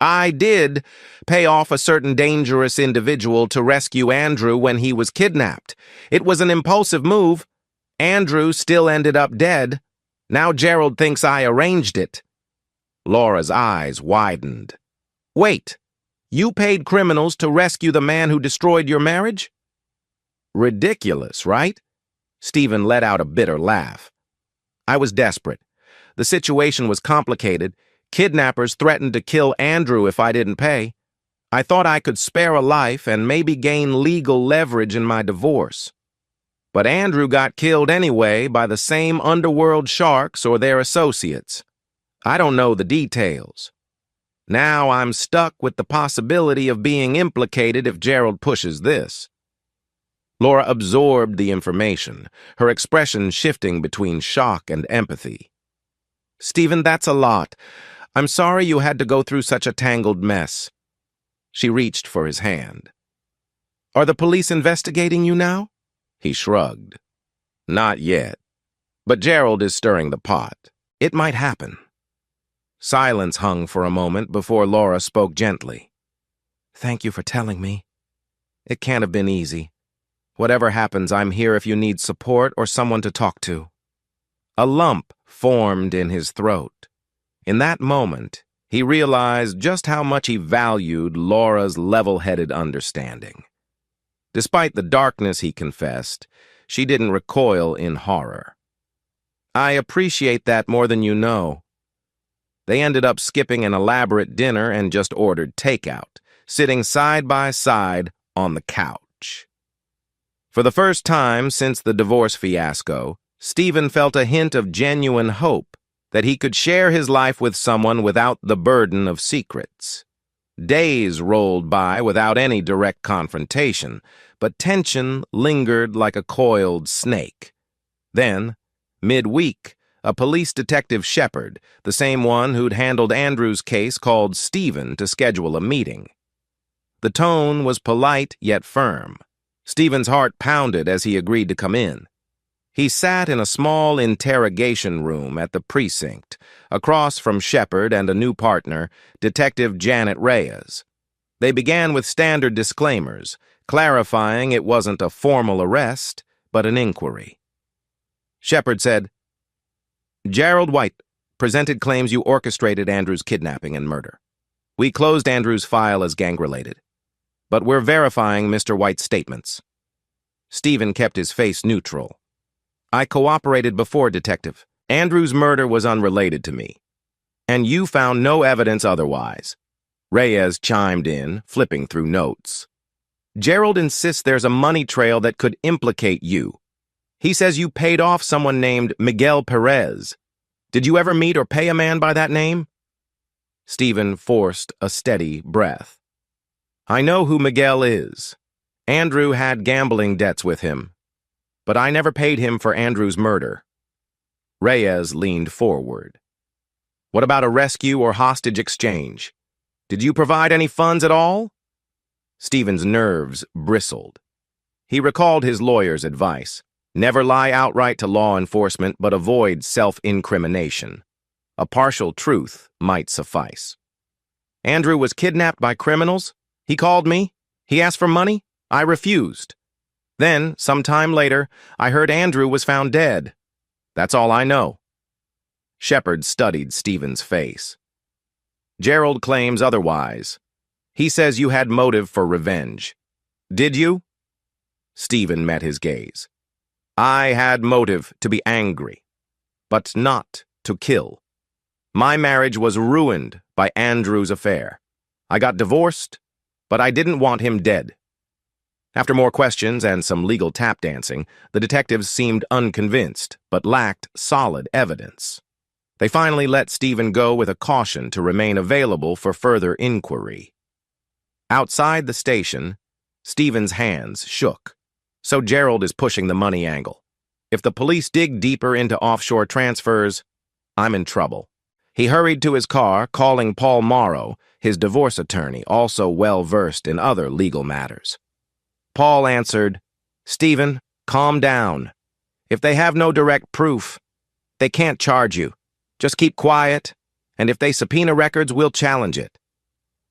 I did pay off a certain dangerous individual to rescue Andrew when he was kidnapped. It was an impulsive move. Andrew still ended up dead. Now Gerald thinks I arranged it. Laura's eyes widened. Wait, you paid criminals to rescue the man who destroyed your marriage? Ridiculous, right? Stephen let out a bitter laugh. I was desperate. The situation was complicated. Kidnappers threatened to kill Andrew if I didn't pay. I thought I could spare a life and maybe gain legal leverage in my divorce. But Andrew got killed anyway by the same underworld sharks or their associates. I don't know the details. Now I'm stuck with the possibility of being implicated if Gerald pushes this. Laura absorbed the information, her expression shifting between shock and empathy. Stephen, that's a lot. I'm sorry you had to go through such a tangled mess. She reached for his hand. Are the police investigating you now? He shrugged. Not yet. But Gerald is stirring the pot. It might happen. Silence hung for a moment before Laura spoke gently. Thank you for telling me. It can't have been easy. Whatever happens, I'm here if you need support or someone to talk to. A lump formed in his throat. In that moment, he realized just how much he valued Laura's level-headed understanding. Despite the darkness he confessed, she didn't recoil in horror. I appreciate that more than you know. They ended up skipping an elaborate dinner and just ordered takeout, sitting side by side on the couch. For the first time since the divorce fiasco, Stephen felt a hint of genuine hope that he could share his life with someone without the burden of secrets. Days rolled by without any direct confrontation, but tension lingered like a coiled snake. Then, midweek, a police detective Shepard, the same one who'd handled Andrew's case, called Stephen to schedule a meeting. The tone was polite yet firm. Stephen's heart pounded as he agreed to come in. He sat in a small interrogation room at the precinct, across from Shepard and a new partner, Detective Janet Reyes. They began with standard disclaimers, clarifying it wasn't a formal arrest, but an inquiry. Shepard said, Gerald White presented claims you orchestrated Andrew's kidnapping and murder. We closed Andrew's file as gang-related, but we're verifying Mr. White's statements. Stephen kept his face neutral. I cooperated before, Detective. Andrew's murder was unrelated to me, and you found no evidence otherwise. Reyes chimed in, flipping through notes. Gerald insists there's a money trail that could implicate you. He says you paid off someone named Miguel Perez. Did you ever meet or pay a man by that name? Stephen forced a steady breath. I know who Miguel is. Andrew had gambling debts with him, but I never paid him for Andrew's murder. Reyes leaned forward. What about a rescue or hostage exchange? Did you provide any funds at all? Stephen's nerves bristled. He recalled his lawyer's advice. Never lie outright to law enforcement, but avoid self-incrimination. A partial truth might suffice. Andrew was kidnapped by criminals. He called me. He asked for money. I refused. Then, some time later, I heard Andrew was found dead. That's all I know. Shepard studied Stephen's face. Gerald claims otherwise. He says you had motive for revenge. Did you? Stephen met his gaze. I had motive to be angry, but not to kill. My marriage was ruined by Andrew's affair. I got divorced, but I didn't want him dead. After more questions and some legal tap dancing, the detectives seemed unconvinced, but lacked solid evidence. They finally let Stephen go with a caution to remain available for further inquiry. Outside the station, Stephen's hands shook. So Gerald is pushing the money angle. If the police dig deeper into offshore transfers, I'm in trouble. He hurried to his car, calling Paul Morrow, his divorce attorney, also well-versed in other legal matters. Paul answered, Stephen, calm down. If they have no direct proof, they can't charge you. Just keep quiet, and if they subpoena records, we'll challenge it.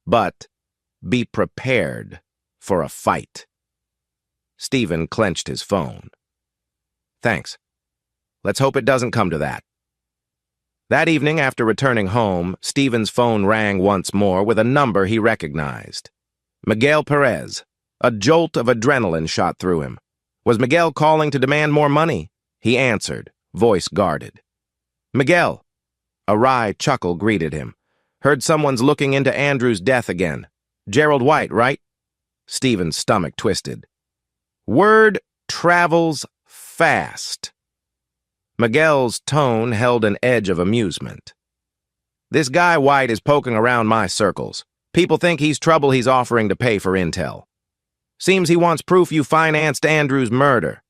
But be prepared for a fight. Stephen clenched his phone. Thanks. Let's hope it doesn't come to that. That evening, after returning home, Stephen's phone rang once more with a number he recognized. Miguel Perez. A jolt of adrenaline shot through him. Was Miguel calling to demand more money? He answered, voice guarded. Miguel. A wry chuckle greeted him. Heard someone's looking into Andrew's death again. Gerald White, right? Stephen's stomach twisted. Word travels fast. Miguel's tone held an edge of amusement. This guy White is poking around my circles. People think he's trouble he's offering to pay for intel. Seems he wants proof you financed Andrew's murder.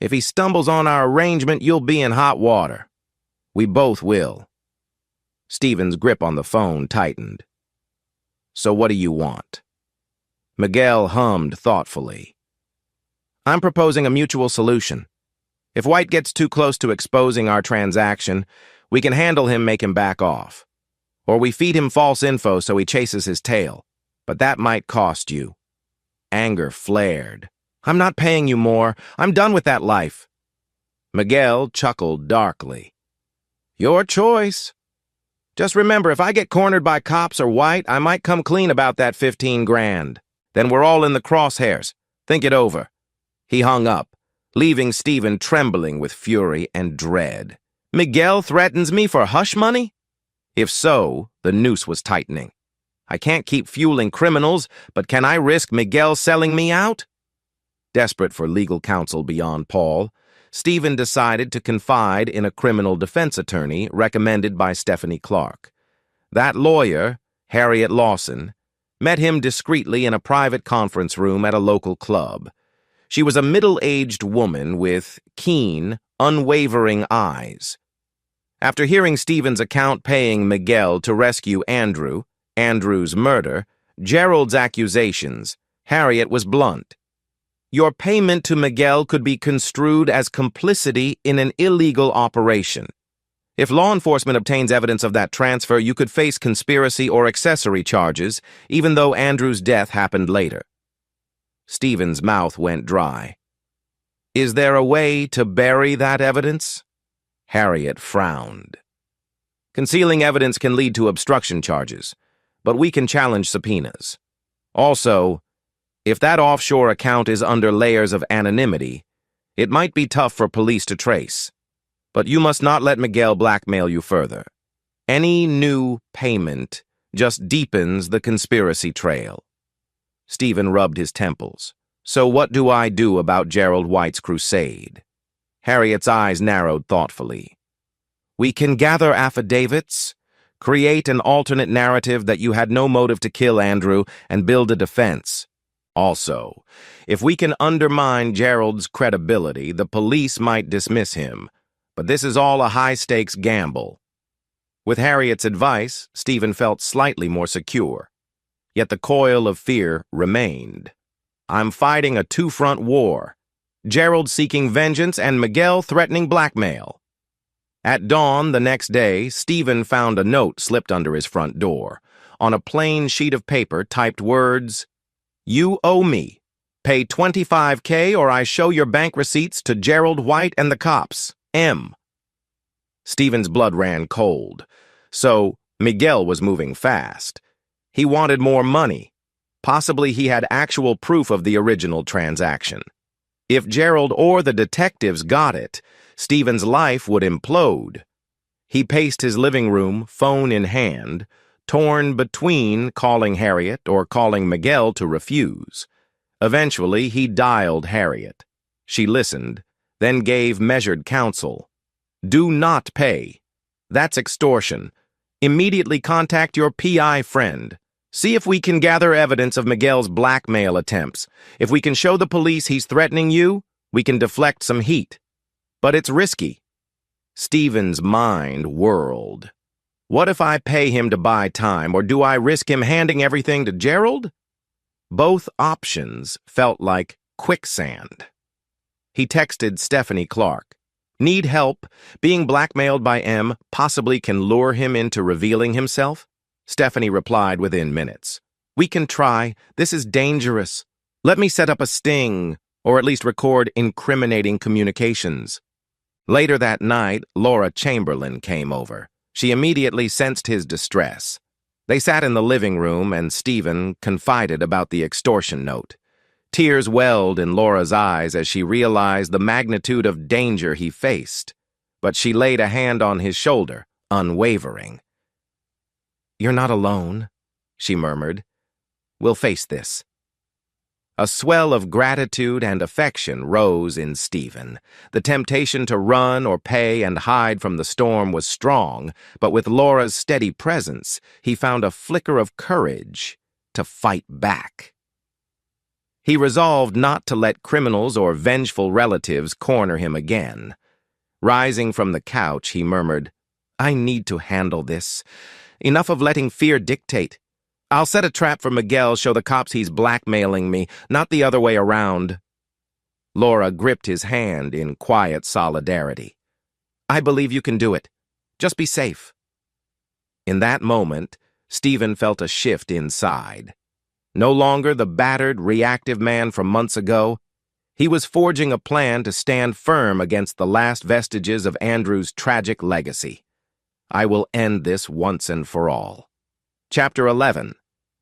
If he stumbles on our arrangement, you'll be in hot water. We both will. Stephen's grip on the phone tightened. So what do you want? Miguel hummed thoughtfully. I'm proposing a mutual solution. If White gets too close to exposing our transaction, we can handle him, make him back off. Or we feed him false info so he chases his tail. But that might cost you. Anger flared. I'm not paying you more. I'm done with that life. Miguel chuckled darkly. Your choice. Just remember, if I get cornered by cops or White, I might come clean about that 15 grand. Then we're all in the crosshairs. Think it over. He hung up, leaving Stephen trembling with fury and dread. Miguel threatens me for hush money? If so, the noose was tightening. I can't keep fueling criminals, but can I risk Miguel selling me out? Desperate for legal counsel beyond Paul, Stephen decided to confide in a criminal defense attorney recommended by Stephanie Clark. That lawyer, Harriet Lawson, met him discreetly in a private conference room at a local club. She was a middle-aged woman with keen, unwavering eyes. After hearing Stephen's account paying Miguel to rescue Andrew's murder, Gerald's accusations, Harriet was blunt. Your payment to Miguel could be construed as complicity in an illegal operation. If law enforcement obtains evidence of that transfer, you could face conspiracy or accessory charges, even though Andrew's death happened later. Stephen's mouth went dry. Is there a way to bury that evidence? Harriet frowned. Concealing evidence can lead to obstruction charges, but we can challenge subpoenas. Also, if that offshore account is under layers of anonymity, it might be tough for police to trace. But you must not let Miguel blackmail you further. Any new payment just deepens the conspiracy trail. Stephen rubbed his temples. So what do I do about Gerald White's crusade? Harriet's eyes narrowed thoughtfully. We can gather affidavits, create an alternate narrative that you had no motive to kill Andrew, and build a defense. Also, if we can undermine Gerald's credibility, the police might dismiss him. But this is all a high-stakes gamble. With Harriet's advice, Stephen felt slightly more secure. Yet the coil of fear remained. I'm fighting a two-front war. Gerald seeking vengeance and Miguel threatening blackmail. At dawn the next day, Stephen found a note slipped under his front door. On a plain sheet of paper, typed words, You owe me. Pay $25K or I show your bank receipts to Gerald White and the cops. M. Stephen's blood ran cold. So, Miguel was moving fast. He wanted more money. Possibly he had actual proof of the original transaction. If Gerald or the detectives got it, Stephen's life would implode. He paced his living room, phone in hand, torn between calling Harriet or calling Miguel to refuse. Eventually, he dialed Harriet. She listened, then gave measured counsel. Do not pay. That's extortion. Immediately contact your PI friend. See if we can gather evidence of Miguel's blackmail attempts. If we can show the police he's threatening you, we can deflect some heat. But it's risky. Stephen's mind whirled. What if I pay him to buy time, or do I risk him handing everything to Gerald? Both options felt like quicksand. He texted Stephanie Clark. Need help? Being blackmailed by M possibly can lure him into revealing himself? Stephanie replied within minutes. We can try. This is dangerous. Let me set up a sting, or at least record incriminating communications. Later that night, Laura Chamberlain came over. She immediately sensed his distress. They sat in the living room, and Stephen confided about the extortion note. Tears welled in Laura's eyes as she realized the magnitude of danger he faced, but she laid a hand on his shoulder, unwavering. "You're not alone," she murmured. "We'll face this." A swell of gratitude and affection rose in Stephen. The temptation to run or pay and hide from the storm was strong, but with Laura's steady presence, he found a flicker of courage to fight back. He resolved not to let criminals or vengeful relatives corner him again. Rising from the couch, he murmured, "I need to handle this. Enough of letting fear dictate. I'll set a trap for Miguel, show the cops he's blackmailing me, not the other way around." Laura gripped his hand in quiet solidarity. "I believe you can do it. Just be safe." In that moment, Stephen felt a shift inside. No longer the battered, reactive man from months ago, he was forging a plan to stand firm against the last vestiges of Andrew's tragic legacy. "I will end this once and for all." Chapter 11.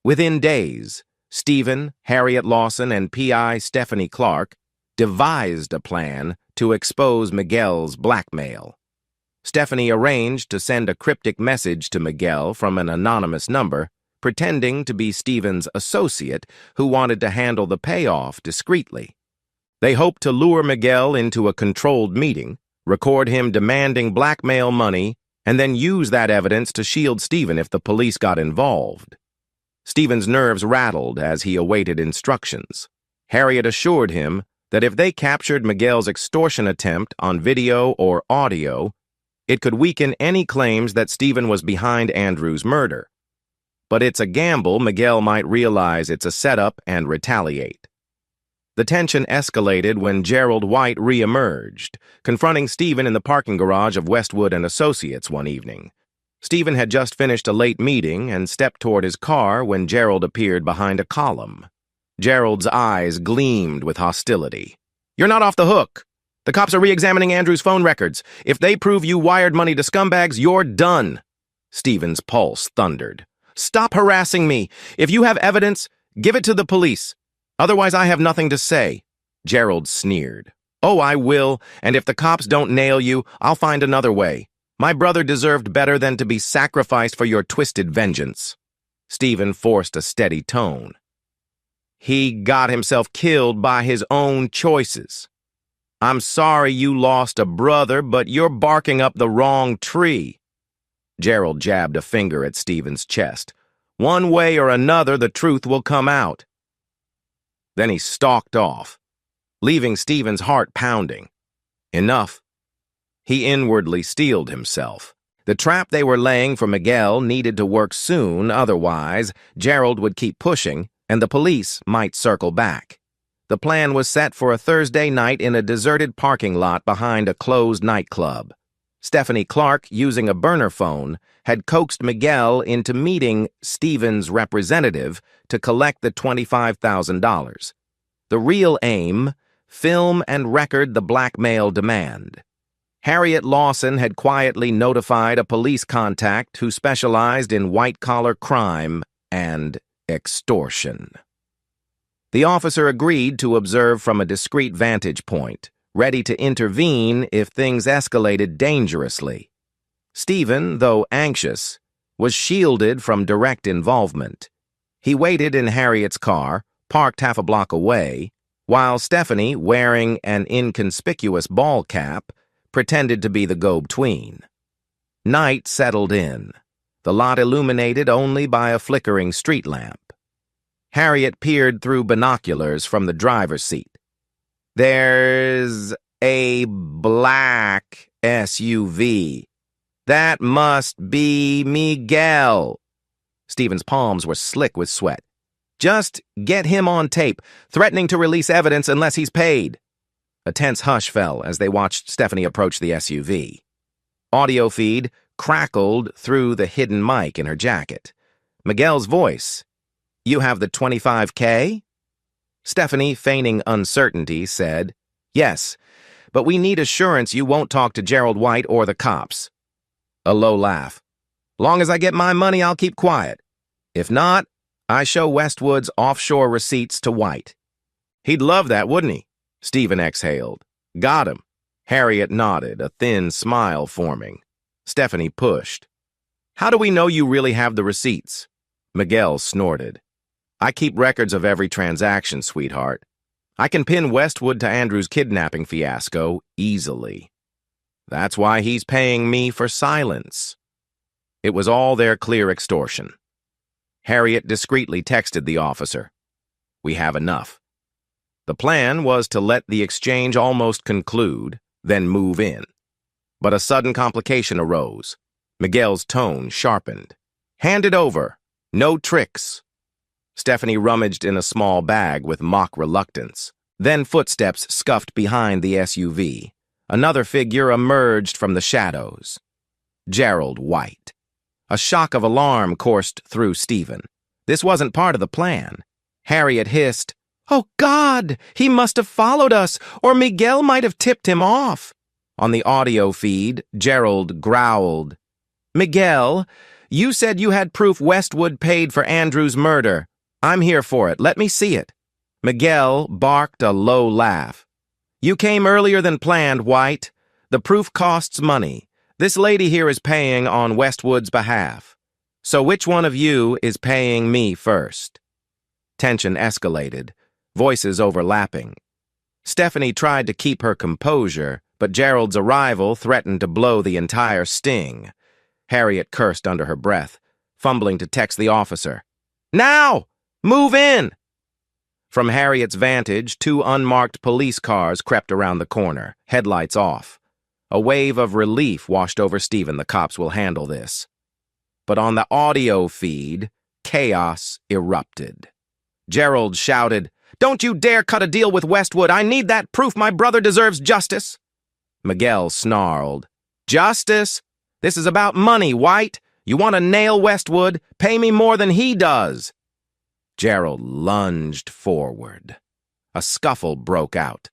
Within days, Stephen, Harriet Lawson, and P.I. Stephanie Clark devised a plan to expose Miguel's blackmail. Stephanie arranged to send a cryptic message to Miguel from an anonymous number, pretending to be Stephen's associate who wanted to handle the payoff discreetly. They hoped to lure Miguel into a controlled meeting, record him demanding blackmail money, and then use that evidence to shield Stephen if the police got involved. Stephen's nerves rattled as he awaited instructions. Harriet assured him that if they captured Miguel's extortion attempt on video or audio, it could weaken any claims that Stephen was behind Andrew's murder. But it's a gamble Miguel might realize it's a setup and retaliate. The tension escalated when Gerald White re-emerged, confronting Stephen in the parking garage of Westwood and Associates one evening. Stephen had just finished a late meeting and stepped toward his car when Gerald appeared behind a column. Gerald's eyes gleamed with hostility. "You're not off the hook. The cops are re-examining Andrew's phone records. If they prove you wired money to scumbags, you're done." Stephen's pulse thundered. "Stop harassing me. If you have evidence, give it to the police. Otherwise, I have nothing to say." Gerald sneered. "Oh, I will, and if the cops don't nail you, I'll find another way. My brother deserved better than to be sacrificed for your twisted vengeance." Stephen forced a steady tone. "He got himself killed by his own choices. I'm sorry you lost a brother, but you're barking up the wrong tree." Gerald jabbed a finger at Stephen's chest. "One way or another, the truth will come out." Then he stalked off, leaving Stephen's heart pounding. Enough. He inwardly steeled himself. The trap they were laying for Miguel needed to work soon, otherwise Gerald would keep pushing, and the police might circle back. The plan was set for a Thursday night in a deserted parking lot behind a closed nightclub. Stephanie Clark, using a burner phone, had coaxed Miguel into meeting Stephen's representative to collect the $25,000. The real aim, film and record the blackmail demand. Harriet Lawson had quietly notified a police contact who specialized in white-collar crime and extortion. The officer agreed to observe from a discreet vantage point, ready to intervene if things escalated dangerously. Stephen, though anxious, was shielded from direct involvement. He waited in Harriet's car, parked half a block away, while Stephanie, wearing an inconspicuous ball cap, pretended to be the go-between. Night settled in, the lot illuminated only by a flickering street lamp. Harriet peered through binoculars from the driver's seat. "There's a black SUV. That must be Miguel." Stephen's palms were slick with sweat. "Just get him on tape, threatening to release evidence unless he's paid." A tense hush fell as they watched Stephanie approach the SUV. Audio feed crackled through the hidden mic in her jacket. Miguel's voice. "You have the 25K? Stephanie, feigning uncertainty, said, "Yes, but we need assurance you won't talk to Gerald White or the cops." A low laugh. Long as I get my money, I'll keep quiet. If not, I show Westwood's offshore receipts to White. He'd love that, wouldn't he? Stephen exhaled. Got him. Harriet nodded, a thin smile forming. Stephanie pushed. How do we know you really have the receipts? Miguel snorted. I keep records of every transaction, sweetheart. I can pin Westwood to Andrew's kidnapping fiasco easily. That's why he's paying me for silence. It was all their clear extortion. Harriet discreetly texted the officer. We have enough. The plan was to let the exchange almost conclude, then move in. But a sudden complication arose. Miguel's tone sharpened. Hand it over. No tricks. Stephanie rummaged in a small bag with mock reluctance. Then footsteps scuffed behind the SUV. Another figure emerged from the shadows. Gerald White. A shock of alarm coursed through Stephen. This wasn't part of the plan. Harriet hissed, "Oh, God! He must have followed us, or Miguel might have tipped him off." On the audio feed, Gerald growled, "Miguel, you said you had proof Westwood paid for Andrew's murder. I'm here for it. Let me see it." Miguel barked a low laugh. "You came earlier than planned, White. The proof costs money. This lady here is paying on Westwood's behalf. So which one of you is paying me first?" Tension escalated, voices overlapping. Stephanie tried to keep her composure, but Gerald's arrival threatened to blow the entire sting. Harriet cursed under her breath, fumbling to text the officer. "Now! Move in!" From Harriet's vantage, 2 unmarked police cars crept around the corner, headlights off. A wave of relief washed over Stephen. The cops will handle this. But on the audio feed, chaos erupted. Gerald shouted, "Don't you dare cut a deal with Westwood! I need that proof! My brother deserves justice!" Miguel snarled, "Justice? This is about money, White! You want to nail Westwood? Pay me more than he does!" Gerald lunged forward. A scuffle broke out.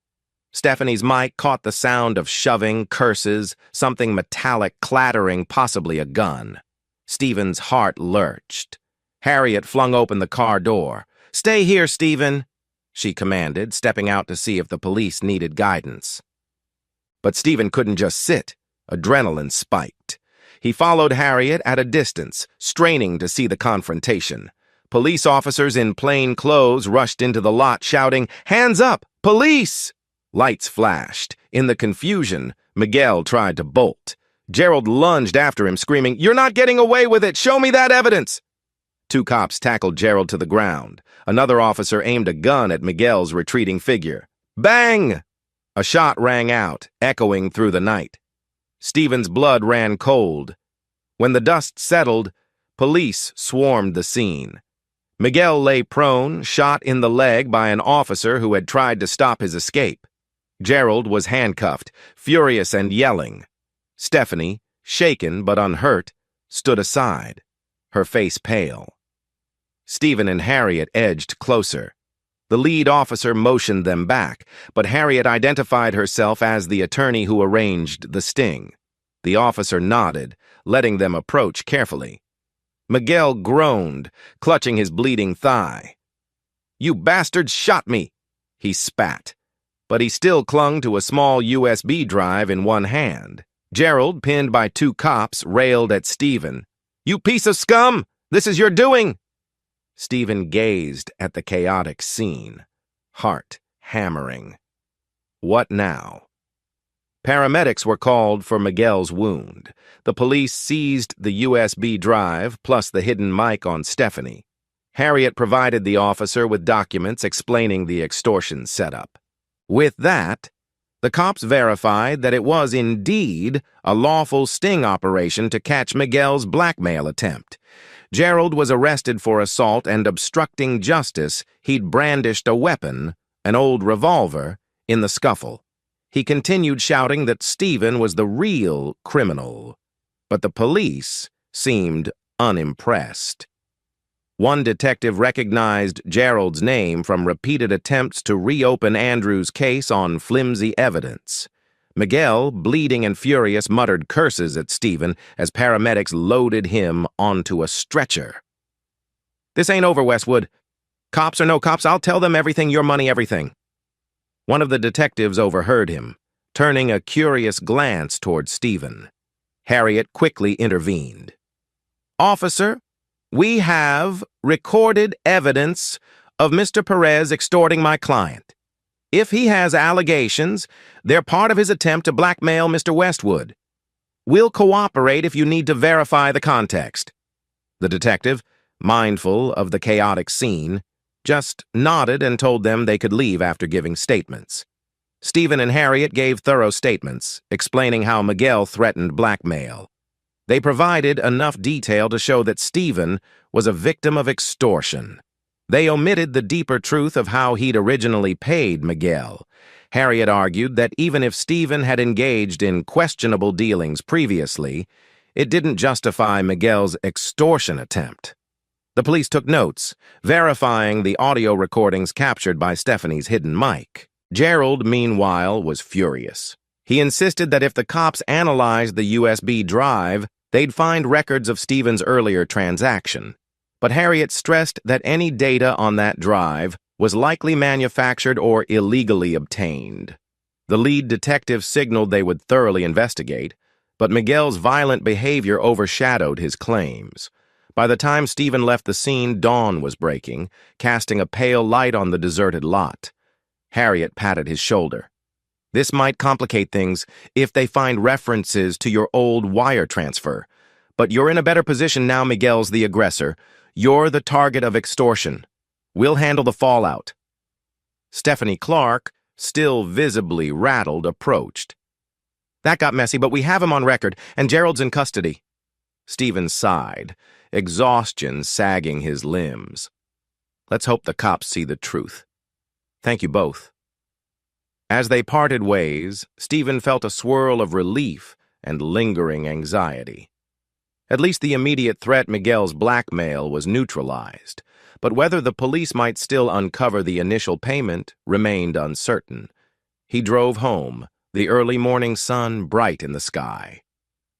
Stephanie's mic caught the sound of shoving, curses, something metallic clattering, possibly a gun. Stephen's heart lurched. Harriet flung open the car door. "Stay here, Stephen," she commanded, stepping out to see if the police needed guidance. But Stephen couldn't just sit. Adrenaline spiked. He followed Harriet at a distance, straining to see the confrontation. Police officers in plain clothes rushed into the lot shouting, "Hands up! Police!" Lights flashed. In the confusion, Miguel tried to bolt. Gerald lunged after him, screaming, "You're not getting away with it! Show me that evidence!" 2 cops tackled Gerald to the ground. Another officer aimed a gun at Miguel's retreating figure. Bang! A shot rang out, echoing through the night. Stephen's blood ran cold. When the dust settled, police swarmed the scene. Miguel lay prone, shot in the leg by an officer who had tried to stop his escape. Gerald was handcuffed, furious and yelling. Stephanie, shaken but unhurt, stood aside, her face pale. Stephen and Harriet edged closer. The lead officer motioned them back, but Harriet identified herself as the attorney who arranged the sting. The officer nodded, letting them approach carefully. Miguel groaned, clutching his bleeding thigh. "You bastards shot me!" he spat. But he still clung to a small USB drive in one hand. Gerald, pinned by 2 cops, railed at Stephen. "You piece of scum! This is your doing!" Stephen gazed at the chaotic scene, heart hammering. What now? Paramedics were called for Miguel's wound. The police seized the USB drive, plus the hidden mic on Stephanie. Harriet provided the officer with documents explaining the extortion setup. With that, the cops verified that it was indeed a lawful sting operation to catch Miguel's blackmail attempt. Gerald was arrested for assault and obstructing justice. He'd brandished a weapon, an old revolver, in the scuffle. He continued shouting that Stephen was the real criminal. But the police seemed unimpressed. One detective recognized Gerald's name from repeated attempts to reopen Andrew's case on flimsy evidence. Miguel, bleeding and furious, muttered curses at Stephen as paramedics loaded him onto a stretcher. "This ain't over, Westwood. Cops or no cops, I'll tell them everything, your money, everything." One of the detectives overheard him, turning a curious glance toward Stephen. Harriet quickly intervened. "Officer, we have recorded evidence of Mr. Perez extorting my client. If he has allegations, they're part of his attempt to blackmail Mr. Westwood. We'll cooperate if you need to verify the context." The detective, mindful of the chaotic scene, just nodded and told them they could leave after giving statements. Stephen and Harriet gave thorough statements, explaining how Miguel threatened blackmail. They provided enough detail to show that Stephen was a victim of extortion. They omitted the deeper truth of how he'd originally paid Miguel. Harriet argued that even if Stephen had engaged in questionable dealings previously, it didn't justify Miguel's extortion attempt. The police took notes, verifying the audio recordings captured by Stephanie's hidden mic. Gerald, meanwhile, was furious. He insisted that if the cops analyzed the USB drive, they'd find records of Stephen's earlier transaction. But Harriet stressed that any data on that drive was likely manufactured or illegally obtained. The lead detective signaled they would thoroughly investigate, but Miguel's violent behavior overshadowed his claims. By the time Stephen left the scene, dawn was breaking, casting a pale light on the deserted lot. Harriet patted his shoulder. "This might complicate things if they find references to your old wire transfer. But you're in a better position now. Miguel's the aggressor. You're the target of extortion. We'll handle the fallout." Stephanie Clark, still visibly rattled, approached. "That got messy, but we have him on record, and Gerald's in custody." Stephen sighed, exhaustion sagging his limbs. "Let's hope the cops see the truth. Thank you both." As they parted ways, Stephen felt a swirl of relief and lingering anxiety. At least the immediate threat, Miguel's blackmail, was neutralized, but whether the police might still uncover the initial payment remained uncertain. He drove home, the early morning sun bright in the sky.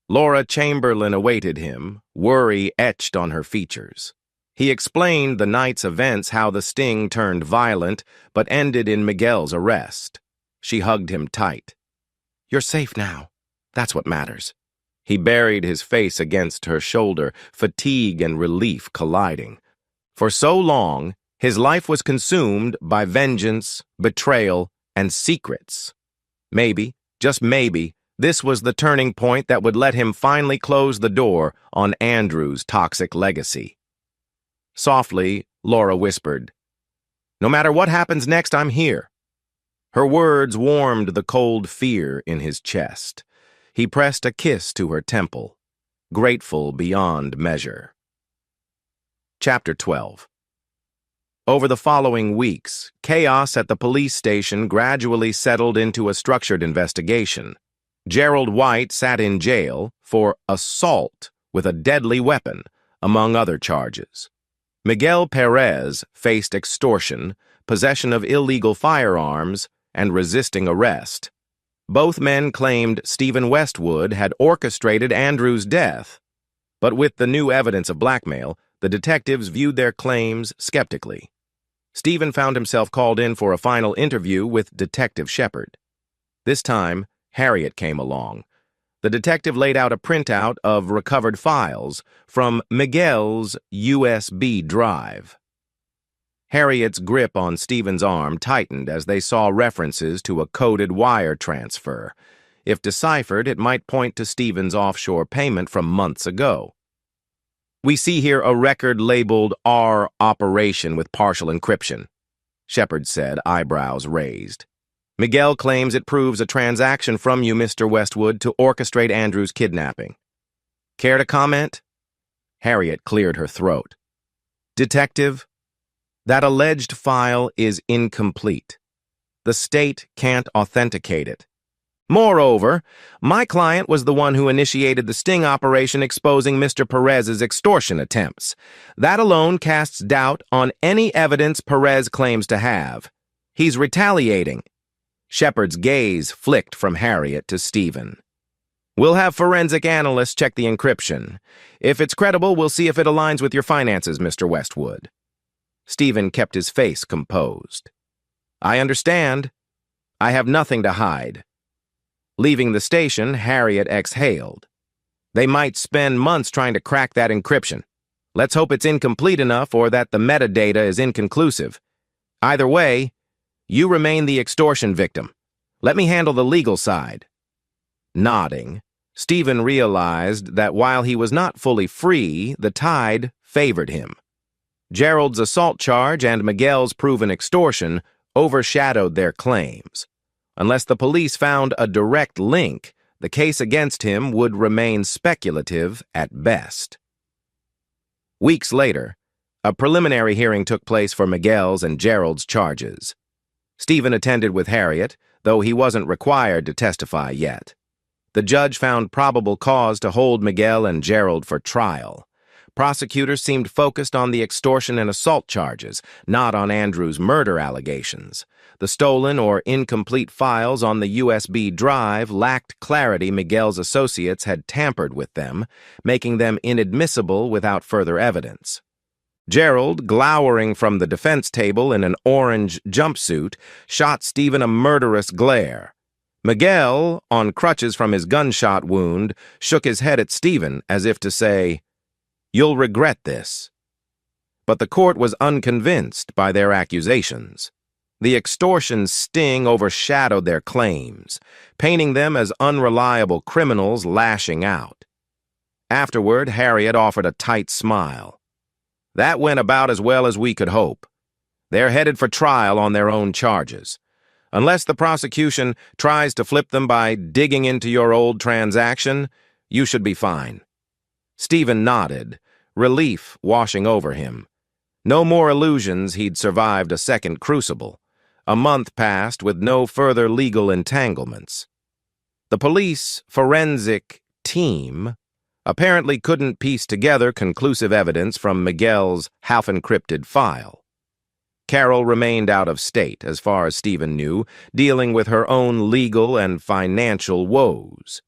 Laura Chamberlain awaited him, worry etched on her features. He explained the night's events, how the sting turned violent but ended in Miguel's arrest. She hugged him tight. "You're safe now. That's what matters." He buried his face against her shoulder, fatigue and relief colliding. For so long, his life was consumed by vengeance, betrayal, and secrets. Maybe, just maybe, this was the turning point that would let him finally close the door on Andrew's toxic legacy. Softly, Laura whispered, "No matter what happens next, I'm here." Her words warmed the cold fear in his chest. He pressed a kiss to her temple, grateful beyond measure. Chapter 12. Over the following weeks, chaos at the police station gradually settled into a structured investigation. Gerald White sat in jail for assault with a deadly weapon, among other charges. Miguel Perez faced extortion, possession of illegal firearms, and resisting arrest. Both men claimed Stephen Westwood had orchestrated Andrew's death. But with the new evidence of blackmail, the detectives viewed their claims skeptically. Stephen found himself called in for a final interview with Detective Shepard. This time, Harriet came along. The detective laid out a printout of recovered files from Miguel's USB drive. Harriet's grip on Stephen's arm tightened as they saw references to a coded wire transfer. If deciphered, it might point to Stephen's offshore payment from months ago. "We see here a record labeled R Operation with partial encryption," Shepard said, eyebrows raised. "Miguel claims it proves a transaction from you, Mr. Westwood, to orchestrate Andrew's kidnapping. Care to comment?" Harriet cleared her throat. "Detective, that alleged file is incomplete. The state can't authenticate it. Moreover, my client was the one who initiated the sting operation exposing Mr. Perez's extortion attempts. That alone casts doubt on any evidence Perez claims to have. He's retaliating." Shepard's gaze flicked from Harriet to Stephen. "We'll have forensic analysts check the encryption. If it's credible, we'll see if it aligns with your finances, Mr. Westwood." Stephen kept his face composed. "I understand. I have nothing to hide." Leaving the station, Harriet exhaled. "They might spend months trying to crack that encryption. Let's hope it's incomplete enough or that the metadata is inconclusive. Either way, you remain the extortion victim. Let me handle the legal side." Nodding, Stephen realized that while he was not fully free, the tide favored him. Gerald's assault charge and Miguel's proven extortion overshadowed their claims. Unless the police found a direct link, the case against him would remain speculative at best. Weeks later, a preliminary hearing took place for Miguel's and Gerald's charges. Stephen attended with Harriet, though he wasn't required to testify yet. The judge found probable cause to hold Miguel and Gerald for trial. Prosecutors seemed focused on the extortion and assault charges, not on Andrew's murder allegations. The stolen or incomplete files on the USB drive lacked clarity. Miguel's associates had tampered with them, making them inadmissible without further evidence. Gerald, glowering from the defense table in an orange jumpsuit, shot Stephen a murderous glare. Miguel, on crutches from his gunshot wound, shook his head at Stephen as if to say, "You'll regret this." But the court was unconvinced by their accusations. The extortion sting overshadowed their claims, painting them as unreliable criminals lashing out. Afterward, Harriet offered a tight smile. "That went about as well as we could hope. They're headed for trial on their own charges. Unless the prosecution tries to flip them by digging into your old transaction, you should be fine." Stephen nodded, relief washing over him. No more illusions he'd survived a second crucible. A month passed with no further legal entanglements. The police forensic team apparently couldn't piece together conclusive evidence from Miguel's half-encrypted file. Carol remained out of state, as far as Stephen knew, dealing with her own legal and financial woes.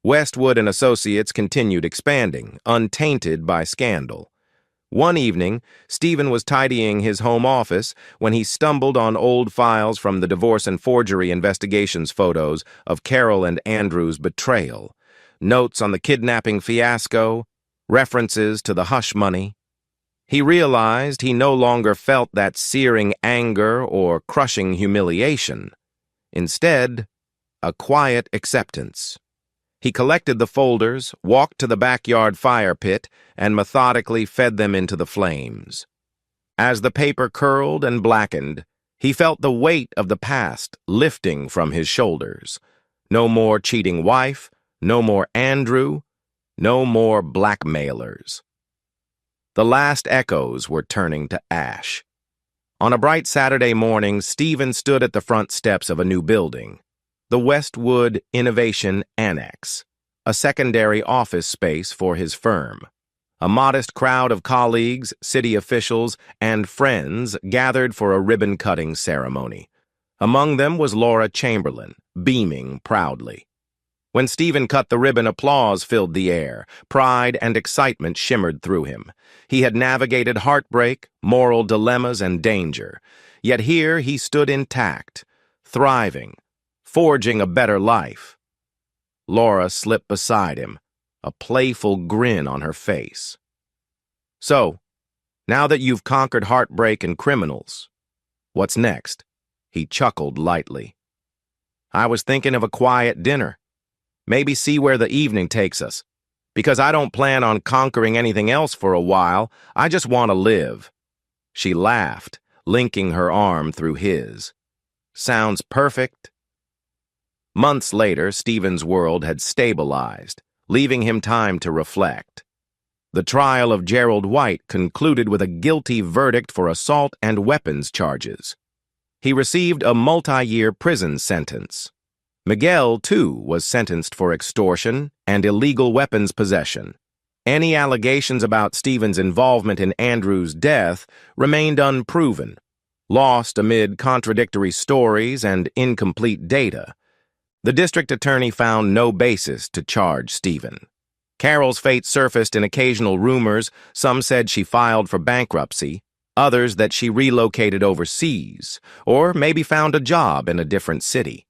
Westwood and Associates continued expanding, untainted by scandal. One evening, Stephen was tidying his home office when he stumbled on old files from the divorce and forgery investigations photos of Carol and Andrew's betrayal, notes on the kidnapping fiasco, references to the hush money. He realized he no longer felt that searing anger or crushing humiliation. Instead, a quiet acceptance. He collected the folders, walked to the backyard fire pit, and methodically fed them into the flames. As the paper curled and blackened, he felt the weight of the past lifting from his shoulders. No more cheating wife, no more Andrew, no more blackmailers. The last echoes were turning to ash. On a bright Saturday morning, Stephen stood at the front steps of a new building, the Westwood Innovation Annex, a secondary office space for his firm. A modest crowd of colleagues, city officials, and friends gathered for a ribbon-cutting ceremony. Among them was Laura Chamberlain, beaming proudly. When Stephen cut the ribbon, applause filled the air. Pride and excitement shimmered through him. He had navigated heartbreak, moral dilemmas, and danger. Yet here he stood intact, thriving, forging a better life. Laura slipped beside him, a playful grin on her face. "So, now that you've conquered heartbreak and criminals, what's next?" He chuckled lightly. "I was thinking of a quiet dinner. Maybe see where the evening takes us. Because I don't plan on conquering anything else for a while. I just want to live." She laughed, linking her arm through his. "Sounds perfect." Months later, Stephen's world had stabilized, leaving him time to reflect. The trial of Gerald White concluded with a guilty verdict for assault and weapons charges. He received a multi-year prison sentence. Miguel, too, was sentenced for extortion and illegal weapons possession. Any allegations about Stephen's involvement in Andrew's death remained unproven. Lost amid contradictory stories and incomplete data, the district attorney found no basis to charge Stephen. Carol's fate surfaced in occasional rumors. Some said she filed for bankruptcy, others that she relocated overseas, or maybe found a job in a different city.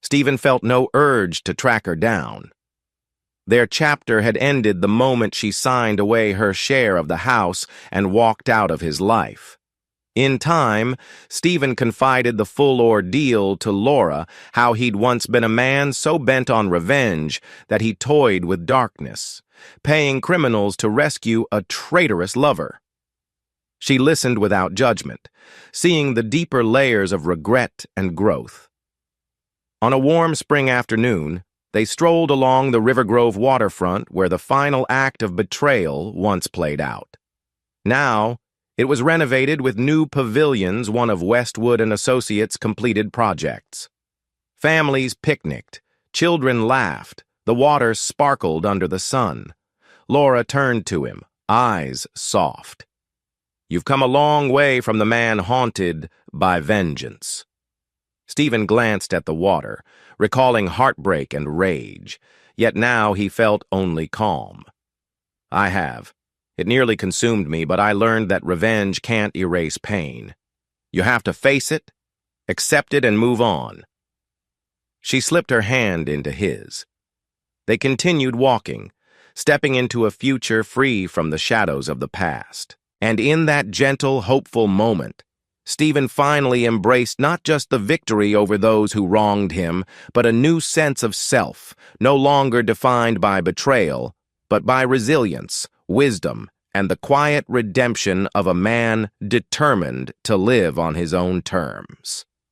Stephen felt no urge to track her down. Their chapter had ended the moment she signed away her share of the house and walked out of his life. In time, Stephen confided the full ordeal to Laura, how he'd once been a man so bent on revenge that he toyed with darkness, paying criminals to rescue a traitorous lover. She listened without judgment, seeing the deeper layers of regret and growth. On a warm spring afternoon, they strolled along the River Grove waterfront where the final act of betrayal once played out. Now, it was renovated with new pavilions, one of Westwood and Associates' completed projects. Families picnicked, children laughed, the water sparkled under the sun. Laura turned to him, eyes soft. "You've come a long way from the man haunted by vengeance." Stephen glanced at the water, recalling heartbreak and rage, yet now he felt only calm. "I have. It nearly consumed me, but I learned that revenge can't erase pain. You have to face it, accept it, and move on." She slipped her hand into his. They continued walking, stepping into a future free from the shadows of the past. And in that gentle, hopeful moment, Stephen finally embraced not just the victory over those who wronged him, but a new sense of self, no longer defined by betrayal, but by resilience, wisdom, and the quiet redemption of a man determined to live on his own terms.